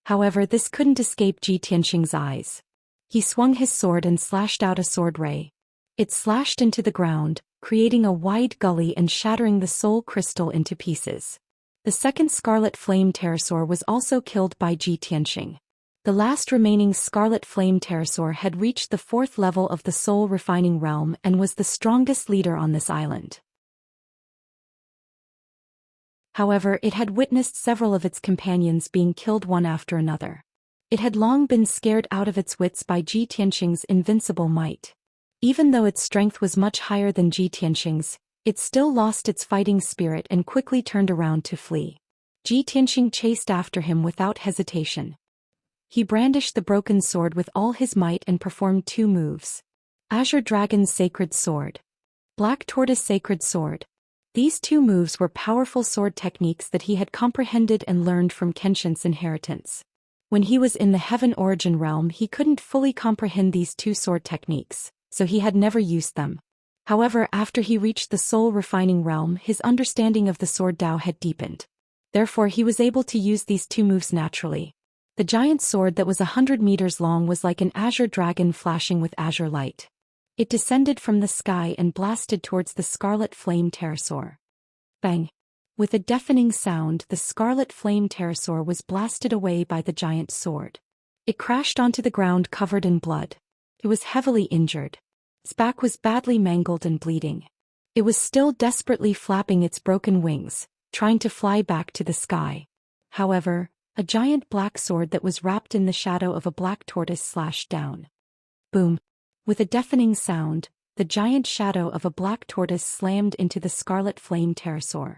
However, this couldn't escape Ji Tianxing's eyes. He swung his sword and slashed out a sword ray. It slashed into the ground, creating a wide gully and shattering the soul crystal into pieces. The second scarlet flame pterosaur was also killed by Ji Tianxing. The last remaining scarlet flame pterosaur had reached the 4th level of the soul refining realm and was the strongest leader on this island. However, it had witnessed several of its companions being killed one after another. It had long been scared out of its wits by Ji Tianxing's invincible might. Even though its strength was much higher than Ji Tianxing's, it still lost its fighting spirit and quickly turned around to flee. Ji Tianxing chased after him without hesitation. He brandished the broken sword with all his might and performed 2 moves. Azure Dragon's Sacred Sword. Black Tortoise Sacred Sword. These 2 moves were powerful sword techniques that he had comprehended and learned from Kenshin's inheritance. When he was in the Heaven Origin realm, he couldn't fully comprehend these 2 sword techniques, so he had never used them. However, after he reached the soul refining realm, his understanding of the sword Dao had deepened. Therefore, he was able to use these 2 moves naturally. The giant sword that was 100 meters long was like an azure dragon flashing with azure light. It descended from the sky and blasted towards the scarlet flame pterosaur. Bang! With a deafening sound, the scarlet flame pterosaur was blasted away by the giant sword. It crashed onto the ground covered in blood. It was heavily injured. Its back was badly mangled and bleeding. It was still desperately flapping its broken wings, trying to fly back to the sky. However, a giant black sword that was wrapped in the shadow of a black tortoise slashed down. Boom! With a deafening sound, the giant shadow of a black tortoise slammed into the scarlet flame pterosaur.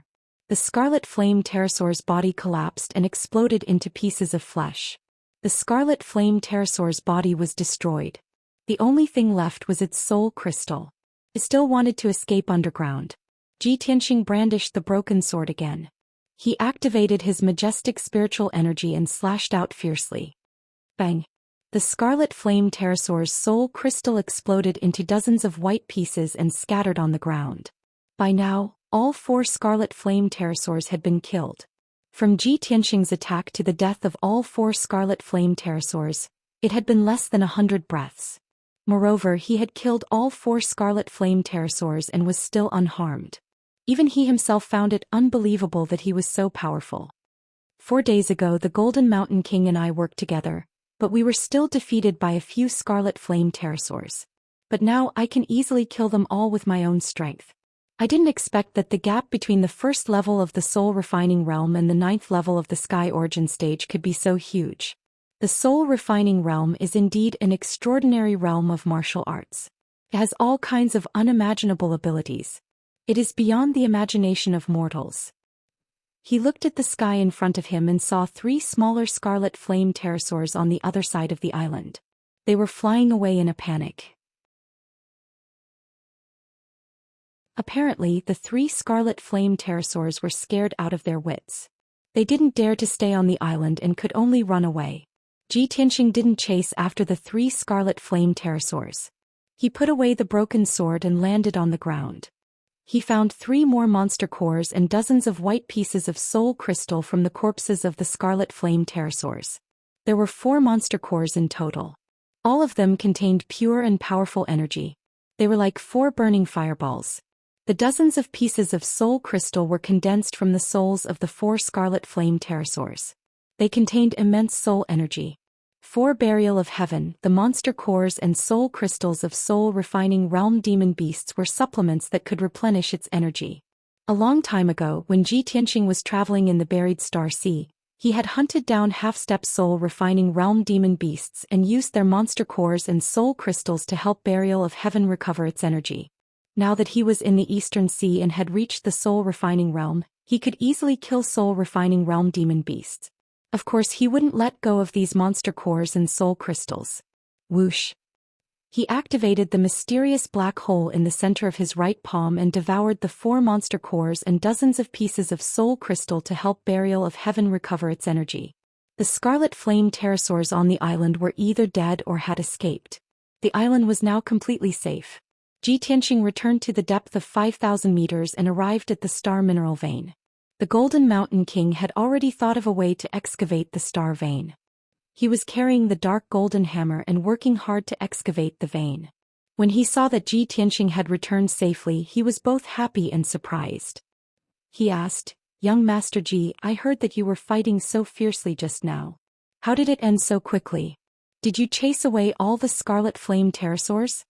The scarlet flame pterosaur's body collapsed and exploded into pieces of flesh. The scarlet flame pterosaur's body was destroyed. The only thing left was its soul crystal. It still wanted to escape underground. Ji Tianxing brandished the broken sword again. He activated his majestic spiritual energy and slashed out fiercely. Bang! The scarlet flame pterosaur's soul crystal exploded into dozens of white pieces and scattered on the ground. By now, all 4 scarlet flame pterosaurs had been killed. From Ji Tianxing's attack to the death of all 4 scarlet flame pterosaurs, it had been less than 100 breaths. Moreover, he had killed all 4 scarlet flame pterosaurs and was still unharmed. Even he himself found it unbelievable that he was so powerful. 4 days ago, the Golden Mountain King and I worked together, but we were still defeated by a few scarlet flame pterosaurs. But now I can easily kill them all with my own strength. I didn't expect that the gap between the 1st level of the soul refining realm and the 9th level of the sky origin stage could be so huge. The soul refining realm is indeed an extraordinary realm of martial arts. It has all kinds of unimaginable abilities. It is beyond the imagination of mortals. He looked at the sky in front of him and saw 3 smaller scarlet flame pterosaurs on the other side of the island. They were flying away in a panic. Apparently, the 3 scarlet flame pterosaurs were scared out of their wits. They didn't dare to stay on the island and could only run away. Ji Tianxing didn't chase after the 3 scarlet flame pterosaurs. He put away the broken sword and landed on the ground. He found 3 more monster cores and dozens of white pieces of soul crystal from the corpses of the scarlet flame pterosaurs. There were 4 monster cores in total. All of them contained pure and powerful energy. They were like 4 burning fireballs. The dozens of pieces of soul crystal were condensed from the souls of the 4 scarlet flame pterosaurs. They contained immense soul energy. 4 Burial of Heaven, the monster cores and soul crystals of soul refining realm demon beasts were supplements that could replenish its energy. A long time ago, when Ji Tianxing was traveling in the buried Star Sea, he had hunted down half-step soul refining realm demon beasts and used their monster cores and soul crystals to help Burial of Heaven recover its energy. Now that he was in the Eastern Sea and had reached the soul refining realm, he could easily kill soul refining realm demon beasts. Of course, he wouldn't let go of these monster cores and soul crystals. Whoosh! He activated the mysterious black hole in the center of his right palm and devoured the 4 monster cores and dozens of pieces of soul crystal to help Burial of Heaven recover its energy. The scarlet flame pterosaurs on the island were either dead or had escaped. The island was now completely safe. Ji Tianxing returned to the depth of 5,000 meters and arrived at the star mineral vein. The Golden Mountain King had already thought of a way to excavate the star vein. He was carrying the dark golden hammer and working hard to excavate the vein. When he saw that Ji Tianxing had returned safely, he was both happy and surprised. He asked, "Young Master Ji, I heard that you were fighting so fiercely just now. How did it end so quickly? Did you chase away all the scarlet flame pterosaurs?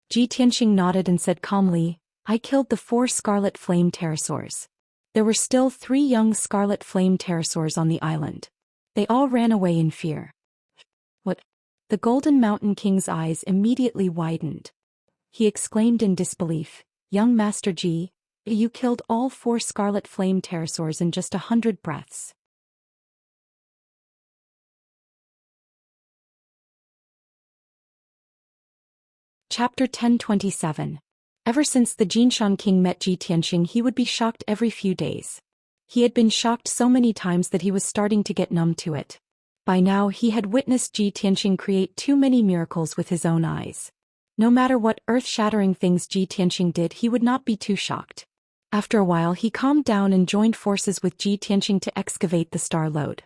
Ji Tianxing nodded and said calmly, I killed the 4 scarlet flame pterosaurs. There were still 3 young scarlet flame pterosaurs on the island. They all ran away in fear. What? The Golden Mountain King's eyes immediately widened. He exclaimed in disbelief, Young Master Ji, you killed all 4 scarlet flame pterosaurs in just 100 breaths. Chapter 1027. Ever since the Jinshan king met Ji Tianxing, he would be shocked every few days. He had been shocked so many times that he was starting to get numb to it. By now he had witnessed Ji Tianxing create too many miracles with his own eyes. No matter what earth-shattering things Ji Tianxing did, he would not be too shocked. After a while he calmed down and joined forces with Ji Tianxing to excavate the star lode.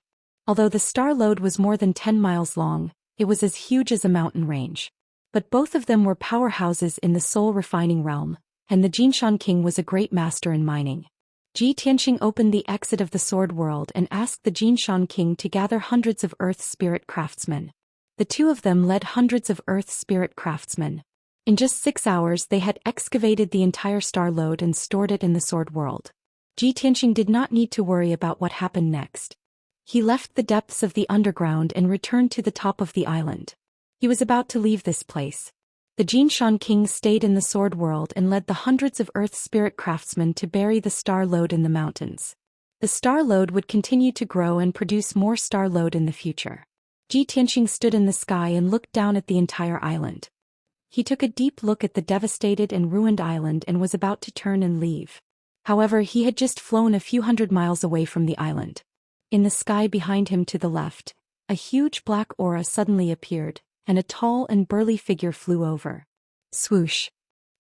Although the star lode was more than 10 miles long, it was as huge as a mountain range. But both of them were powerhouses in the soul refining realm, and the Jinshan king was a great master in mining. Ji Tianxing opened the exit of the sword world and asked the Jinshan king to gather hundreds of earth spirit craftsmen. The 2 of them led hundreds of earth spirit craftsmen. In just 6 hours they had excavated the entire star lode and stored it in the sword world. Ji Tianxing did not need to worry about what happened next. He left the depths of the underground and returned to the top of the island. He was about to leave this place. The Jinshan king stayed in the sword world and led the hundreds of earth spirit craftsmen to bury the star lode in the mountains. The star lode would continue to grow and produce more star lode in the future. Ji Tianxing stood in the sky and looked down at the entire island. He took a deep look at the devastated and ruined island and was about to turn and leave. However, he had just flown a few hundred miles away from the island. In the sky behind him to the left, a huge black aura suddenly appeared, and a tall and burly figure flew over. Swoosh!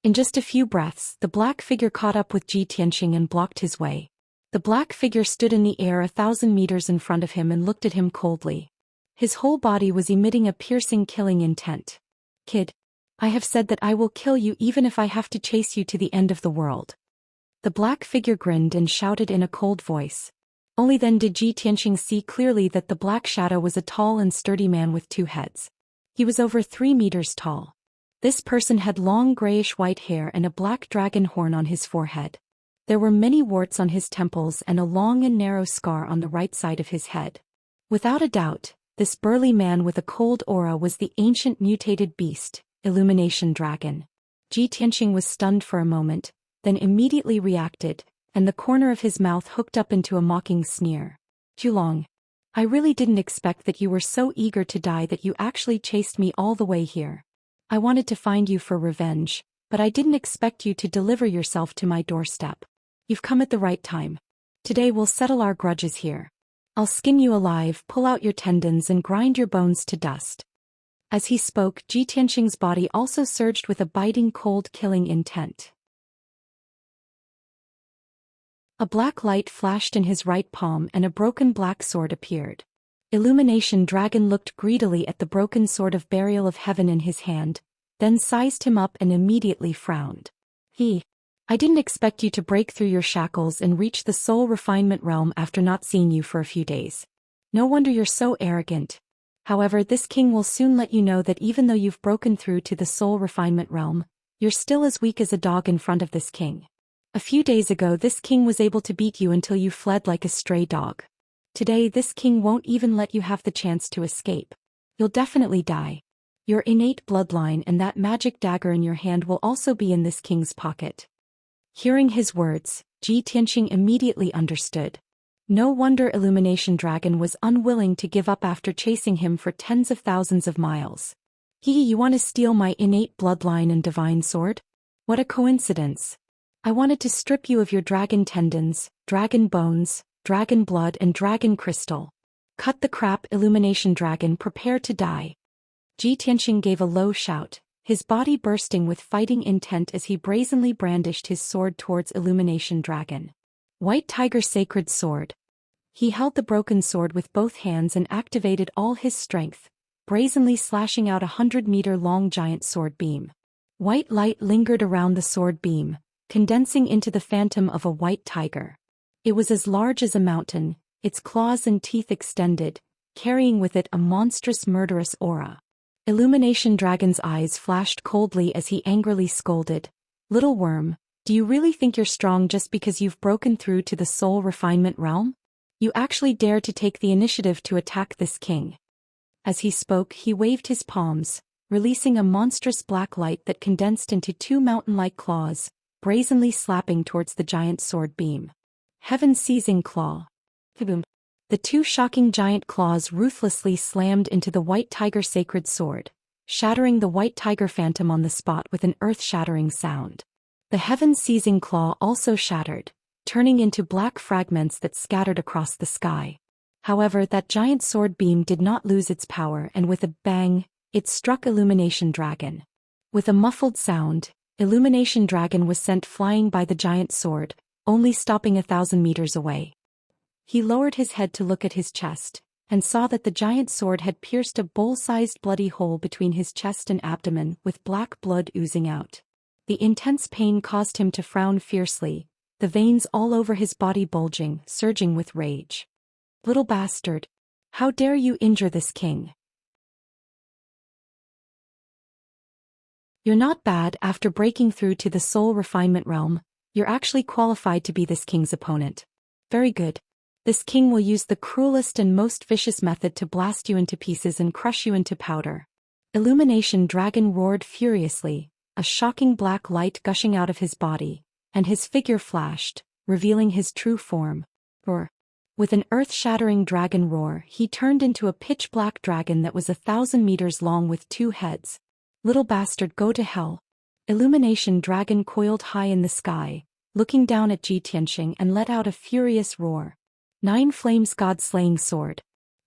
In just a few breaths, the black figure caught up with Ji Tianxing and blocked his way. The black figure stood in the air 1,000 meters in front of him and looked at him coldly. His whole body was emitting a piercing killing intent. Kid, I have said that I will kill you even if I have to chase you to the end of the world. The black figure grinned and shouted in a cold voice. Only then did Ji Tianxing see clearly that the black shadow was a tall and sturdy man with 2 heads. He was over 3 meters tall. This person had long grayish-white hair and a black dragon horn on his forehead. There were many warts on his temples and a long and narrow scar on the right side of his head. Without a doubt, this burly man with a cold aura was the ancient mutated beast, Illumination Dragon. Ji Tianxing was stunned for a moment, then immediately reacted, and the corner of his mouth hooked up into a mocking sneer. Julong, I really didn't expect that you were so eager to die that you actually chased me all the way here. I wanted to find you for revenge, but I didn't expect you to deliver yourself to my doorstep. You've come at the right time. Today we'll settle our grudges here. I'll skin you alive, pull out your tendons and grind your bones to dust. As he spoke, Ji Tianxing's body also surged with a biting cold killing intent. A black light flashed in his right palm and a broken black sword appeared. Illumination Dragon looked greedily at the broken sword of Burial of Heaven in his hand, then sized him up and immediately frowned. I didn't expect you to break through your shackles and reach the soul refinement realm after not seeing you for a few days. No wonder you're so arrogant. However, this king will soon let you know that even though you've broken through to the soul refinement realm, you're still as weak as a dog in front of this king. A few days ago this king was able to beat you until you fled like a stray dog. Today this king won't even let you have the chance to escape. You'll definitely die. Your innate bloodline and that magic dagger in your hand will also be in this king's pocket. Hearing his words, Ji Tianxing immediately understood. No wonder Illumination Dragon was unwilling to give up after chasing him for tens of thousands of miles. You want to steal my innate bloodline and divine sword? What a coincidence. I wanted to strip you of your dragon tendons, dragon bones, dragon blood and dragon crystal. Cut the crap, Illumination Dragon, prepare to die. Ji Tianxing gave a low shout, his body bursting with fighting intent as he brazenly brandished his sword towards Illumination Dragon. White Tiger Sacred Sword. He held the broken sword with both hands and activated all his strength, brazenly slashing out 100-meter-long giant sword beam. White light lingered around the sword beam, condensing into the phantom of a white tiger. It was as large as a mountain, its claws and teeth extended, carrying with it a monstrous murderous aura. Illumination Dragon's eyes flashed coldly as he angrily scolded, "Little worm, do you really think you're strong just because you've broken through to the soul refinement realm? You actually dare to take the initiative to attack this king?" As he spoke, he waved his palms, releasing a monstrous black light that condensed into two mountain-like claws, brazenly slapping towards the giant sword beam. Heaven-seizing claw. Boom. The two shocking giant claws ruthlessly slammed into the white tiger sacred sword, shattering the white tiger phantom on the spot with an earth-shattering sound. The heaven-seizing claw also shattered, turning into black fragments that scattered across the sky. However, that giant sword beam did not lose its power, and with a bang, it struck Illumination Dragon. With a muffled sound, Illumination Dragon was sent flying by the giant sword, only stopping 1,000 meters away. He lowered his head to look at his chest, and saw that the giant sword had pierced a bowl-sized bloody hole between his chest and abdomen, with black blood oozing out. The intense pain caused him to frown fiercely, the veins all over his body bulging, surging with rage. "Little bastard! How dare you injure this king? You're not bad. After breaking through to the soul refinement realm, you're actually qualified to be this king's opponent. Very good. This king will use the cruelest and most vicious method to blast you into pieces and crush you into powder." Illumination Dragon roared furiously, a shocking black light gushing out of his body, and his figure flashed, revealing his true form. Roar. With an earth-shattering dragon roar, he turned into a pitch-black dragon that was 1,000 meters long with 2 heads. "Little bastard, go to hell." Illumination Dragon coiled high in the sky, looking down at Xianxia and let out a furious roar. 9 Flames God-slaying sword.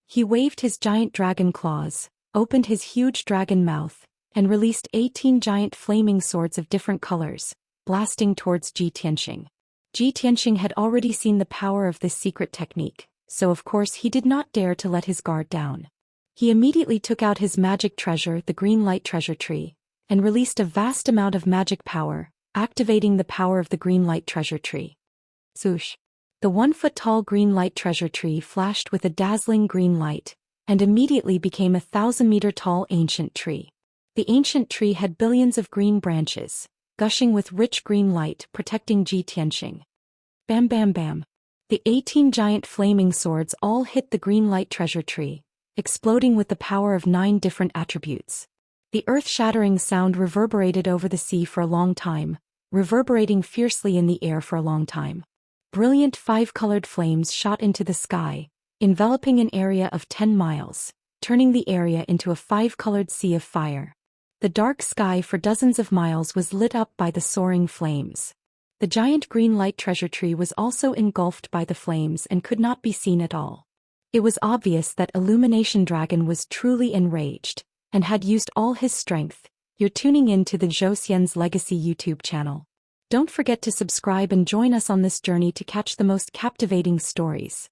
He waved his giant dragon claws, opened his huge dragon mouth, and released 18 giant flaming swords of different colors, blasting towards Xianxia. Xianxia had already seen the power of this secret technique, so of course he did not dare to let his guard down. He immediately took out his magic treasure, the green light treasure tree, and released a vast amount of magic power, activating the power of the green light treasure tree. Swoosh! The 1-foot-tall green light treasure tree flashed with a dazzling green light, and immediately became a 1,000-meter-tall ancient tree. The ancient tree had billions of green branches, gushing with rich green light, protecting Xianxia. Bam bam bam. The 18 giant flaming swords all hit the green light treasure tree, exploding with the power of 9 different attributes. The earth-shattering sound reverberated over the sea for a long time, reverberating fiercely in the air for a long time. Brilliant 5-colored flames shot into the sky, enveloping an area of 10 miles, turning the area into a 5-colored sea of fire. The dark sky for dozens of miles was lit up by the soaring flames. The giant green light treasure tree was also engulfed by the flames and could not be seen at all. It was obvious that Illumination Dragon was truly enraged, and had used all his strength. You're tuning in to the Zhou Xian's Legacy YouTube channel. Don't forget to subscribe and join us on this journey to catch the most captivating stories.